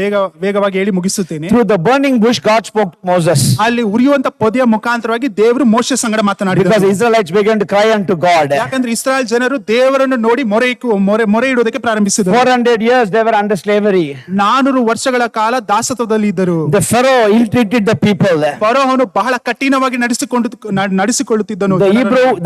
ವೇಗವಾಗಿ ಹೇಳಿ ಮುಗಿಸುತ್ತೇನೆ. Through the burning bush God spoke to Moses. ಅಲ್ಲಿ ಉರಿಯುವಂತ ಪೊದೆಯ ಮುಖಾಂತರವಾಗಿ ದೇವರು ಮೋಶೆ ಸಂಗಡ ಮಾತನಾಡಿದರು. Because Israelites began to cry unto God. ಯಾಕಂದ್ರೆ ಇಸ್ರಾಯೇಲ್ ಜನರು ದೇವರನ್ನು ನೋಡಿ ಮೊರೆ ಇಡುವುದಕ್ಕೆ ಪ್ರಾರಂಭಿಸಿದರು. 400 years they were under slavery. 400 ವರ್ಷಗಳ ಕಾಲ ದಾಸತ್ವದಲ್ಲಿ ಇದ್ದರು. The Pharaoh ill-treated the people. ಫರೋಹನು ಬಹಳ ಕಠಿಣವಾಗಿ ನಡೆಸಿಕೊಳ್ಳುತ್ತಿದ್ದನು.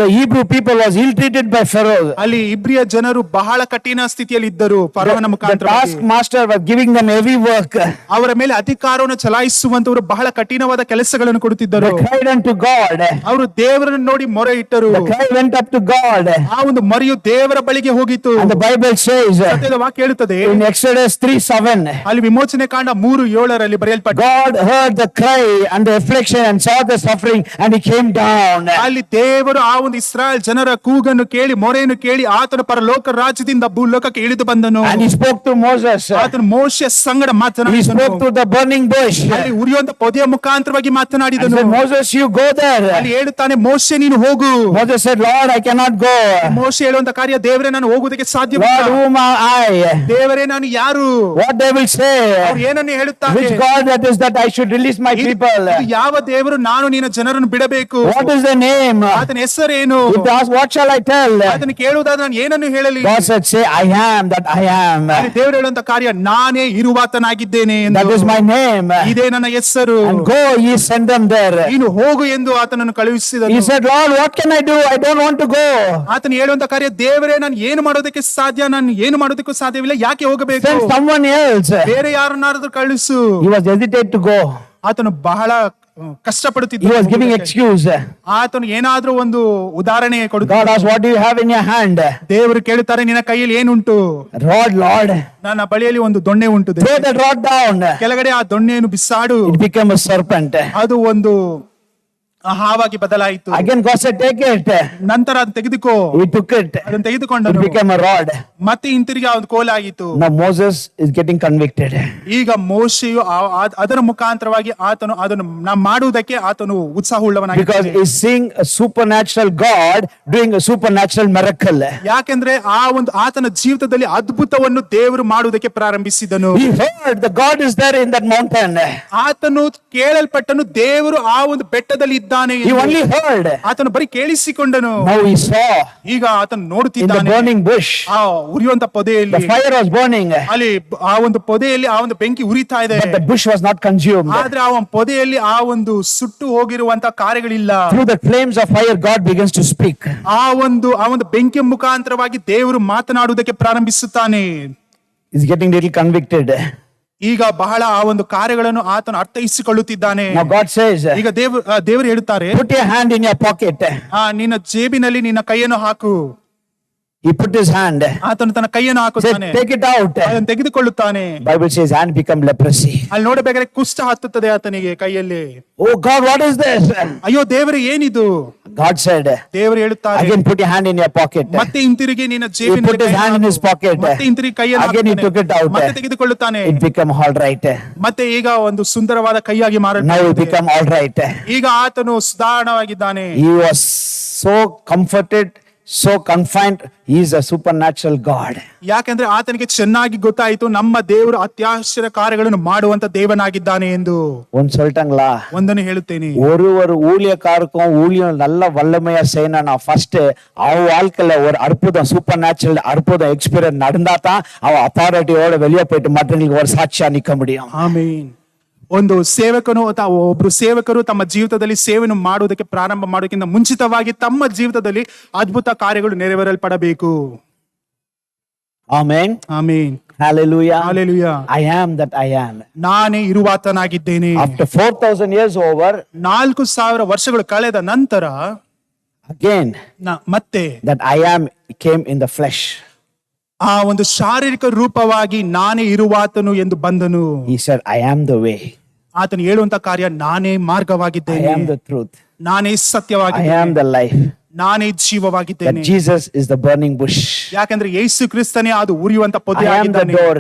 The Hebrew people was ill-treated by Pharaoh. ಅಲ್ಲಿ ಇಬ್ರಿಯ ಜನರು ಬಹಳ ಕಠಿಣ ಸ್ಥಿತಿಯಲ್ಲಿ ಇದ್ದರು. ಫರೋಹನ ಮುಖಾಂತರ The taskmaster was giving them heavy work. ಅವರ ಮೇಲೆ ಅಧಿಕಾರವನ್ನು ಚಲಾಯಿಸುವಂತವರು ಬಹಳ ಕಠಿಣವಾದ ಕೆಲಸಗಳನ್ನು ಕೊಡುತ್ತಿದ್ದರು. They cried unto God. ಅವರು ದೇವರನ್ನು ನೋಡಿ ಮೊರೆ ಇಟ್ಟರು. The cry went up to God. ಆ ಒಂದು ಮೊರೆಯು ದೇವರ ಬಳಿಗೆ ಹೋಗಿತು. And the Bible says ಸತ್ಯದ ವಾಕ್ಯ ಹೇಳುತ್ತದೆ in Exodus 3:7, ಅಲ್ಲಿ ವಿಮೋಚನೆ ಕಾಂಡ 3:7 ಬರೆಯಲ್ಪಟ್ಟ, God heard the cry and the affliction and saw the suffering and he came down. ಅಲ್ಲಿ ದೇವರು ಆ ಒಂದು ಇಸ್ರಾಯೇಲ್ ಜನರ ಕೂಗನ್ನು ಕೇಳಿ ಮೊರೆಯನ್ನು ಕೇಳಿ ಆತನ ಪರಲೋಕ ರಾಜ್ಯದಿಂದ ಭೂಲೋಕಕ್ಕೆ ಇಳಿದು ಬಂದನು. And he spoke to Moses. ಆತನು ಮೋಶೆ ಸಂಗಡ He ಮಾತನಾಡಿದನು. spoke to the burning bush. ಅಲ್ಲಿ ಉರಿಯುವಂತ ಪೊದೆಯ ಮುಖಾಂತರವಾಗಿ And ಮಾತನಾಡಿದನು. said, Moses, you go there. ಅಲ್ಲಿ ಹೇಳುತ್ತಾನೆ, ಮೋಶೆ ನೀನು ಹೋಗು. Moses said, Lord, I cannot go. ಮೋಶೆ ಹೇಳುವಂತ ಕಾರ್ಯ, ದೇವರೇ ನಾನು ಹೋಗುವುದಕ್ಕೆ ಸಾಧ್ಯವಿಲ್ಲ. Lord, whom am I? ದೇವರೇ ನಾನು ಯಾರು? What they will say? ಅವ್ರು ಏನನ್ನು ಹೇಳುತ್ತಾರೆ? Which God that is that I should release my people? ಇದು ಯಾವ ದೇವರು ನಾನು ನಿನ್ನ ಜನರನ್ನು ಬಿಡಬೇಕು? What is the name? ಆತನ ಹೆಸರೇನು? If they ask, what shall I tell? ಆತನ ಕೇಳುವುದಾದ್ರೆ ನಾನು ಏನನ್ನು ಹೇಳಲಿ? God said, say, I am that I am. ಅಲ್ಲಿ ದೇವರು ಹೇಳುವಂತ ಕಾರ್ಯ, ನಾನೇ ಇರುವಾತನಾಗಿದ್ದೇನೆ ಎಂದು. That is my name. ಇದೇ ನನ್ನ ಹೆಸರು. And go, ye send them there. ನೀನು ಹೋಗು ಎಂದು ಆತನನ್ನು ಕಳುಹಿಸಿದನು. He said, Lord, what can I do? I don't want to go. ಆತನು ಹೇಳುವಂತ ಕಾರ್ಯ, ದೇವರೇ ನಾನು ಏನು ಮಾಡೋದಕ್ಕೆ ಸಾಧ್ಯ? ನಾನು ಏನು ಮಾಡೋದಕ್ಕೂ ಸಾಧ್ಯವಿಲ್ಲ. ಯಾಕೆ ಹೋಗಬೇಕು? Send someone else. ಬೇರೆ ಯಾರನ್ನಾದ್ರೂ ಕಳುಹಿಸು. He was hesitant to go. ಆತನು ಬಹಳ ಕಷ್ಟಪಡುತ್ತಿದ್ದ. He was giving excuse. ಆತನು ಏನಾದ್ರೂ ಒಂದು ಉದಾಹರಣೆ ಕೊಡುತ್ತ. God asked, what do you have in your hand? ದೇವರು ಕೇಳುತ್ತಾರೆ, ನಿನ್ನ ಕೈಯಲ್ಲಿ ಏನುಂಟು? Rod, Lord. ನನ್ನ ಬಳಿಯಲ್ಲಿ ಒಂದು ದೊಣ್ಣೆ ಉಂಟು. Throw that rod down. ಕೆಳಗಡೆ ಆ ದೊಣ್ಣೆಯನ್ನು ಬಿಸಾಡು. It became a serpent. ಅದು ಒಂದು ಹಾವಾಗಿ ಬದಲಾಯಿತು. Again God said, take it. ನಂತರ ಅದನ್ನು ತೆಗೆದುಕೋ. He took it. ಅದನ್ನು It ತೆಗೆದುಕೊಂಡನು. became a rod. ಮತ್ತೆ ಹಿಂತಿರುಗಿ ಒಂದು ಕೋಲಾಗಿತ್ತು. Now Moses is getting convicted. ಈಗ ಮೋಶೆಯು ಅದರ ಮುಖಾಂತರವಾಗಿ ಆತನು ಅದನ್ನು ಮಾಡುವುದಕ್ಕೆ ಆತನು ಉತ್ಸಾಹ Because ಉಳ್ಳವನಾಗಿದ್ದಾನೆ. he's seeing a supernatural God doing a supernatural miracle. ಯಾಕೆಂದ್ರೆ ಆ ಒಂದು ಆತನ ಜೀವಿತದಲ್ಲಿ ಅದ್ಭುತವನ್ನು ದೇವರು ಮಾಡುವುದಕ್ಕೆ ಪ್ರಾರಂಭಿಸಿದನು. He heard the God is there in that mountain. ಆತನು ಕೇಳಲ್ಪಟ್ಟನು, ದೇವರು ಆ ಒಂದು ಬೆಟ್ಟದಲ್ಲಿ ಇದ್ದಾನೆ. He only heard. ಆತನು ಬರೀ ಕೇಳಿಸಿಕೊಂಡನು. Now he saw ಈಗ ಆತನು in the ನೋಡುತ್ತಿದ್ದಾನೆ. burning bush. ಆ ಉರಿಯುವಂತ ಪೊದೆಯಲ್ಲಿ, The fire was burning, ಅಲ್ಲಿ ಆ ಒಂದು ಪೊದೆಯಲ್ಲಿ ಆ ಒಂದು ಬೆಂಕಿ ಉರಿತಾ ಇದೆ. but the bush was not consumed. ಆದ್ರೆ ಆ ಒಂದು ಪೊದೆಯಲ್ಲಿ ಆ ಒಂದು ಸುಟ್ಟು ಹೋಗಿರುವಂತ ಕಾರ್ಯಗಳಿಲ್ಲ. Through the flames of fire God begins to speak. ಆ ಒಂದು ಬೆಂಕಿಯ ಮುಖಾಂತರವಾಗಿ ದೇವರು ಮಾತನಾಡುವುದಕ್ಕೆ ಪ್ರಾರಂಭಿಸುತ್ತಾನೆ. He's getting little convicted. ಈಗ ಬಹಳ ಆ ಒಂದು ಕಾರ್ಯಗಳನ್ನು ಆತನು ಅರ್ಥೈಸಿಕೊಳ್ಳುತ್ತಿದ್ದಾನೆ. Now God says, ಈಗ ದೇವರು ಹೇಳುತ್ತಾರೆ, put your hand in your pocket. ನಿನ್ನ ಜೇಬಿನಲ್ಲಿ ನಿನ್ನ ಕೈಯನ್ನು ಹಾಕು. He put his hand. ಆತನು ತನ್ನ ಕೈಯನ್ನು ಹಾಕುತ್ತಾನೆ, Said, take it out. ಅದನ್ನು ತೆಗೆದುಕೊಳ್ಳುತ್ತಾನೆ. Bible says hand become leprosy. ಅಲ್ಲಿ ನೋಡಬೇಕಾದ್ರೆ ಕುಷ್ಠ ಹತ್ತುತ್ತದೆ ಆತನಿಗೆ ಕೈಯಲ್ಲಿ. Oh God, what is this? ಅಯ್ಯೋ ದೇವರೇ ಏನಿದು? God said, ದೇವರು ಹೇಳುತ್ತಾರೆ, again put your hand in your pocket. ಮತ್ತೆ ಹಿಂತಿರುಗಿ ನಿನ್ನ He put ಜೇಬಿನಲ್ಲಿ his hand in his pocket. ಮತ್ತೆ ಹಿಂತಿರುಗಿ ಕೈಯನ್ನು Again he ಹಾಕುತ್ತಾನೆ. took it out. ಮತ್ತೆ ತೆಗೆದುಕೊಳ್ಳುತ್ತಾನೆ. It become all right. ಮತ್ತೆ ಈಗ ಒಂದು ಸುಂದರವಾದ ಕೈಯಾಗಿ Now it ಮಾರಲ್ಪಟ್ಟಿದೆ. become all right. ಈಗ ಆತನು ಸುಧಾರಣವಾಗಿದ್ದಾನೆ. He was so comforted, so confined. He is a supernatural God. ಯಾಕೆಂದ್ರೆ ಆತನಿಗೆ ಚೆನ್ನಾಗಿ ಗೊತ್ತಾಯಿತು ನಮ್ಮ ದೇವರು ಅತ್ಯಾಶ್ಚರ್ಯ ಕಾರ್ಯಗಳನ್ನು ಮಾಡುವಂತ தேவனாಗಿದ್ದಾನೆ ಎಂದು. ஒன்னு சொல்லிட்டாங்களா? ಒಂದನ್ನು ಹೇಳುತ್ತೇನೆ, ஒரு ஊழியக்காருக்கும் ஊழியம் நல்ல வல்லமையா செய்யணும். ஃபர்ஸ்ட் அவ வாழ்க்கையில ஒரு அற்புதம், சூப்பர் நேச்சுரல் அற்புதம் எக்ஸ்பீரியன்ஸ் நடந்தா தான் அவ அத்தாரிட்டியோட வெளியே போயிட்டு மற்றவங்களுக்கு ஒரு சாட்சியா நிக்க முடியும். ಆಮೆನ್. ಒಂದು ಸೇವಕನು ಅಥವಾ ಒಬ್ರು ಸೇವಕರು ತಮ್ಮ ಜೀವಿತದಲ್ಲಿ ಸೇವೆಯನ್ನು ಮಾಡುವುದಕ್ಕೆ ಪ್ರಾರಂಭ ಮಾಡೋಕ್ಕಿಂತ ಮುಂಚಿತವಾಗಿ ತಮ್ಮ ಜೀವಿತದಲ್ಲಿ ಅದ್ಭುತ ಕಾರ್ಯಗಳು ನೆರವೇರಲ್ಪಡಬೇಕು. Amen. Amen. Hallelujah. Hallelujah. I am that I am. ನಾನೇ ಇರುವಾತನಾಗಿದ್ದೇನೆ. After 4,000 years over, 4000 ವರ್ಷಗಳು ಕಳೆದ ನಂತರ again ಮತ್ತೆ that I am came in the flesh. ಆ ಒಂದು ಶಾರೀರಿಕ ರೂಪವಾಗಿ ನಾನೇ ಇರುವಾತನು ಎಂದು ಬಂದನು. He said, I am the way. ಆತನು ಹೇಳುವಂತ ಕಾರ್ಯ, ನಾನೇ I ಮಾರ್ಗವಾಗಿದ್ದೇನೆ, am the truth. ನಾನೇ I ಸತ್ಯವಾಗಿದ್ದೇನೆ, am the life. ನಾನೇ ಜೀವವಾಗಿದ್ದೇನೆ. That Jesus is the burning bush. ಯಾಕಂದ್ರೆ ಯೇಸು ಕ್ರಿಸ್ತನೇ ಅದು ಉರಿಯುವಂತ ಪೊದೆ I am the ಆಗಿದ್ದಾನೆ. door.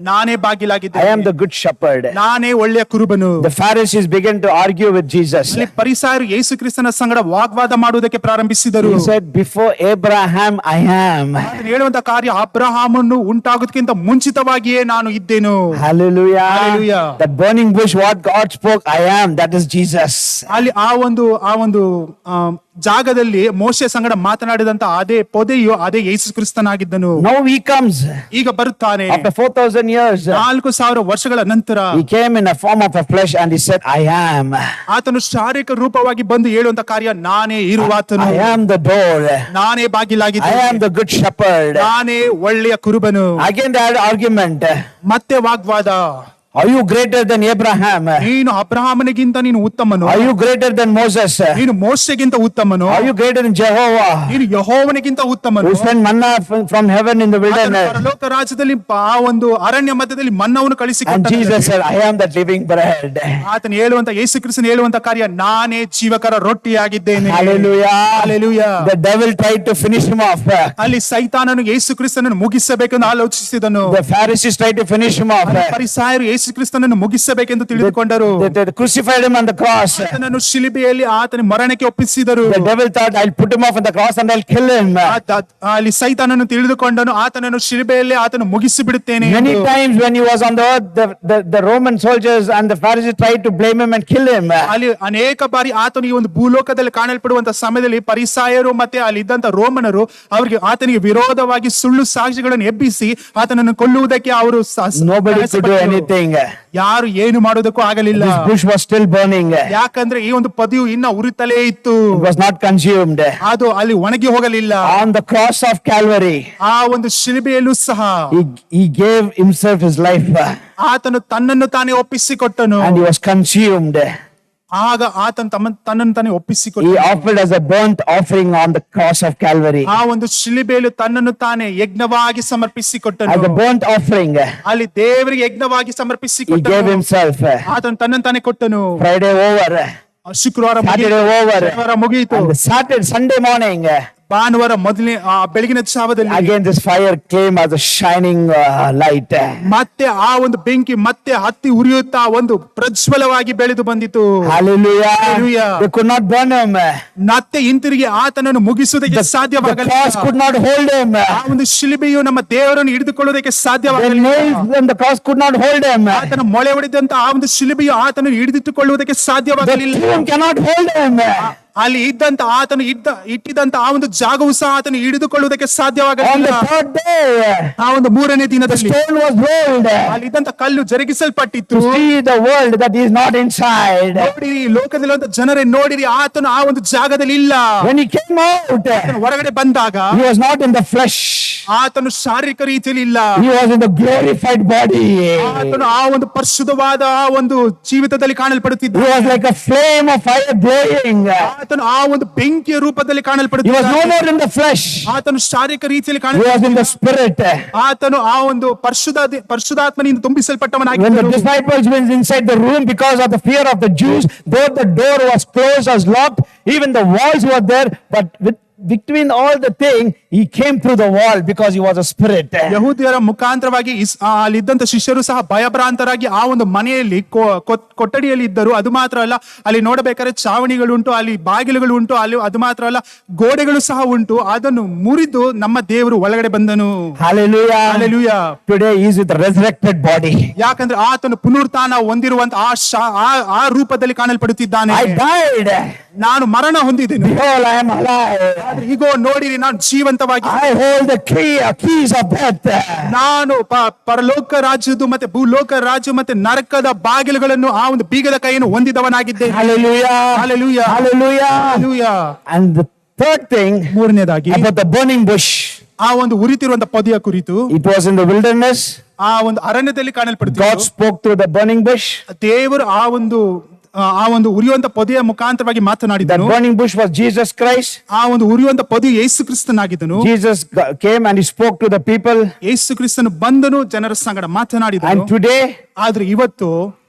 ನಾನೇ I ಬಾಗಿಲಾಗಿದ್ದೇನೆ, am the good shepherd. ನಾನೇ ಒಳ್ಳೆಯ ಕುರುಬನು. The Pharisees began to argue with Jesus. ಅಲ್ಲಿ ಪರಿಸಾಯರು ಯೇಸು ಕ್ರಿಸ್ತನ ಸಂಗಡ ವಾಗ್ವಾದ ಮಾಡುವುದಕ್ಕೆ ಪ್ರಾರಂಭಿಸಿದರು. He said, before Abraham, I am. ಅದನ್ನು ಹೇಳುವಂತ ಕಾರ್ಯ, ಅಬ್ರಹಾಮನು ಉಂಟಾಗೋದಕ್ಕಿಂತ ಮುಂಚಿತವಾಗಿಯೇ ನಾನು ಇದ್ದೇನು. Hallelujah. Hallelujah. That burning bush, what God spoke, I am, that is Jesus. ಅಲ್ಲಿ ಆ ಒಂದು ಜಾಗದಲ್ಲಿ ಮೋಶೆ ಸಂಗಡ ಮಾತನಾಡಿದಂತ ಅದೇ ಪೊದೆಯು ಅದೇ ಯೇಸು ಕ್ರಿಸ್ತನಾಗಿದ್ದನು. Now he comes. ಈಗ ಬರುತ್ತಾನೆ. After 4,000 years, 4000 ವರ್ಷಗಳ ನಂತರ he came in a form of a flesh and he said, I am. ಆತನು ಶಾರೀರಿಕ ರೂಪವಾಗಿ ಬಂದು ಹೇಳುವಂತ ಕಾರ್ಯ, ನಾನೇ ಇರುವಾತನು, I am the door. ನಾನೇ I ಬಾಗಿಲಾಗಿದ್ದೇನೆ, am the good shepherd. ನಾನೇ ಒಳ್ಳೆಯ ಕುರುಬನು. Again they had argument. ಮತ್ತೆ ವಾಗ್ವಾದ. Are you greater than Abraham? ನೀನು ಅಬ್ರಹಾಮನಿಗಿಂತ ನೀನು ಉತ್ತಮನು, Are you greater than Moses? ನೀನು ಮೋಶೆಗಿಂತ ಉತ್ತಮನು, Are you greater than Jehovah, ನೀನು ಯೆಹೋವನಿಗಿಂತ ಉತ್ತಮನು, who sent manna from heaven in the ಆತನು wilderness? ಪರಲೋಕ ರಾಜ್ಯದಲ್ಲಿ ಆ ಒಂದು ಅರಣ್ಯ ಮಧ್ಯದಲ್ಲಿ ಮನ್ನವನ್ನು And ಕಳಿಸಿಕೊಟ್ಟನು. Jesus said, I am that living bread. ಆತನು ಹೇಳುವಂತ ಯೇಸು ಕ್ರಿಸ್ತನು ಹೇಳುವಂತ ಕಾರ್ಯ, ನಾನೇ ಜೀವಕರ ರೊಟ್ಟಿಯಾಗಿದ್ದೇನೆ. Hallelujah. Hallelujah. The devil tried to finish him off. ಅಲ್ಲಿ ಸೈತಾನನು ಯೇಸು ಕ್ರಿಸ್ತನನ್ನು ಮುಗಿಸಬೇಕೆಂದು ಆಲೋಚಿಸಿದನು. The Pharisees tried to finish him off. ಪರಿಸಾಯರು ಯೇಸು ಕ್ರಿಸ್ತನನ್ನು ಮುಗಿಸಬೇಕೆಂದು ತಿಳಿದುಕೊಂಡರು. They crucified him on the cross. ಆತನನ್ನು ಶಿಲುಬೆಯಲ್ಲಿ ಆತನ ಮರಣಕ್ಕೆ ಒಪ್ಪಿಸಿದರು. The devil thought, I'll put him off on the cross and I'll kill him. ಅಲ್ಲಿ ಸೈತಾನನು ತಿಳಿದುಕೊಂಡನು, ಆತನನ್ನು ಶಿಲುಬೆಯಲ್ಲಿ ಆತನು ಮುಗಿಸಿ ಬಿಡುತ್ತೇನೆ. Many times when he was on the earth, the Roman soldiers and the Pharisees tried to blame him and kill him. ಅಲ್ಲಿ ಅನೇಕ ಬಾರಿ ಆತನು ಈ ಒಂದು ಭೂಲೋಕದಲ್ಲಿ ಕಾಣಲ್ಪಡುವಂತ ಸಮಯದಲ್ಲಿ ಪರಿಸಾಯರು ಮತ್ತೆ ಅಲ್ಲಿ ಇದ್ದಂತ ರೋಮನರು ಆತನಿಗೆ ವಿರೋಧವಾಗಿ ಸುಳ್ಳು ಸಾಕ್ಷಿಗಳನ್ನು ಎಬ್ಬಿಸಿ ಆತನನ್ನು ಕೊಲ್ಲುವುದಕ್ಕೆ ಅವರು Nobody could do anything. ಯಾರು ಏನು ಮಾಡೋದಕ್ಕೂ ಆಗಲಿಲ್ಲ. This bush was still burning. ಯಾಕಂದ್ರೆ ಈ ಒಂದು ಪದಿಯು ಇನ್ನ ಉರಿತಲೇ ಇತ್ತು. It was not consumed. ಅದು ಅಲ್ಲಿ ಒಣಗಿ ಹೋಗಲಿಲ್ಲ. On the cross of Calvary, ಆ ಒಂದು ಶಿಲುಬೆಯಲ್ಲೂ ಸಹ he gave himself his life. ಆತನು ತನ್ನನ್ನು ತಾನೇ ಒಪ್ಪಿಸಿಕೊಟ್ಟನು. And he was consumed. ಆಗ ಆತನು ತನ್ನನ್ನು ತಾನೇ He ಒಪ್ಪಿಸಿಕೊಟ್ಟನು. offered as a burnt offering on the cross of Calvary. ಆ ಒಂದು ಶಿಲುಬೆಯಲ್ಲಿ ತನ್ನನ್ನು ತಾನೇ ಯಜ್ಞವಾಗಿ ಸಮರ್ಪಿಸಿಕೊಟ್ಟನು. As a burnt offering, ಅಲ್ಲಿ ದೇವರಿಗೆ ಯಜ್ಞವಾಗಿ he gave ಸಮರ್ಪಿಸಿಕೊಟ್ಟನು. himself. ಆತನು ತನ್ನನ್ನು ತಾನೇ ಕೊಟ್ಟನು. Friday over, ಶುಕ್ರವಾರ Saturday over, ಶನಿವಾರ ಮುಗಿಯಿತು. and Saturday, Sunday morning, ಭಾನುವಾರ ಮೊದಲನೇ ಬೆಳಗಿನ ಜಾವದಲ್ಲಿ again this fire came as a shining light. ಮತ್ತೆ ಆ ಒಂದು ಬೆಂಕಿ ಮತ್ತೆ ಹತ್ತಿ ಉರಿಯುತ್ತಾ ಒಂದು ಪ್ರಜ್ವಲವಾಗಿ ಬೆಳೆದು ಬಂದಿತು. Hallelujah. Hallelujah. They could not burn him. ಮತ್ತೆ ಹಿಂತಿರುಗಿ ಆತನನ್ನು ಮುಗಿಸುವುದಕ್ಕೆ The cross ಸಾಧ್ಯವಾಗಲಿಲ್ಲ. could not hold him. ಆ ಒಂದು ಶಿಲುಬೆಯು ನಮ್ಮ ದೇವರನ್ನು ಹಿಡಿದುಕೊಳ್ಳುವುದಕ್ಕೆ The ಸಾಧ್ಯವಾಗಲಿಲ್ಲ. nails and the cross could not hold him. ಆತನ ಮೊಳೆ ಹೊಡೆದಂತ ಆ ಒಂದು ಶಿಲುಬೆಯು ಆತನನ್ನು ಹಿಡಿದಿಟ್ಟುಕೊಳ್ಳುವುದಕ್ಕೆ The ಸಾಧ್ಯವಾಗಲಿಲ್ಲ. tomb cannot hold him. ಅಲ್ಲಿ ಇದ್ದಂತ ಆತನು ಇಟ್ಟಿದ್ದಂತ ಆ ಒಂದು ಜಾಗವು ಸಹ ಆತನು ಹಿಡಿದುಕೊಳ್ಳುವುದಕ್ಕೆ On ಸಾಧ್ಯವಾಗಲಿಲ್ಲ. the third day, ಆ ಒಂದು ಮೂರನೇ the ದಿನದಲ್ಲಿ stone was rolled ಅಲ್ಲಿ ಇದ್ದಂತ ಕಲ್ಲು ಜರುಗಿಸಲ್ಪಟ್ಟಿತ್ತು. to see the world that is not inside. ನೋಡಿರಿ, ಲೋಕದಲ್ಲಿರುವಂತ ಜನರೇ ನೋಡಿರಿ, ಆತನು ಆ ಒಂದು ಜಾಗದಲ್ಲಿ ಇಲ್ಲ. When he came out, ಆತನು ಹೊರಗಡೆ ಬಂದಾಗ he was not in the flesh. ಆತನು ಶಾರೀರಿಕ ರೀತಿಯಲ್ಲಿ ಇಲ್ಲ, He was in the glorified body. ಆತನು ಆ ಒಂದು ಪರಿಶುದ್ಧವಾದ ಆ ಒಂದು ಜೀವಿತದಲ್ಲಿ ಕಾಣಲ್ಪಡುತ್ತಿದ್ದ. He was like a flame of fire glowing. ಆತನು ಆ ಒಂದು ಬೆಂಕಿಯ ರೂಪದಲ್ಲಿ He was ಕಾಣಲ್ಪಡುತ್ತಿದ್ದ. no more in the flesh. ಆತನು ಶಾರೀರಿಕ ರೀತಿಯಲ್ಲಿ He was in the spirit. ಆತನು ಆ ಒಂದು ಪರಿಶುದ್ಧಾತ್ಮನಿಂದ When ತುಂಬಿಸಲ್ಪಟ್ಟವನಾಗಿದ್ದನು. the disciples went inside the room because of the fear of the Jews, though the door was closed, was locked, even the walls were there, but between all the thing, he came through the wall because he was a spirit. ಯಹೂದ್ಯರ ಮುಖಾಂತರವಾಗಿ ಅಲ್ಲಿದ್ದಂತ ಶಿಷ್ಯರು ಸಹ ಭಯಭ್ರಾಂತರಾಗಿ ಆ ಒಂದು ಮನೆಯಲ್ಲಿ ಕೊಠಡಿಯಲ್ಲಿ ಇದ್ದರು. ಅದು ಮಾತ್ರ ಅಲ್ಲ, ಅಲ್ಲಿ ನೋಡಬೇಕಾದ್ರೆ ಚಾವಣಿಗಳು ಉಂಟು, ಅಲ್ಲಿ ಬಾಗಿಲುಗಳು ಉಂಟು, ಅಲ್ಲಿ ಅದು ಮಾತ್ರ ಅಲ್ಲ, ಗೋಡೆಗಳು ಸಹ ಉಂಟು. ಅದನ್ನು ಮುರಿದು ನಮ್ಮ ದೇವರು ಒಳಗಡೆ ಬಂದನು. Hallelujah. Hallelujah. Today he is with a resurrected body. ಯಾಕಂದ್ರೆ ಆತನು ಪುನರುತ್ಥಾನ ಹೊಂದಿರುವಂತ ಆ ರೂಪದಲ್ಲಿ ಕಾಣಲ್ಪಡುತ್ತಿದ್ದಾನೆ. I died. ನಾನು ಮರಣ ಹೊಂದಿದ್ದೇನೆ, Behold, I am alive. ಆದ್ರೆ ಈಗೋ ನೋಡಿರಿ, ನಾನು ಜೀವಂತವಾಗಿ, I hold the keys of death. ನಾನು ಪರಲೋಕ ರಾಜ್ಯದ ಮತ್ತೆ ಭೂಲೋಕ ರಾಜ್ಯ ಮತ್ತೆ ನರಕದ ಬಾಗಿಲುಗಳನ್ನು, ಆ ಒಂದು ಬೀಗದ ಕೈಯನ್ನು ಹೊಂದಿದವನಾಗಿದ್ದೇನೆ. Hallelujah. Hallelujah. Hallelujah. Hallelujah. And the third thing ಮೂರನೇದಾಗಿ about the burning bush. ಆ ಒಂದು ಉರಿತಿರುವಂತ ಪೊದೆಯ ಕುರಿತು, It was in the wilderness. ಆ ಒಂದು ಅರಣ್ಯದಲ್ಲಿ God ಕಾಣಲ್ಪಡುತ್ತಿತ್ತು. spoke through the burning bush. ದೇವರು ಆ ಒಂದು ಉರಿಯುವಂತ ಪೊದೆಯ ಮುಖಾಂತರವಾಗಿ That ಮಾತನಾಡಿದನು. burning bush was Jesus Christ. ಆ ಒಂದು ಉರಿಯುವಂತ ಪೊದೆ ಯೇಸು ಕ್ರಿಸ್ತನಾಗಿದ್ದನು. Jesus came and he spoke to the people. ಯೇಸು ಕ್ರಿಸ್ತನು ಬಂದನು, ಜನರ ಸಂಗಡ ಮಾತನಾಡಿದನು. And today, ಆದ್ರೆ ಇವತ್ತು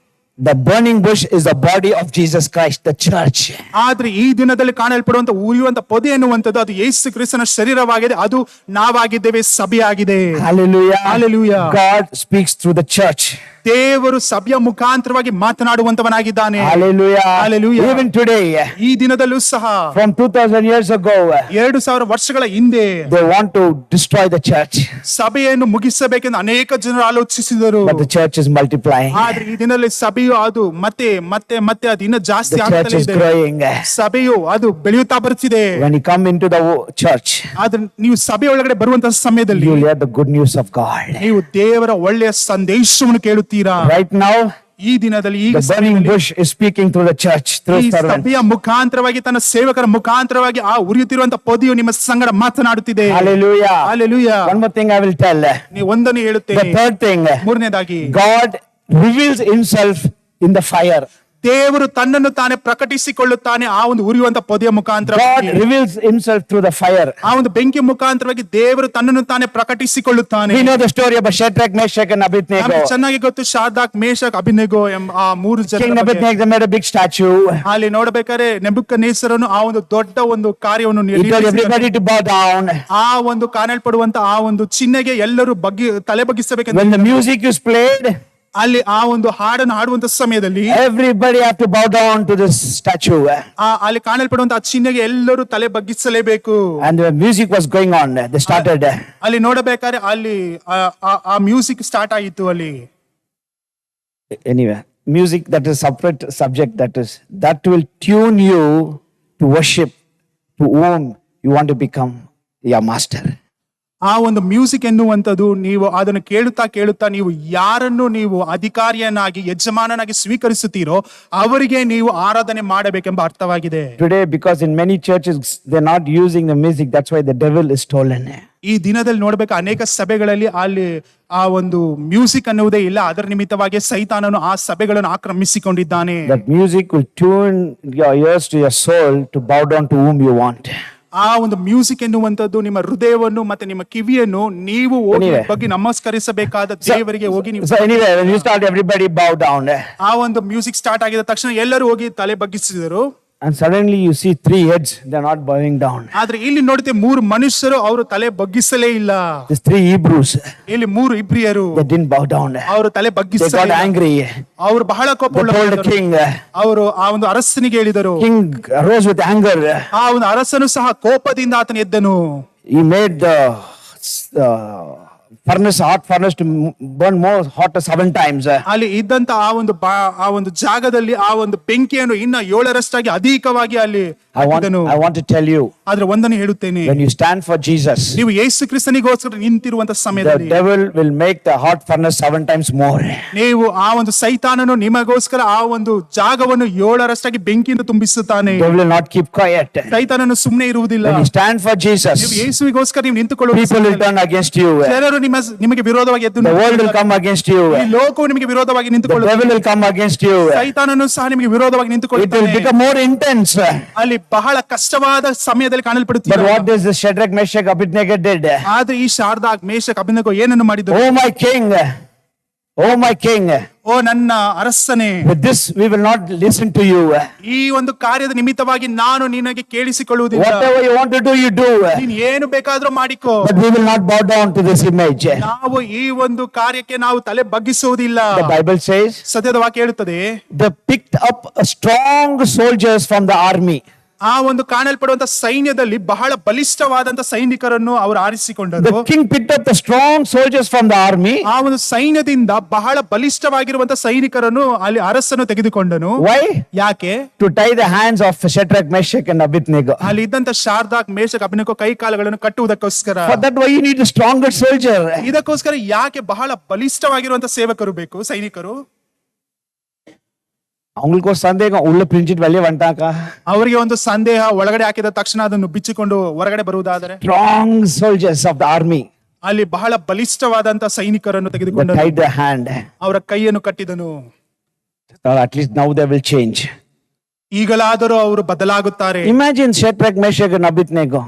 the burning bush is the body of Jesus Christ, the church. ಆದ್ರೆ ಈ ದಿನದಲ್ಲಿ ಕಾಣಲ್ಪಡುವಂತ ಉರಿಯುವಂತ ಪೊದೆ ಎನ್ನುವಂಥದ್ದು ಅದು ಯೇಸು ಕ್ರಿಸ್ತನ ಶರೀರವಾಗಿದೆ, ಅದು ನಾವಾಗಿದ್ದೇವೆ, ಸಭೆಯಾಗಿದೆ. Hallelujah. Hallelujah. God speaks through the church. ದೇವರು ಸಭೆಯ ಮುಖಾಂತರವಾಗಿ ಮಾತನಾಡುವಂತವನಾಗಿದ್ದಾನೆ. Hallelujah. Hallelujah. Even today, ಈ ದಿನದಲ್ಲೂ ಸಹ from 2000 years ago, 2000 ವರ್ಷಗಳ ಹಿಂದೆ they want to destroy the church. ಸಭೆಯನ್ನು ಮುಗಿಸಬೇಕೆಂದು ಅನೇಕ ಜನರು ಆಲೋಚಿಸಿದರು. But the church is multiplying. ಆದ್ರೆ ಈ ದಿನದಲ್ಲಿ ಸಭೆಯು ಅದು ಮತ್ತೆ ಮತ್ತೆ ಮತ್ತೆ ಅದು ಇನ್ನೂ ಜಾಸ್ತಿ The church ಆಗ್ತಲೇ is ಇದೆ. growing. ಸಭೆಯು ಅದು ಬೆಳೆಯುತ್ತಾ ಬರ್ತಿದೆ. When you come into the church, ಆದ್ರೆ ನೀವು ಸಭೆ ಒಳಗಡೆ ಬರುವಂತಹ ಸಮಯದಲ್ಲಿ you will hear the good news of God. ನೀವು ದೇವರ ಒಳ್ಳೆಯ ಸಂದೇಶವನ್ನು ಕೇಳುತ್ತೀರಾ. Right now, ಈ ದಿನದಲ್ಲಿ ಈ the burning bush is speaking through the church, through servants. ಸಭೆಯ ಮುಖಾಂತರವಾಗಿ, ತನ್ನ ಸೇವಕರ ಮುಖಾಂತರವಾಗಿ ಆ ಉರಿಯುತ್ತಿರುವಂತ ಪೊದೆಯು ನಿಮ್ಮ ಸಂಗಡ ಮಾತನಾಡುತ್ತಿದೆ. Hallelujah. Hallelujah. One more thing I will tell. ನೀವು ಒಂದನ್ನು The ಹೇಳುತ್ತೇನೆ. third thing, ಮೂರನೇದಾಗಿ, God reveals himself in the fire. ದೇವರು ತನ್ನನ್ನು ತಾನೇ ಪ್ರಕಟಿಸಿಕೊಳ್ಳುತ್ತಾನೆ ಆ ಒಂದು ಉರಿಯುವಂತ ಪೊದೆಯ ಮುಖಾಂತರ. God reveals himself through the fire. ಆ ಒಂದು ಬೆಂಕಿ ಮುಖಾಂತರವಾಗಿ ದೇವರು ತನ್ನನ್ನು ತಾನೇ ಪ್ರಕಟಿಸಿಕೊಳ್ಳುತ್ತಾನೆ. We know the story about Shadrach, Meshach and Abednego. ನಮಗೆ ಚೆನ್ನಾಗಿ ಗೊತ್ತು, ಶಾದ್ರಾಕ್, ಮೇಷಕ್, ಅಬೇದ್ನೆಗೋ ಎಂಬ ಆ ಮೂರು King ಜನ. Nebuchadnezzar made a big statue. ಅಲ್ಲಿ ನೋಡಬೇಕಾದ್ರೆ ನೆಬೂಕದ್ನೆಚ್ಚರನು ಆ ಒಂದು ದೊಡ್ಡ ಒಂದು ಕಾರ್ಯವನ್ನು He told everybody to bow down. ಆ ಒಂದು ಕಾಣಲ್ಪಡುವಂತ ಆ ಒಂದು ಚಿಹ್ನೆಗೆ ಎಲ್ಲರೂ ತಲೆ ಬಗ್ಗಿಸಬೇಕೆಂದು. When the music is played, ಅಲ್ಲಿ ಆ ಒಂದು ಹಾಡನ್ನು ಹಾಡುವಂತ ಸಮಯದಲ್ಲಿ everybody have to bow down to this statue. ಅಲ್ಲಿ ಕಾಣಲ್ಪಡುವಂತ ಆ ಚಿಹ್ನೆಗೆ ಎಲ್ಲರೂ ತಲೆ ಬಗ್ಗಿಸಲೇಬೇಕು. And the music was going on. They started. ಅಲ್ಲಿ ನೋಡಬೇಕಾದ್ರೆ ಅಲ್ಲಿ ಆ ಮ್ಯೂಸಿಕ್ ಸ್ಟಾರ್ಟ್ ಆಯಿತು. ಅಲ್ಲಿ Anyway, music, that is separate subject, that will tune you to worship to whom you want to become your master. ಆ ಒಂದು ಮ್ಯೂಸಿಕ್ ಎನ್ನುವಂಥದ್ದು, ನೀವು ಅದನ್ನು ಕೇಳುತ್ತಾ ಕೇಳುತ್ತಾ ನೀವು ಯಾರನ್ನು ನೀವು ಅಧಿಕಾರಿಯನ್ನಾಗಿ, ಯಜಮಾನನಾಗಿ ಸ್ವೀಕರಿಸುತ್ತೀರೋ ಅವರಿಗೆ ನೀವು ಆರಾಧನೆ ಮಾಡಬೇಕೆಂಬ ಅರ್ಥವಾಗಿದೆ. Today, because in many churches they're not using the music, that's why the devil is stolen. ಈ ದಿನದಲ್ಲಿ ನೋಡ್ಬೇಕು, ಅನೇಕ ಸಭೆಗಳಲ್ಲಿ ಅಲ್ಲಿ ಆ ಒಂದು ಮ್ಯೂಸಿಕ್ ಅನ್ನುವುದೇ ಇಲ್ಲ. ಅದರ ನಿಮಿತ್ತವಾಗಿ ಸೈತಾನನು ಆ ಸಭೆಗಳನ್ನು ಆಕ್ರಮಿಸಿಕೊಂಡಿದ್ದಾನೆ. That music will tune your ears to your soul to bow down to whom you want. ಆ ಒಂದು ಮ್ಯೂಸಿಕ್ ಎನ್ನುವಂಥದ್ದು ನಿಮ್ಮ ಹೃದಯವನ್ನು ಮತ್ತೆ ನಿಮ್ಮ ಕಿವಿಯನ್ನು ನೀವು ಹೋಗಿ ಬಗ್ಗೆ ನಮಸ್ಕರಿಸಬೇಕಾದ ದೇವರಿಗೆ ಹೋಗಿ ನೀವು. So anyway, when you start, everybody bow down. ಆ ಒಂದು ಮ್ಯೂಸಿಕ್ ಸ್ಟಾರ್ಟ್ ಆಗಿದ ತಕ್ಷಣ ಎಲ್ಲರೂ ಹೋಗಿ ತಲೆ ಬಗ್ಗಿಸಿದರು. And suddenly you see 3 heads, they're not bowing down. ಆದ್ರೆ ಇಲ್ಲಿ ನೋಡುತ್ತೆ 3 ಮನುಷ್ಯರು ಅವರು ತಲೆ ಬಗ್ಗಿಸಲೇ ಇಲ್ಲ. These 3 Hebrews, ಇಲ್ಲಿ 3 ಇಬ್ರಿಯರು they didn't bow down. ಅವರು ತಲೆ They ಬಗ್ಗಿಸಲಿಲ್ಲ. got angry. ಅವರು ಬಹಳ They told the ಕೋಪಗೊಂಡರು. king. ಅವರು ಆ ಒಂದು ಅರಸನಿಗೆ ಹೇಳಿದರು. King arose with anger. ಆ ಒಂದು ಅರಸನು ಸಹ ಕೋಪದಿಂದ ಆತನ ಎದ್ದನು. He made the furnace, hot furnace to burn more hotter 7 times. ಅಲ್ಲಿ ಇದ್ದಂತ ಆ ಒಂದು ಜಾಗದಲ್ಲಿ ಆ ಒಂದು ಬೆಂಕಿಯನ್ನು ಇನ್ನ 7ರಷ್ಟಾಗಿ ಅಧಿಕವಾಗಿ ಅಲ್ಲಿ ಹಾಕಿದನು. I want to tell you, ಆದ್ರೆ ಒಂದನ್ನು ಹೇಳುತ್ತೇನೆ, when you stand for Jesus, ನೀವು ಯೇಸು ಕ್ರಿಸ್ತನಿಗೋಸ್ಕರ ನಿಂತಿರುವಂತ the ಸಮಯದಲ್ಲಿ devil will make the hot furnace 7 times more. ನೀವು ಆ ಒಂದು ಸೈತಾನನು ನಿಮಗೋಸ್ಕರ ಆ ಒಂದು ಜಾಗವನ್ನು 7ರಷ್ಟಾಗಿ ಬೆಂಕಿಯಿಂದ ತುಂಬಿಸುತ್ತಾನೆ. Devil will not keep quiet. ಸೈತಾನನು ಸುಮ್ಮನೆ ಇರುವುದಿಲ್ಲ. When you stand for Jesus, ನೀವು ಯೇಸುವಿಗೋಸ್ಕರ ನೀವು ನಿಂತುಕೊಳ್ಳುವ people will turn against you. ಜನರು ನಿಮಗೆ ವಿರೋಧವಾಗಿ ಎದ್ದು The world will come against you. ಈ ಲೋಕವು ನಿಮಗೆ ವಿರೋಧವಾಗಿ The ನಿಂತುಕೊಳ್ಳುತ್ತದೆ. devil will come against you. ಸೈತಾನನು ಸಹ ನಿಮಗೆ ವಿರೋಧವಾಗಿ It will ನಿಂತುಕೊಳ್ಳುತ್ತಾನೆ. become more intense. ಅಲ್ಲಿ ಬಹಳ ಕಷ್ಟವಾದ ಸಮಯದಲ್ಲಿ But ಕಾಣಲ್ಪಡುತ್ತಾರೆ. what does the Shadrach, Meshach, Abednego did? ಆದ್ರೆ ಈ ಶಾರದಾಗ್ ಮೇಷಕ್ ಅಬೇದ್ನೆಗೋ ಏನನ್ನು ಮಾಡಿದರು? Oh my king, oh my king, ಓ ನನ್ನ ಅರಸನೇ, with this we will not listen to you. ಈ ಒಂದು ಕಾರ್ಯದ ನಿಮಿತ್ತವಾಗಿ ನಾನು ನಿನಗೆ ಕೇಳಿಸಿಕೊಳ್ಳುವುದಿಲ್ಲ. Whatever you want to do, you do. ನೀನು ಏನು ಬೇಕಾದ್ರೂ ಮಾಡಿಕೋ. But we will not bow down to this image. ನಾವು ಈ ಒಂದು ಕಾರ್ಯಕ್ಕೆ ನಾವು ತಲೆ ಬಗ್ಗಿಸುವುದಿಲ್ಲ. The Bible says ಸತ್ಯದ ವಾಕ್ಯ ಹೇಳುತ್ತದೆ, they picked up strong soldiers from the army. ಆ ಒಂದು ಕಾಣಲ್ಪಡುವಂತ ಸೈನ್ಯದಲ್ಲಿ ಬಹಳ ಬಲಿಷ್ಠವಾದಂತ ಸೈನಿಕರನ್ನು ಅವರು ಆರಿಸಿಕೊಂಡರು. The king picked up the strong soldiers from the army. ಆ ಒಂದು ಸೈನ್ಯದಿಂದ ಬಹಳ ಬಲಿಷ್ಠವಾಗಿರುವಂತ ಸೈನಿಕರನ್ನು ಅಲ್ಲಿ ಅರಸನು ತೆಗೆದುಕೊಂಡನು. Why? ಯಾಕೆ? To tie the hands of Shadrach, Meshach and Abednego. ಅಲ್ಲಿ ಇದ್ದಂತ ಶಾರದಾಕ್ ಮೇಷಕ್ ಅಬೇದ್ನೆಗೋ ಕೈ ಕಾಲುಗಳನ್ನು ಕಟ್ಟುವುದಕ್ಕೋಸ್ಕರ. For that why you need a stronger soldier. ಇದಕ್ಕೋಸ್ಕರ ಯಾಕೆ ಬಹಳ ಬಲಿಷ್ಠವಾಗಿರುವಂತ ಸೇವಕರು ಬೇಕು, ಸೈನಿಕರು? அவங்களுக்கு ஒரு சந்தேகம் உள்ள பிரிஞ்சிட்டு வெளியே வந்துட்டாக்கா. ಅವರಿಗೆ ಒಂದು ಸಂದೇಹ, ಒಳಗಡೆ ಹಾಕಿದ ತಕ್ಷಣ ಅದನ್ನು ಬಿಚ್ಚಿಕೊಂಡು ಹೊರಗಡೆ ಬರುವುದಾದರೆ? Strong soldiers of the army. ಅಲ್ಲಿ ಬಹಳ ಬಲಿಷ್ಠವಾದಂತ ಸೈನಿಕರನ್ನು They ತೆಗೆದುಕೊಂಡು tied their hand. ಅವರ ಕೈಯನ್ನು ಕಟ್ಟಿದನು. At least now they will change. ಈಗಲಾದರೂ ಅವರು ಬದಲಾಗುತ್ತಾರೆ. Imagine Shadrach, Meshach and Abednego.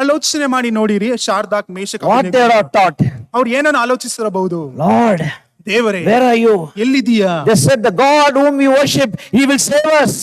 ಆಲೋಚನೆ ಮಾಡಿ ನೋಡಿರಿ, ಶಾರದಾಕ್ Meshach What they are taught. ಅವ್ರು ಏನನ್ನು ಆಲೋಚಿಸಿರಬಹುದು? Lord, ದೇವರೇ, where are you? ಎಲ್ಲಿದೀಯಾ? They said the God whom we worship, he will save us.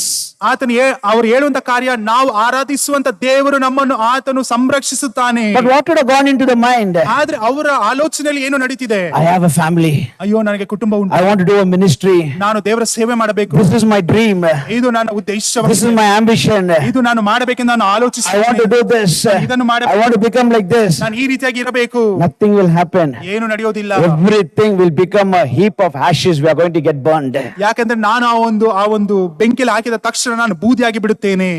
ಅವ್ರು ಹೇಳುವಂತ ಕಾರ್ಯ, ನಾವು ಆರಾಧಿಸುವಂತ ದೇವರು ನಮ್ಮನ್ನು ಆತನು ಸಂರಕ್ಷಿಸುತ್ತಾನೆ. But what would have gone into the mind? ಆದ್ರೆ ಅವರ ಆಲೋಚನೆಯಲ್ಲಿ ಏನು ನಡೀತಿದೆ? I have a family. ಅಯ್ಯೋ, ನನಗೆ ಕುಟುಂಬ ಉಂಟು, I want to do a ministry. ನಾನು ದೇವರ ಸೇವೆ ಮಾಡಬೇಕು, This is my dream. ಇದು ನನ್ನ ಉದ್ದೇಶ, This is my ambition. ಇದು ನಾನು ಮಾಡಬೇಕೆಂದು ನಾನು I want to ಆಲೋಚಿಸುತ್ತೇನೆ. do this. ಇದನ್ನು ಮಾಡಬೇಕು. I want to become like this. ನಾನು ಈ ರೀತಿಯಾಗಿ ಇರಬೇಕು. Nothing will happen. ಏನು ನಡೆಯೋದಿಲ್ಲ. Everything will become a heap of ashes. We are going to get burned. ಯಾಕಂದ್ರೆ ನಾನು ಆ ಒಂದು ಬೆಂಕಿಯಲ್ಲಿ ಹಾಕಿದ ತಕ್ಷಣ ನಾನು ಬೂದಿಯಾಗಿ ಬಿಡುತ್ತೇನೆ.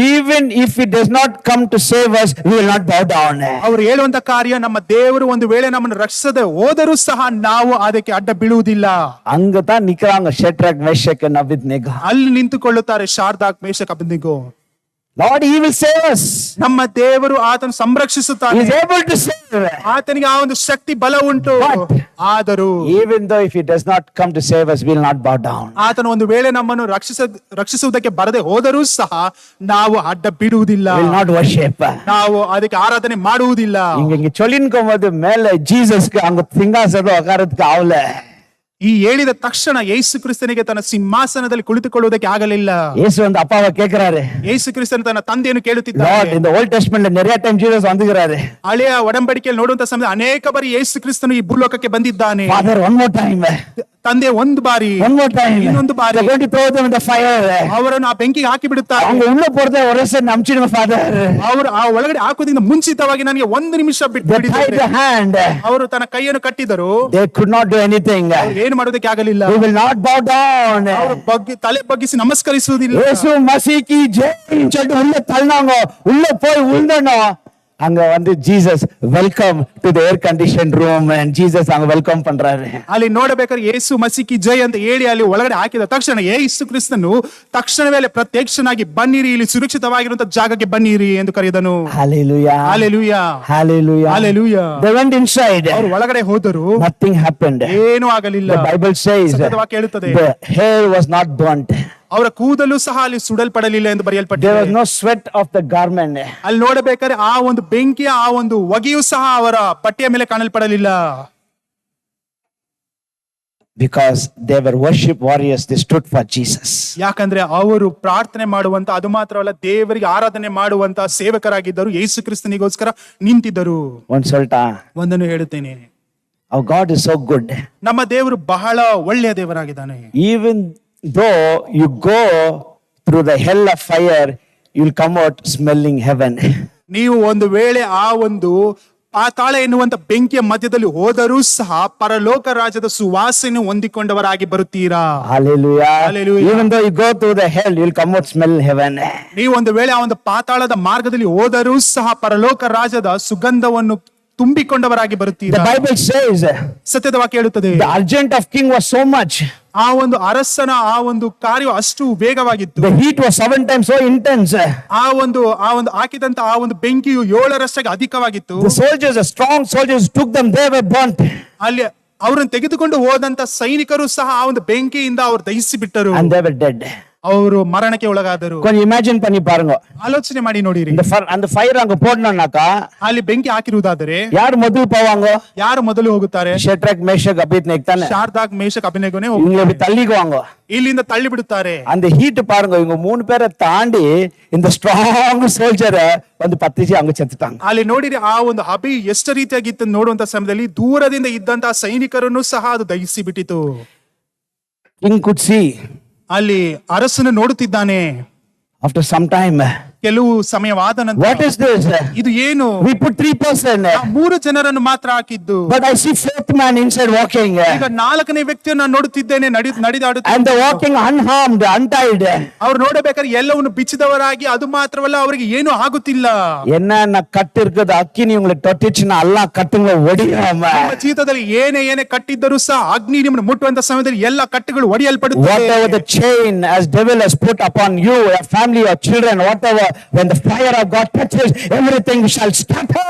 Even if it does not come to save us, we will not bow down. ಅವರು ಹೇಳುವಂತ ಕಾರ್ಯ, ನಮ್ಮ ದೇವರು ಒಂದು ವೇಳೆ ನಮ್ಮನ್ನು ರಕ್ಷಿಸದೆ ಹೋದರೂ ಸಹ ನಾವು ಅದಕ್ಕೆ ಅಡ್ಡ ಬೀಳುವುದಿಲ್ಲ. அங்கதான் நிக்கிறாங்க Shadrach, Meshach and Abednego. ಅಲ್ಲಿ ನಿಂತುಕೊಳ್ಳುತ್ತಾರೆ ಶಾರದಾಕ್ Meshach Abednego. Lord, he will save us. ನಮ್ಮ ದೇವರು ಆತನು He ಸಂರಕ್ಷಿಸುತ್ತಾನೆ. is able to save. ಆತನಿಗೆ ಆ ಒಂದು ಶಕ್ತಿ ಬಲ ಉಂಟು. But ಆದರೂ even though if he does not come to save us, we will not bow down. ಆತನು ಒಂದು ವೇಳೆ ನಮ್ಮನ್ನು ರಕ್ಷಿಸುವುದಕ್ಕೆ ಬರದೆ ಹೋದರೂ ಸಹ ನಾವು ಅಡ್ಡ ಬಿಡುವುದಿಲ್ಲ. We will not worship. ನಾವು ಅದಕ್ಕೆ ಆರಾಧನೆ ಮಾಡುವುದಿಲ್ಲ. இங்க சொல்லிருக்கும் போது மேல ஜீசஸ்க்கு அங்க சிங்காசனம் உட்காரத்துக்கு ஆகல. ಈ ಹೇಳಿದ ತಕ್ಷಣ ಯೇಸು ಕ್ರಿಸ್ತನಿಗೆ ತನ್ನ ಸಿಂಹಾಸನದಲ್ಲಿ ಕುಳಿತುಕೊಳ್ಳುವುದಕ್ಕೆ ಆಗಲಿಲ್ಲ. இயேசு வந்து அப்பாவை கேக்குறாரு. ಯೇಸು ಕ್ರಿಸ್ತನ ತನ್ನ ತಂದೆಯನ್ನು ಕೇಳುತ್ತಿದ್ದಾರೆ. Lord, in the Old Testament நிறைய time Jesus வந்துகிறாரு. ಹಳೆಯ ಒಡಂಬಡಿಕೆಯಲ್ಲಿ ನೋಡುವಂತ ಸಮಯದಲ್ಲಿ ಅನೇಕ ಬಾರಿ ಯೇಸು ಕ್ರಿಸ್ತನು ಈ ಭೂಲೋಕಕ್ಕೆ ಬಂದಿದ್ದಾನೆ. Father, one more time. ತಂದೆ ಒಂದು ಬಾರಿ, One more time. ಇನ್ನೊಂದು ಬಾರಿ They're going to throw them in the fire. ಅವರನ್ನು ಆ ಬೆಂಕಿಗೆ ಹಾಕಿ ಬಿಡುತ್ತಾರೆ. அவங்க உள்ள போறத ஒரே செகண்ட் அமிச்சிடுங்க Father. ಅವರು ಆ ಒಳಗಡೆ ಹಾಕುವುದರಿಂದ ಮುಂಚಿತವಾಗಿ ನನಗೆ ಒಂದು ನಿಮಿಷ ಬಿಟ್ಟು They tied the hand. ಅವರು ತನ್ನ ಕೈಯನ್ನು ಕಟ್ಟಿದರು. They could not do anything. ಏನು ಮಾಡೋದಕ್ಕೆ ಆಗಲಿಲ್ಲ. We will not bow down. ಅವರು ತಲೆ ಬಗ್ಗಿಸಿ ನಮಸ್ಕರಿಸುವುದಿಲ್ಲ. ಯೇசு மசீக்கு ஜெயின்னு சொல்லிட்டு உள்ள தள்ளினாங்க. உள்ள போய் விழுந்தணும். அங்க வந்து Jesus welcome to the air condition room and Jesus அங்க வெல்கம் பண்றாரு. ಅಲ್ಲಿ ನೋಡಬೇಕಾದ್ರೆ ಯೇಸು ಮಸೀಕಿ ಜೈ ಅಂತ ಹೇಳಿ ಅಲ್ಲಿ ಒಳಗಡೆ ಹಾಕಿದ ತಕ್ಷಣ ಯೇಸು ಕ್ರಿಸ್ತನು ತಕ್ಷಣವೇ ಅಲ್ಲಿ ಪ್ರತ್ಯಕ್ಷನಾಗಿ, ಬನ್ನಿರಿ, ಇಲ್ಲಿ ಸುರಕ್ಷಿತವಾಗಿರುವಂತ ಜಾಗಕ್ಕೆ ಬನ್ನಿರಿ ಎಂದು ಕರೆದನು. Hallelujah. Hallelujah. Hallelujah. Hallelujah. They went inside. ಅವರು ಒಳಗಡೆ ಹೋದರು. Nothing happened. ಏನೂ ಆಗಲಿಲ್ಲ. The Bible says ಸತ್ಯದ ವಾಕ್ಯ ಹೇಳುತ್ತದೆ, the hair was not burnt. ಅವರ ಕೂದಲು ಸಹ ಅಲ್ಲಿ ಸುಡಲ್ಪಡಲಿಲ್ಲ ಎಂದು There ಬರೆಯಲ್ಪಟ್ಟಿದೆ. was no sweat of the garment. ಅಲ್ಲಿ ನೋಡಬೇಕಾದ್ರೆ ಆ ಒಂದು ಬೆಂಕಿಯ ಆ ಒಂದು ಹೊಗೆಯೂ ಸಹ ಅವರ ಬಟ್ಟೆಯ ಮೇಲೆ ಕಾಣಲ್ಪಡಲಿಲ್ಲ. Because they were worship warriors, they stood for Jesus. ಯಾಕಂದ್ರೆ ಅವರು ಪ್ರಾರ್ಥನೆ ಮಾಡುವಂತ, ಅದು ಮಾತ್ರವಲ್ಲ ದೇವರಿಗೆ ಆರಾಧನೆ ಮಾಡುವಂತ ಸೇವಕರಾಗಿದ್ದರು. ಯೇಸು ಕ್ರಿಸ್ತನಿಗೋಸ್ಕರ ನಿಂತಿದ್ದರು. ಒಂದ್ சொல்லிட்டா, ಒಂದನ್ನು ಹೇಳುತ್ತೇನೆ, our God is so good. ನಮ್ಮ ದೇವರು ಬಹಳ ಒಳ್ಳೆಯ ದೇವರಾಗಿದ್ದಾನೆ. Even though you go through the hell of fire, you'll come out smelling heaven. ನೀವು ಒಂದು ವೇಳೆ ಆ ಒಂದು ಪಾತಾಳ ಎನ್ನುವಂತ ಬೆಂಕಿಯ ಮಧ್ಯದಲ್ಲಿ ಹೋದರೂ ಸಹ ಪರಲೋಕ ರಾಜ್ಯದ ಸುವಾಸನೆ ಹೊಂದಿಕೊಂಡವರಾಗಿ ಬರುತ್ತೀರಾ. Hallelujah. Hallelujah. Even though you go through the hell, you'll come out smell heaven. ನೀವು ಒಂದು ವೇಳೆ ಆ ಒಂದು ಪಾತಾಳದ ಮಾರ್ಗದಲ್ಲಿ ಹೋದರೂ ಸಹ ಪರಲೋಕ ರಾಜ್ಯದ ಸುಗಂಧವನ್ನು ತುಂಬಿಕೊಂಡವರಾಗಿ The ಬರುತ್ತೀರಾ. Bible says ಸತ್ಯದ ವಾಕ್ಯ ಹೇಳುತ್ತದೆ, the urgent of king was so much. ಆ ಒಂದು ಅರಸನ ಆ ಒಂದು ಕಾರ್ಯ ಅಷ್ಟು ವೇಗವಾಗಿತ್ತು. The heat was 7 times so intense. ಆ ಒಂದು ಹಾಕಿದಂತ ಆ ಒಂದು ಬೆಂಕಿಯು 7ರಷ್ಟಾಗಿ ಅಧಿಕವಾಗಿತ್ತು. The soldiers, the strong soldiers took them, they were burnt. ಅಲ್ಲಿ ಅವರನ್ನು ತೆಗೆದುಕೊಂಡು ಹೋದಂತ ಸೈನಿಕರು ಸಹ ಆ ಒಂದು ಬೆಂಕಿಯಿಂದ ಅವರು ದಹಿಸಿ ಬಿಟ್ಟರು, And they were dead. ಅವರು ಮರಣಕ್ಕೆ ಒಳಗಾದರು. கொஞ்சம் imagine பண்ணி பாருங்க. ಆಲೋಚನೆ ಮಾಡಿ ನೋಡಿರಿ, அந்த ஃபயர் அங்க போடணும்னாக்கா ಅಲ್ಲಿ ಬೆಂಕಿ ಹಾಕಿರುವುದಾದರೆ யார் ಮೊದಲು போவாங்க? ಯಾರು ಮೊದಲು ಹೋಗುತ್ತಾರೆ? ಶೇದ್ರಕ್ ಮೇಷಕ್ ಅಬೇದ್ನೆಗೋ ತಾನೆ. ಶಾರ್ದಾಕ್ ಮೇಷಕ್ ಅಬೇದ್ನೆಗೋನೇ இவங்க இப்படி தள்ளிக்குவாங்க. ಇಲ್ಲಿಂದ ತಳ್ಳಿ ಬಿಡುತ್ತಾರೆ. அந்த ஹீட் பாருங்க, இவங்க 3 பேரை தாண்டி இந்த ஸ்ட்ராங் சோல்ஜரை வந்து பத்திச்சு அங்க செத்துட்டாங்க. ಅಲ್ಲಿ ನೋಡಿರಿ, ಆ ಒಂದು ಹಬಿ ಎಷ್ಟು ರೀತಿಯಾಗಿತ್ತು ನೋಡುವಂತ ಸಮಯದಲ್ಲಿ ದೂರದಿಂದ ಇದ್ದಂತಹ ಸೈನಿಕರನ್ನು ಸಹ ಅದು ದಹಿಸಿ ಬಿಟ್ಟಿತು. King could see. ಅಲ್ಲಿ ಅರಸನು ನೋಡುತ್ತಿದ್ದಾನೆ. After some time, ಕೆಲವು ಸಮಯವಾದ ನಂತರ, what is this? ಇದು ಏನು? We put 3 person. 3 ಜನರನ್ನು ಮಾತ್ರ ಹಾಕಿದ್ದು. But I see 4th man inside walking. ಈಗ 4ನೇ ವ್ಯಕ್ತಿಯನ್ನು ನಾನು ನೋಡುತ್ತಿದ್ದೇನೆ ನಡೆದಾಡುತ್ತಾ. And they walking unharmed, untied. ಅವ್ರು ನೋಡಬೇಕಾದ್ರೆ ಎಲ್ಲವನ್ನು ಬಿಚ್ಚಿದವರಾಗಿ, ಅದು ಮಾತ್ರವಲ್ಲ ಅವರಿಗೆ ಏನು ಆಗುತ್ತಿಲ್ಲ. என்னென்ன கட்டு இருக்குது அக்கினி உங்களுக்கு தொட்டுச்சுன்னா எல்லாம் கட்டுங்களை ஒடியாம. ನಿಮ್ಮ ಜೀವಿತದಲ್ಲಿ ಏನೇ ಕಟ್ಟಿದ್ದರೂ ಸಹ ಅಗ್ನಿ ನಿಮ್ಮನ್ನು ಮುಟ್ಟುವಂತ ಸಮಯದಲ್ಲಿ ಎಲ್ಲ ಕಟ್ಟುಗಳು ಒಡೆಯಲ್ಪಡುತ್ತವೆ. Whatever the chain as devil has put upon you, your family, your children, whatever, when the fire of God touches, everything shall scatter.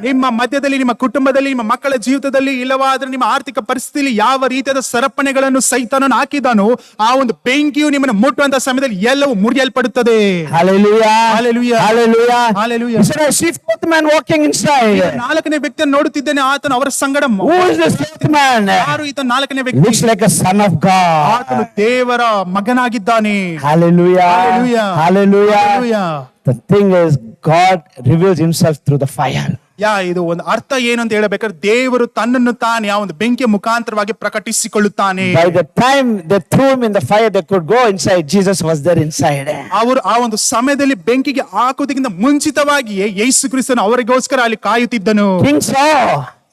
ನಿಮ್ಮ ಮಧ್ಯದಲ್ಲಿ, ನಿಮ್ಮ ಕುಟುಂಬದಲ್ಲಿ, ನಿಮ್ಮ ಮಕ್ಕಳ ಜೀವಿತದಲ್ಲಿ, ಇಲ್ಲವಾದ್ರೆ ನಿಮ್ಮ ಆರ್ಥಿಕ ಪರಿಸ್ಥಿತಿಯಲ್ಲಿ ಯಾವ ರೀತಿಯಾದ ಸರಪಣೆಗಳನ್ನು ಸೈತಾನನು ಹಾಕಿದಾನೋ, ಆ ಒಂದು ಬೆಂಕಿಯು ನಿಮ್ಮನ್ನು ಮುಟ್ಟುವಂತ ಸಮಯದಲ್ಲಿ ಎಲ್ಲವೂ ಮುರಿಯಲ್ಪಡುತ್ತದೆ. Hallelujah. Hallelujah. Hallelujah. Hallelujah. He said, I see 4th man walking inside. 4ನೇ ವ್ಯಕ್ತಿಯನ್ನು ನೋಡುತ್ತಿದ್ದೇನೆ, ಆತನು ಅವರ ಸಂಗಡ. Who is this 4th man? ಯಾರು ಈತ 4ನೇ ವ್ಯಕ್ತಿ? Looks like a son of God. ಆತನು ದೇವರ ಮಗನಾಗಿದ್ದಾನೆ. Hallelujah. Hallelujah. Hallelujah. Hallelujah. The thing is, God reveals himself through the fire. ಇದು ಒಂದು ಅರ್ಥ ಏನು ಅಂತ ಹೇಳಬೇಕಾದ್ರೆ, ದೇವರು ತನ್ನನ್ನು ತಾನೇ ಆ ಒಂದು ಬೆಂಕಿಯ ಮುಖಾಂತರವಾಗಿ ಪ್ರಕಟಿಸಿಕೊಳ್ಳುತ್ತಾನೆ. By the time they threw him in the fire, they could go inside. Jesus was there inside. ಅವರು ಆ ಒಂದು ಸಮಯದಲ್ಲಿ ಬೆಂಕಿಗೆ ಹಾಕುವುದಕ್ಕಿಂತ ಮುಂಚಿತವಾಗಿಯೇ ಯೇಸು ಕ್ರಿಸ್ತನು ಅವರಿಗೋಸ್ಕರ ಅಲ್ಲಿ ಕಾಯುತ್ತಿದ್ದನು. King saw.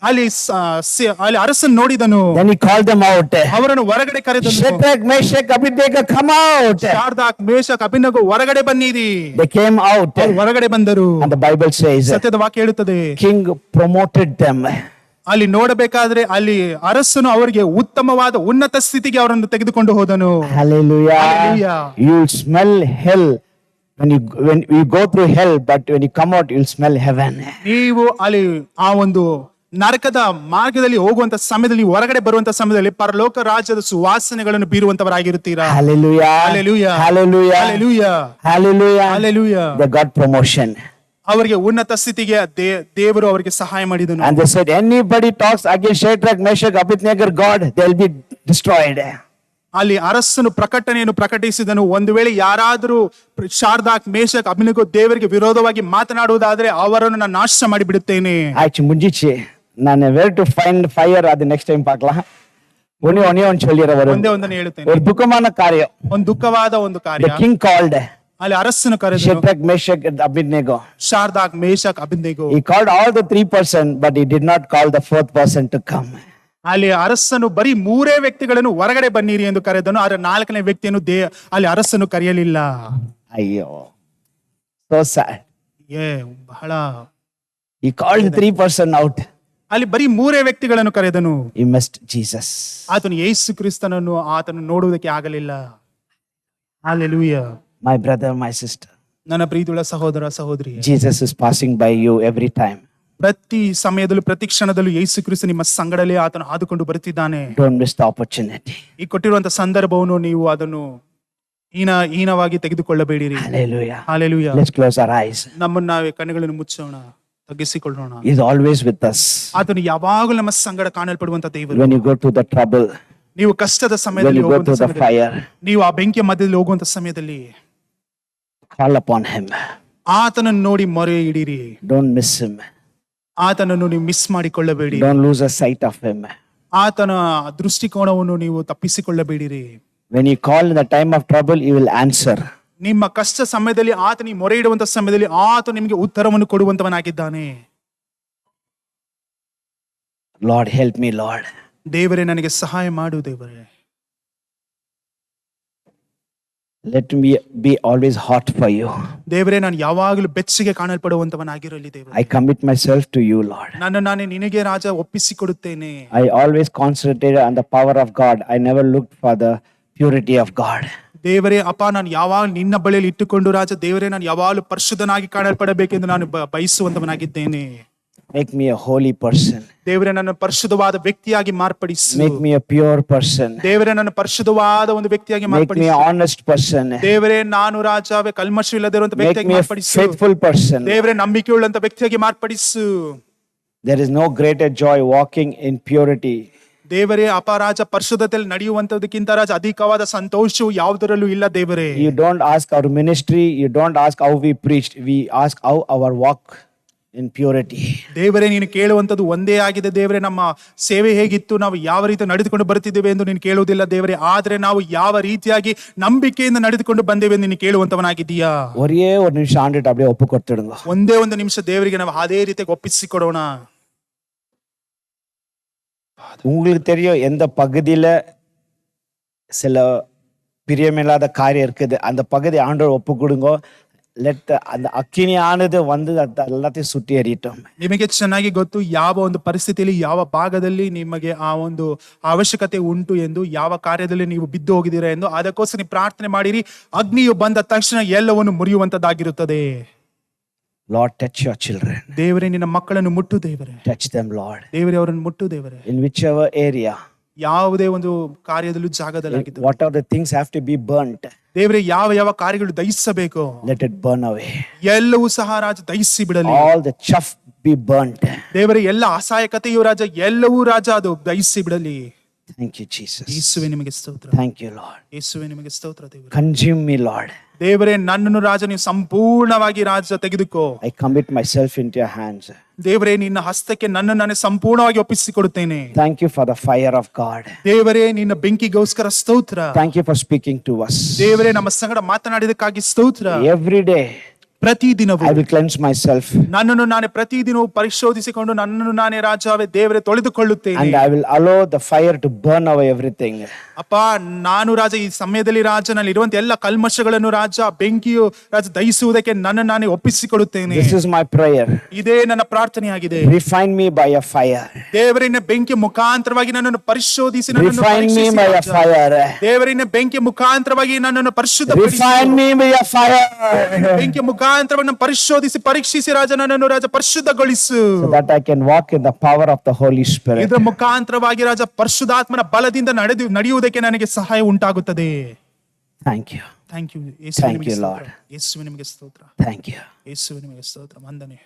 ಅಲ್ಲಿ ಅರಸನ್ ನೋಡಿದನು. Then he called them out. ಅವರನ್ನು ಹೊರಗಡೆ ಕರೆದನು. Shadrach, Meshach, Abednego, come out. ಶಾರ್ದಾಕ್, ಮೇಷಕ್, ಅಬೇದ್ನೆಗೋ ಹೊರಗಡೆ ಬನ್ನಿರಿ. They came out. ಹೊರಗಡೆ ಬಂದರು. And the Bible says, ಸತ್ಯದ ವಾಕ್ಯ ಹೇಳುತ್ತದೆ, King promoted them. ಅಲ್ಲಿ ನೋಡಬೇಕಾದ್ರೆ ಅಲ್ಲಿ ಅರಸನು ಅವರಿಗೆ ಉತ್ತಮವಾದ ಉನ್ನತ ಸ್ಥಿತಿಗೆ ಅವರನ್ನು ತೆಗೆದುಕೊಂಡು ಹೋದನು. Hallelujah. Hallelujah. You'll smell hell when you go through hell, but when you come out, you'll smell heaven. ನೀವು ಅಲ್ಲಿ ಆ ಒಂದು ನರಕದ ಮಾರ್ಗದಲ್ಲಿ ಹೋಗುವಂತ ಸಮಯದಲ್ಲಿ, ಹೊರಗಡೆ ಬರುವಂತ ಸಮಯದಲ್ಲಿ ಪರಲೋಕ ರಾಜ್ಯದ ಸುವಾಸನೆಗಳನ್ನು ಬೀರುವಂತವರಾಗಿರುತ್ತೀರಾ. Hallelujah. Hallelujah. Hallelujah. Hallelujah. Hallelujah. Hallelujah. They got promotion. ಅವರಿಗೆ ಉನ್ನತ ಸ್ಥಿತಿಗೆ ದೇವರು ಅವರಿಗೆ ಸಹಾಯ ಮಾಡಿದನು. And they said, anybody talks against Shadrach, Meshach, Abednego, God, they'll be destroyed. ಅಲ್ಲಿ ಅರಸನು ಪ್ರಕಟಣೆಯನ್ನು ಪ್ರಕಟಿಸಿದನು, ಒಂದು ವೇಳೆ ಯಾರಾದರೂ ಶಾರ್ದಾಕ್, ಮೇಷಕ್, ಅಬೇದ್ನೆಗೋ ದೇವರಿಗೆ ವಿರೋಧವಾಗಿ ಮಾತನಾಡುವುದಾದ್ರೆ ಅವರನ್ನು ನಾನು ನಾಶ ಮಾಡಿ ಬಿಡುತ್ತೇನೆ. ಆಯ್ತು, ಮುಂಜಿச்சு ನಾನು where to find fire ಅದು ನೆಕ್ಸ್ಟ್ ಟೈಮ್ பார்க்கலாம். ஒண்ணே ஒன்னு சொல்லிறவர். ಒಂದನ್ನು ಹೇಳುತ್ತೇನೆ. ஒரு துக்கமான காரியம். ಒಂದು ದುಃಖವಾದ ಒಂದು ಕಾರ್ಯ. The king called. ಅಲ್ಲಿ ಅರಸನು ಕರೆದನು. Shadrach, Meshach, and Abednego. ಶಾರ್ದಾಕ್, Meshach, Abednego. He called all the 3 person, but he did not call the 4th person to come. ಅಲ್ಲಿ ಅರಸನು ಬರೀ 3 ವ್ಯಕ್ತಿಗಳನ್ನು ಹೊರಗಡೆ ಬನ್ನಿರಿ ಎಂದು ಕರೆದನು, ಆದ್ರೆ 4ನೇ ವ್ಯಕ್ತಿಯನ್ನು ಅಲ್ಲಿ ಅರಸನು ಕರೆಯಲಿಲ್ಲ. ಅಯ್ಯೋ, so sad. ಬಹಳ. He called 3 person out. ಅಲ್ಲಿ ಬರೀ 3 ವ್ಯಕ್ತಿಗಳನ್ನು ಕರೆದನು. He missed Jesus. ಆತನು ಯೇಸು ಕ್ರಿಸ್ತನನ್ನು ಆತನು ನೋಡುವುದಕ್ಕೆ ಆಗಲಿಲ್ಲ. Hallelujah. My brother, my sister, ನನ್ನ ಪ್ರೀತಿಯುಳ್ಳ ಸಹೋದರ ಸಹೋದರಿ, Jesus is passing by you every time. ಪ್ರತಿ ಸಮಯದಲ್ಲೂ, ಪ್ರತಿ ಕ್ಷಣದಲ್ಲೂ ಯೇಸು ಕ್ರಿಸ್ತ ನಿಮ್ಮ ಸಂಗಡಲೇ ಆತನು ಹಾದುಕೊಂಡು ಬರುತ್ತಿದ್ದಾನೆ. Don't miss the opportunity. ಈ ಕೊಟ್ಟಿರುವಂತ ಸಂದರ್ಭವನ್ನು ನೀವು ಅದನ್ನು ಹೀನವಾಗಿ ತೆಗೆದುಕೊಳ್ಳಬೇಡಿರಿ. Hallelujah. Hallelujah. Let's close our eyes. ನಮ್ಮನ್ನು ನಾವೇ ಕಣ್ಣುಗಳನ್ನು ಮುಚ್ಚೋಣ, ತಗ್ಗಿಸಿಕೊಳ್ಳೋಣ. He is always with us. ಆತನು ಯಾವಾಗಲೂ ನಮ್ಮ ಸಂಗಡ ಕಾಣಲ್ಪಡುವಂತ ದೇವರು. When you go through the trouble, ನೀವು ಕಷ್ಟದ when ಸಮಯದಲ್ಲಿ you go through the fire, ನೀವು ಆ ಬೆಂಕಿಯ ಮಧ್ಯದಲ್ಲಿ ಹೋಗುವಂತ ಸಮಯದಲ್ಲಿ call upon him. ಆತನನ್ನು ನೋಡಿ ಮೊರೆ ಇಡಿರಿ. Don't miss him. ಆತನನ್ನು ನೀವು miss ಮಾಡಿಕೊಳ್ಳಬೇಡಿ. Don't lose a sight of him. ಆತನ ದೃಷ್ಟಿಕೋನವನ್ನು ನೀವು ತಪ್ಪಿಸಿಕೊಳ್ಳಬೇಡಿರಿ. When you call in the time of trouble, he will answer. ನಿಮ್ಮ ಕಷ್ಟ ಸಮಯದಲ್ಲಿ ಆತನಿಗೆ ಮೊರೆ ಇಡುವಂತ ಸಮಯದಲ್ಲಿ ಆತ ನಿಮಗೆ ಉತ್ತರವನ್ನು ಕೊಡುವಂತವನಾಗಿದ್ದಾನೆ. Lord, help me, Lord. ದೇವರೇ ನನಗೆ ಸಹಾಯ ಮಾಡು ದೇವರೇ. Let me be always hot for you. ದೇವರೇ ನಾನು ಯಾವಾಗಲೂ ಬೆಚ್ಚಗೆ ಕಾಣಲ್ಪಡುವಂತವನಾಗಿರಲಿ ದೇವರೇ. I commit myself to you, Lord. ನಾನೇ ನಿನಗೆ ರಾಜ ಒಪ್ಪಿಸಿಕೊಡುತ್ತೇನೆ. I always concentrated on the power of God. I never looked for the purity of God. ದೇವರೇ ಅಪ್ಪ, ನಾನು ಯಾವಾಗ ನಿನ್ನ ಬಳಿಯಲ್ಲಿ ಇಟ್ಟುಕೊಂಡು ರಾಜ ದೇವರೇ ನಾನು ಯಾವಾಗಲೂ ಪರಿಶುದ್ಧನಾಗಿ ಕಾಣಲ್ಪಡಬೇಕೆಂದು ನಾನು ಬಯಸುವಂತವನಾಗಿದ್ದೇನೆ. Make me a holy person. ದೇವರೇ ನನ್ನ ಪರಿಶುದ್ಧವಾದ ವ್ಯಕ್ತಿಯಾಗಿ ಮಾರ್ಪಡಿಸು. Make me a pure person. ದೇವರೇ ನನ್ನ ಪರಿಶುದ್ಧವಾದ ಒಂದು ವ್ಯಕ್ತಿಯಾಗಿ Make me ಮಾರ್ಪಡಿಸು. an honest person. ದೇವರೇ ನಾನು ರಾಜವೇ ಕಲ್ಮಶವಿಲ್ಲದಿರುವಂತ Make ವ್ಯಕ್ತಿಯಾಗಿ me a ಮಾರ್ಪಡಿಸು. faithful person. ದೇವರೇ ನಂಬಿಕೆಯುಳ್ಳಂತ ವ್ಯಕ್ತಿಯಾಗಿ ಮಾರ್ಪಡಿಸು. There is no greater joy walking in purity. ದೇವರೇ ಅಪರಾಜ ಪರಿಶುದ್ಧತೆಯಲ್ಲಿ ನಡೆಯುವಂತದಕ್ಕಿಂತ ರಾಜ ಅಧಿಕವಾದ ಸಂತೋಷವು ಯಾವುದರಲ್ಲೂ ಇಲ್ಲ ದೇವರೇ. You don't ask our ministry, you don't ask how we preached, we ask how our walk in purity. ದೇವರೇ ನೀನು ಕೇಳುವಂತದ್ದು ಒಂದೇ ಆಗಿದೆ ದೇವರೇ, ನಮ್ಮ ಸೇವೆ ಹೇಗಿತ್ತು, ನಾವು ಯಾವ ರೀತಿ ನಡೆದುಕೊಂಡು ಬರ್ತಿದ್ದೇವೆ ಎಂದು ನೀನು ಕೇಳುವುದಿಲ್ಲ ದೇವರೇ, ಆದ್ರೆ ನಾವು ಯಾವ ರೀತಿಯಾಗಿ ನಂಬಿಕೆಯಿಂದ ನಡೆದುಕೊಂಡು ಬಂದೇವೆ ಎಂದು ನೀನು ಕೇಳುವಂತವನಾಗಿದ್ದೀಯಾ. ஒரே ஒரு நிமிஷம் ஆண்டுட்டு அப்படியே ஒப்பு கொடுத்துடுங்க. ಒಂದೇ ಒಂದು ನಿಮಿಷ ದೇವರಿಗೆ ನಾವು ಅದೇ ರೀತಿಯಾಗಿ ಒಪ್ಪಿಸಿಕೊಡೋಣ. உங்களுக்கு தெரியும் எந்த பகுதியில சில பிரியமில்லாத காரியம் இருக்குது, அந்த பகுதி ஆண்டவர் ஒப்பு கொடுங்க. ಲೆಟ್ அந்த ಅಕ್ಕಿನಿ ಆನದು ಒಂದು ಎಲ್ಲத்தையும் ಸುಟ್ಟಿ ಎರಿಯಟಂ. ನಿಮಗೆ ಚೆನ್ನಾಗಿ ಗೊತ್ತು ಯಾವ ಒಂದು ಪರಿಸ್ಥಿತಿಯಲ್ಲಿ ಯಾವ ಭಾಗದಲ್ಲಿ ನಿಮಗೆ ಆ ಒಂದು ಅವಶ್ಯಕತೆ ಉಂಟು ಎಂದು, ಯಾವ ಕಾರ್ಯದಲ್ಲಿ ನೀವು ಬಿದ್ದು ಹೋಗಿದ್ದೀರಾ ಎಂದು. ಅದಕ್ಕೋಸ್ಕರ ನೀವು ಪ್ರಾರ್ಥನೆ ಮಾಡಿರಿ. ಅಗ್ನಿಯು ಬಂದ ತಕ್ಷಣ ಎಲ್ಲವನ್ನು ಮುರಿಯುವಂತದ್ದಾಗಿರುತ್ತದೆ. Lord, touch your children. ದೇವರೇ ನಿನ್ನ ಮಕ್ಕಳನ್ನು ಮುಟ್ಟು ದೇವರೇ. Touch them, Lord. ದೇವರೇ ಅವರನ್ನು ಮುಟ್ಟು ದೇವರೇ. In whichever area, ಯಾವುದೇ ಒಂದು ಕಾರ್ಯದಲ್ಲೂ ಜಾಗದಲ್ಲಿ what are the things have to be burnt, ದೇವರೇ ಯಾವ ಯಾವ ಕಾರ್ಯಗಳು ದಹಿಸಬೇಕು let it burn away. ಎಲ್ಲವೂ ಸಹ ರಾಜ ದಹಿಸಿ ಬಿಡಲಿ. All the chaff be burnt. ದೇವರೇ ಎಲ್ಲ ಅಸಹಾಯಕತೆಯು ರಾಜ ಎಲ್ಲವೂ ರಾಜ ಅದು ದಹಿಸಿ ಬಿಡಲಿ. Thank you, Jesus. ಯೇಸುವೇ ನಿಮಗೆ ಸ್ತೋತ್ರ. Thank you, Lord. ಯೇಸುವೇ ನಿಮಗೆ ಸ್ತೋತ್ರ ದೇವರೇ. Consume me, Lord. ದೇವರೇ ನನ್ನನ್ನು ರಾಜ ನೀವು ಸಂಪೂರ್ಣವಾಗಿ ರಾಜ ತೆಗೆದುಕೋ. I commit myself into your hands. ದೇವರೇ ನಿನ್ನ ಹಸ್ತಕ್ಕೆ ನನ್ನನ್ನು ನಾನೇ ಸಂಪೂರ್ಣವಾಗಿ ಒಪ್ಪಿಸಿಕೊಡುತ್ತೇನೆ. Thank you for the fire of God. ದೇವರೇ ನಿನ್ನ ಬೆಂಕಿಗೋಸ್ಕರ ಸ್ತೋತ್ರ. Thank you for speaking to us. ದೇವರೇ ನಮ್ಮ ಸಂಗಡ ಮಾತನಾಡಿದಕ್ಕಾಗಿ ಸ್ತೋತ್ರ. Every day ಪ್ರತಿದಿನವೂ I will cleanse myself ನನ್ನನ್ನು ನಾನೇ ಪ್ರತಿದಿನವೂ ಪರಿಶೋಧಿಸಿಕೊಂಡು ನನ್ನನ್ನು ನಾನೇ ರಾಜವೇ ದೇವರೇ ತೊಳೆದುಕೊಳ್ಳುತ್ತೇನೆ. and I will allow the fire to burn away everything. ಅಪ್ಪ, ನಾನು ರಾಜ ಈ ಸಮಯದಲ್ಲಿ ರಾಜ ನಲ್ಲಿ ಇರುವಂತ ಎಲ್ಲ ಕಲ್ಮಶಗಳನ್ನು ರಾಜ ಬೆಂಕಿಯು ರಾಜ ದಹಿಸುವುದಕ್ಕೆ ನನ್ನನ್ನು ನಾನೇ ಒಪ್ಪಿಸಿಕೊಡುತ್ತೇನೆ. This is my prayer. ಇದೇ ನನ್ನ ಪ್ರಾರ್ಥನೆಯಾಗಿದೆ. Refine me by your fire. ದೇವರಿನ ಬೆಂಕಿ ಮುಖಾಂತರವಾಗಿ ನನ್ನನ್ನು ಪರಿಶೋಧಿಸಿ Refine me by your fire. ದೇವರಿನ ಬೆಂಕಿ ಮುಖಾಂತರವಾಗಿ ನನ್ನನ್ನು ಪರಿಶುದ್ಧಪಡಿಸಿ. Refine me by your fire. ಬೆಂಕಿ ಮುಖಾಂತರವನ್ನು ಪರಿಶೋಧಿಸಿ ಪರೀಕ್ಷಿಸಿ ರಾಜ ನನ್ನನ್ನು ರಾಜ ಪರಿಶುದ್ಧಗೊಳಿಸು. So that I can walk in the power of the Holy Spirit. ಇದರ ಮುಖಾಂತರವಾಗಿ ರಾಜ ಪರಿಶುದ್ಧಾತ್ಮನ ಬಲದಿಂದ ನಡೆಯುವುದಕ್ಕೆ ನನಗೆ ಸಹಾಯ ಉಂಟಾಗುತ್ತದೆ. Thank you. Thank you. Thank you, Lord. ಯೇಸುವೇ ನಿಮಗೆ ಸ್ತೋತ್ರ. Thank you. ಯೇಸುವೇ ನಿಮಗೆ ಸ್ತೋತ್ರ. ವಂದನೆ.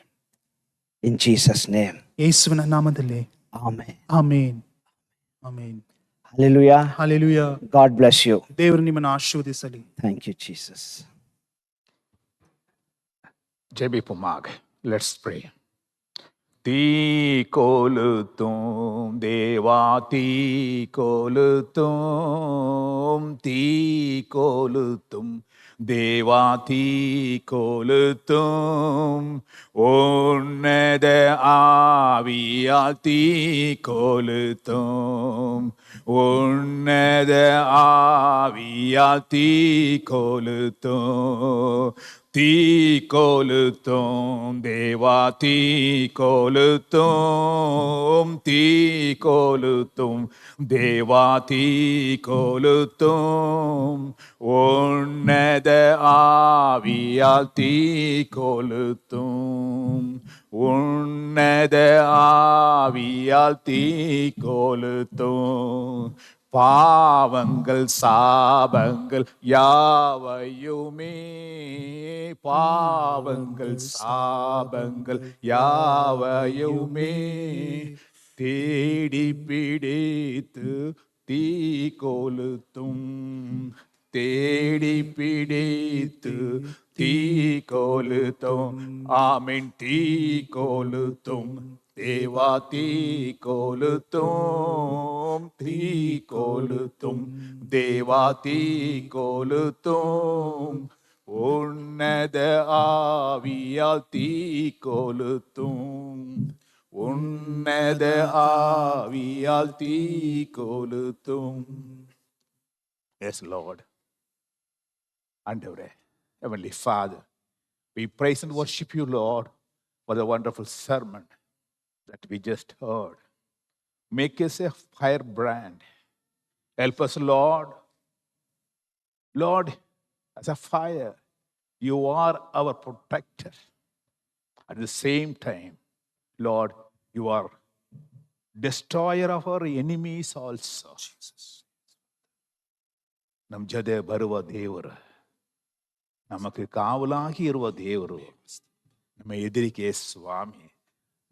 In Jesus' name. ಯೇಸುವಿನ ನಾಮದಲ್ಲಿ. Amen. Amen. Amen. Hallelujah. Hallelujah. God bless you. ದೇವರು ನಿಮ್ಮನ್ನು ಆಶೀರ್ವದಿಸಲಿ. Thank you, Jesus. JB Pumag, let's pray. തീ കൊളുത്തും ദേവാ തീ കൊളുത്തും, തീ കൊളുത്തും ദേവാ തീ കൊളുത്തും, ഉന്നത ആവിയാ തീ കൊളുത്തും, ഉന്നത ആവിയാ തീ കൊളുത്തും, തീ കൊളുത്തും ദേവാ തീ കൊളുത്തും, തീ കൊളുത്തും ദേവാ തീ കൊളുത്തും, ഉന്നത ആവിയാൽ തീ കൊളുത്തും, ഉന്നത ആവിയാൽ തീ കൊളുത്തും. பாவங்கள் சாபங்கள் யாவையுமே, பாவங்கள் சாபங்கள் யாவையுமே தேடி பிடித்து தீ கொளுத்தும், தேடி பிடித்து தீ கொளுத்தும். ஆமென். தீ கொளுத்தும் தேவா தீ கொளுத்தும், தீ கொளுத்தும் தேவா தீ கொளுத்தும், உன்னத ஆவியால் தீ கொளுத்தும், உன்னத ஆவியால் தீ கொளுத்தும். Yes Lord. ஆண்டவரே, Heavenly Father, we praise and worship you, Lord, for the wonderful sermon that we just heard. Make us a firebrand. Help us, Lord. Lord, as a fire, you are our protector. At the same time, Lord, you are destroyer of our enemies also. ನಮ್ಮ ಜೊತೆ ಬರುವ ದೇವರು, ನಮಗೆ ಕಾವಲಾಗಿ ಇರುವ ದೇವರು, ನಮ್ಮ ಎದುರಿಗೆ ಸ್ವಾಮಿ,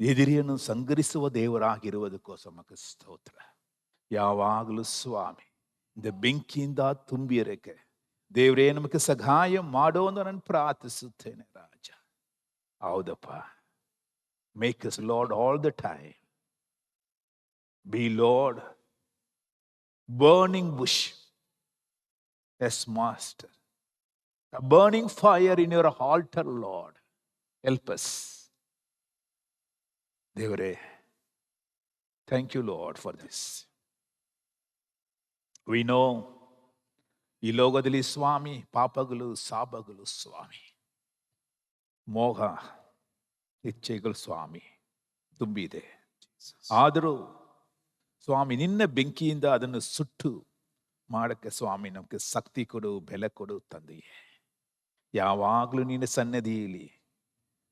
ಎದುರಿಯನ್ನು ಸಂಗರಿಸುವ ದೇವರಾಗಿರುವುದಕ್ಕೋಸ್ಕರ ಸ್ತೋತ್ರ. ಯಾವಾಗಲೂ ಸ್ವಾಮಿ இந்த ಬೆಂಕಿಯಿಂದ ತುಂಬಿರಕ್ಕೆ ದೇವರೇ ನಮಗೆ ಸಹಾಯ ಮಾಡೋ ಅಂತ ನಾನು ಪ್ರಾರ್ಥಿಸುತ್ತೇನೆ ರಾಜ. ಹೌದಪ್ಪ. Make us, Lord, all the time. Be, Lord, burning bush. Yes, Master. A burning fire in your altar, Lord. Help us. Devare, thank you, Lord, for this. We know, ಈ ಲೋಕದಲ್ಲಿ ಸ್ವಾಮಿ ಪಾಪಗಳು, ಶಾಪಗಳು ಸ್ವಾಮಿ, ಮೋಹ, ಇಚ್ಛೆಗಳು ಸ್ವಾಮಿ ತುಂಬಿದೆ. ಆದರೂ ಸ್ವಾಮಿ ನಿನ್ನ ಬೆಂಕಿಯಿಂದ ಅದನ್ನು ಸುಟ್ಟು ಮಾಡಕ್ಕೆ ಸ್ವಾಮಿ ನಮಗೆ ಶಕ್ತಿ ಕೊಡು, ಬೆಲೆ ಕೊಡು ತಂದೆಯೇ. ಯಾವಾಗಲೂ ನಿನ್ನ ಸನ್ನದಿಯಲ್ಲಿ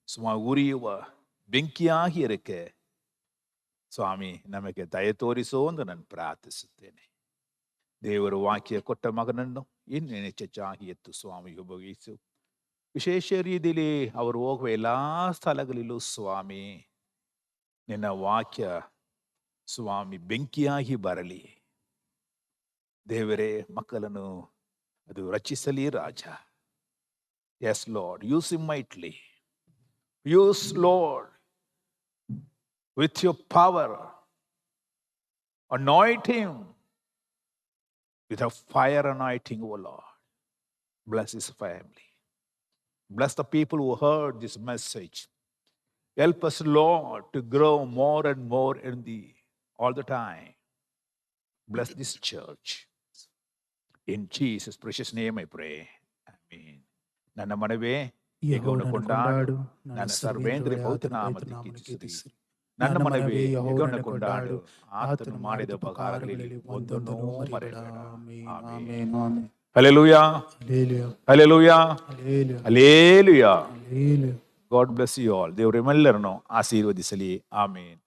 ಸ್ವಾಮಿ ಉರಿಯುವ ಬೆಂಕಿಯಾಗಿ ಇರಕ್ಕೆ ಸ್ವಾಮಿ ನಮಗೆ ದಯ ತೋರಿಸೋ ಎಂದು ನಾನು ಪ್ರಾರ್ಥಿಸುತ್ತೇನೆ. ದೇವರು ವಾಕ್ಯ ಕೊಟ್ಟ ಮಗನನ್ನು ಇನ್ನೂ ಹೆಚ್ಚಾಗಿ ಎತ್ತು ಸ್ವಾಮಿ ಉಪಯೋಗಿಸು. ವಿಶೇಷ ರೀತಿಯಲ್ಲಿ ಅವರು ಹೋಗುವ ಎಲ್ಲ ಸ್ಥಳಗಳಲ್ಲೂ ಸ್ವಾಮಿ ನಿನ್ನ ವಾಕ್ಯ ಸ್ವಾಮಿ ಬೆಂಕಿಯಾಗಿ ಬರಲಿ. ದೇವರೇ, ಮಕ್ಕಳನ್ನು ಅದು ರಚಿಸಲಿ ರಾಜ. Yes Lord, use him mightily. Use Lord with your power. Anoint him with a fire anointing, O Lord. Bless his family. Bless the people who heard this message. Help us, Lord, to grow more and more in thee all the time. Bless this church. In Jesus' precious name I pray. Amen. ನನ್ನ ಮನವೇ ಯೆಹೋವನ ಕೊಂಡಾಡು, ನನ್ನ ಸರ್ವೇಂದ್ರಿಯ ಪವಿತ್ರ ನಾಮದಲ್ಲಿ ಕೀರ್ತಿಸಿರಿ. ನನ್ನ ಮನವೇ ಯೆಹೋವನ ಕೊಂಡಾಡು, ಆತನು ಮಾಡಿದ ಉಪಕಾರಗಳಲ್ಲಿ ಒಂದನ್ನು ಮರೆಯಬೇಡ. Amen. Hallelujah, hallelujah, hallelujah. God bless you all. ದೇವರು ನಿಮ್ಮೆಲ್ಲರನ್ನು ಆಶೀರ್ವದಿಸಲಿ. ಆಮೆನ್.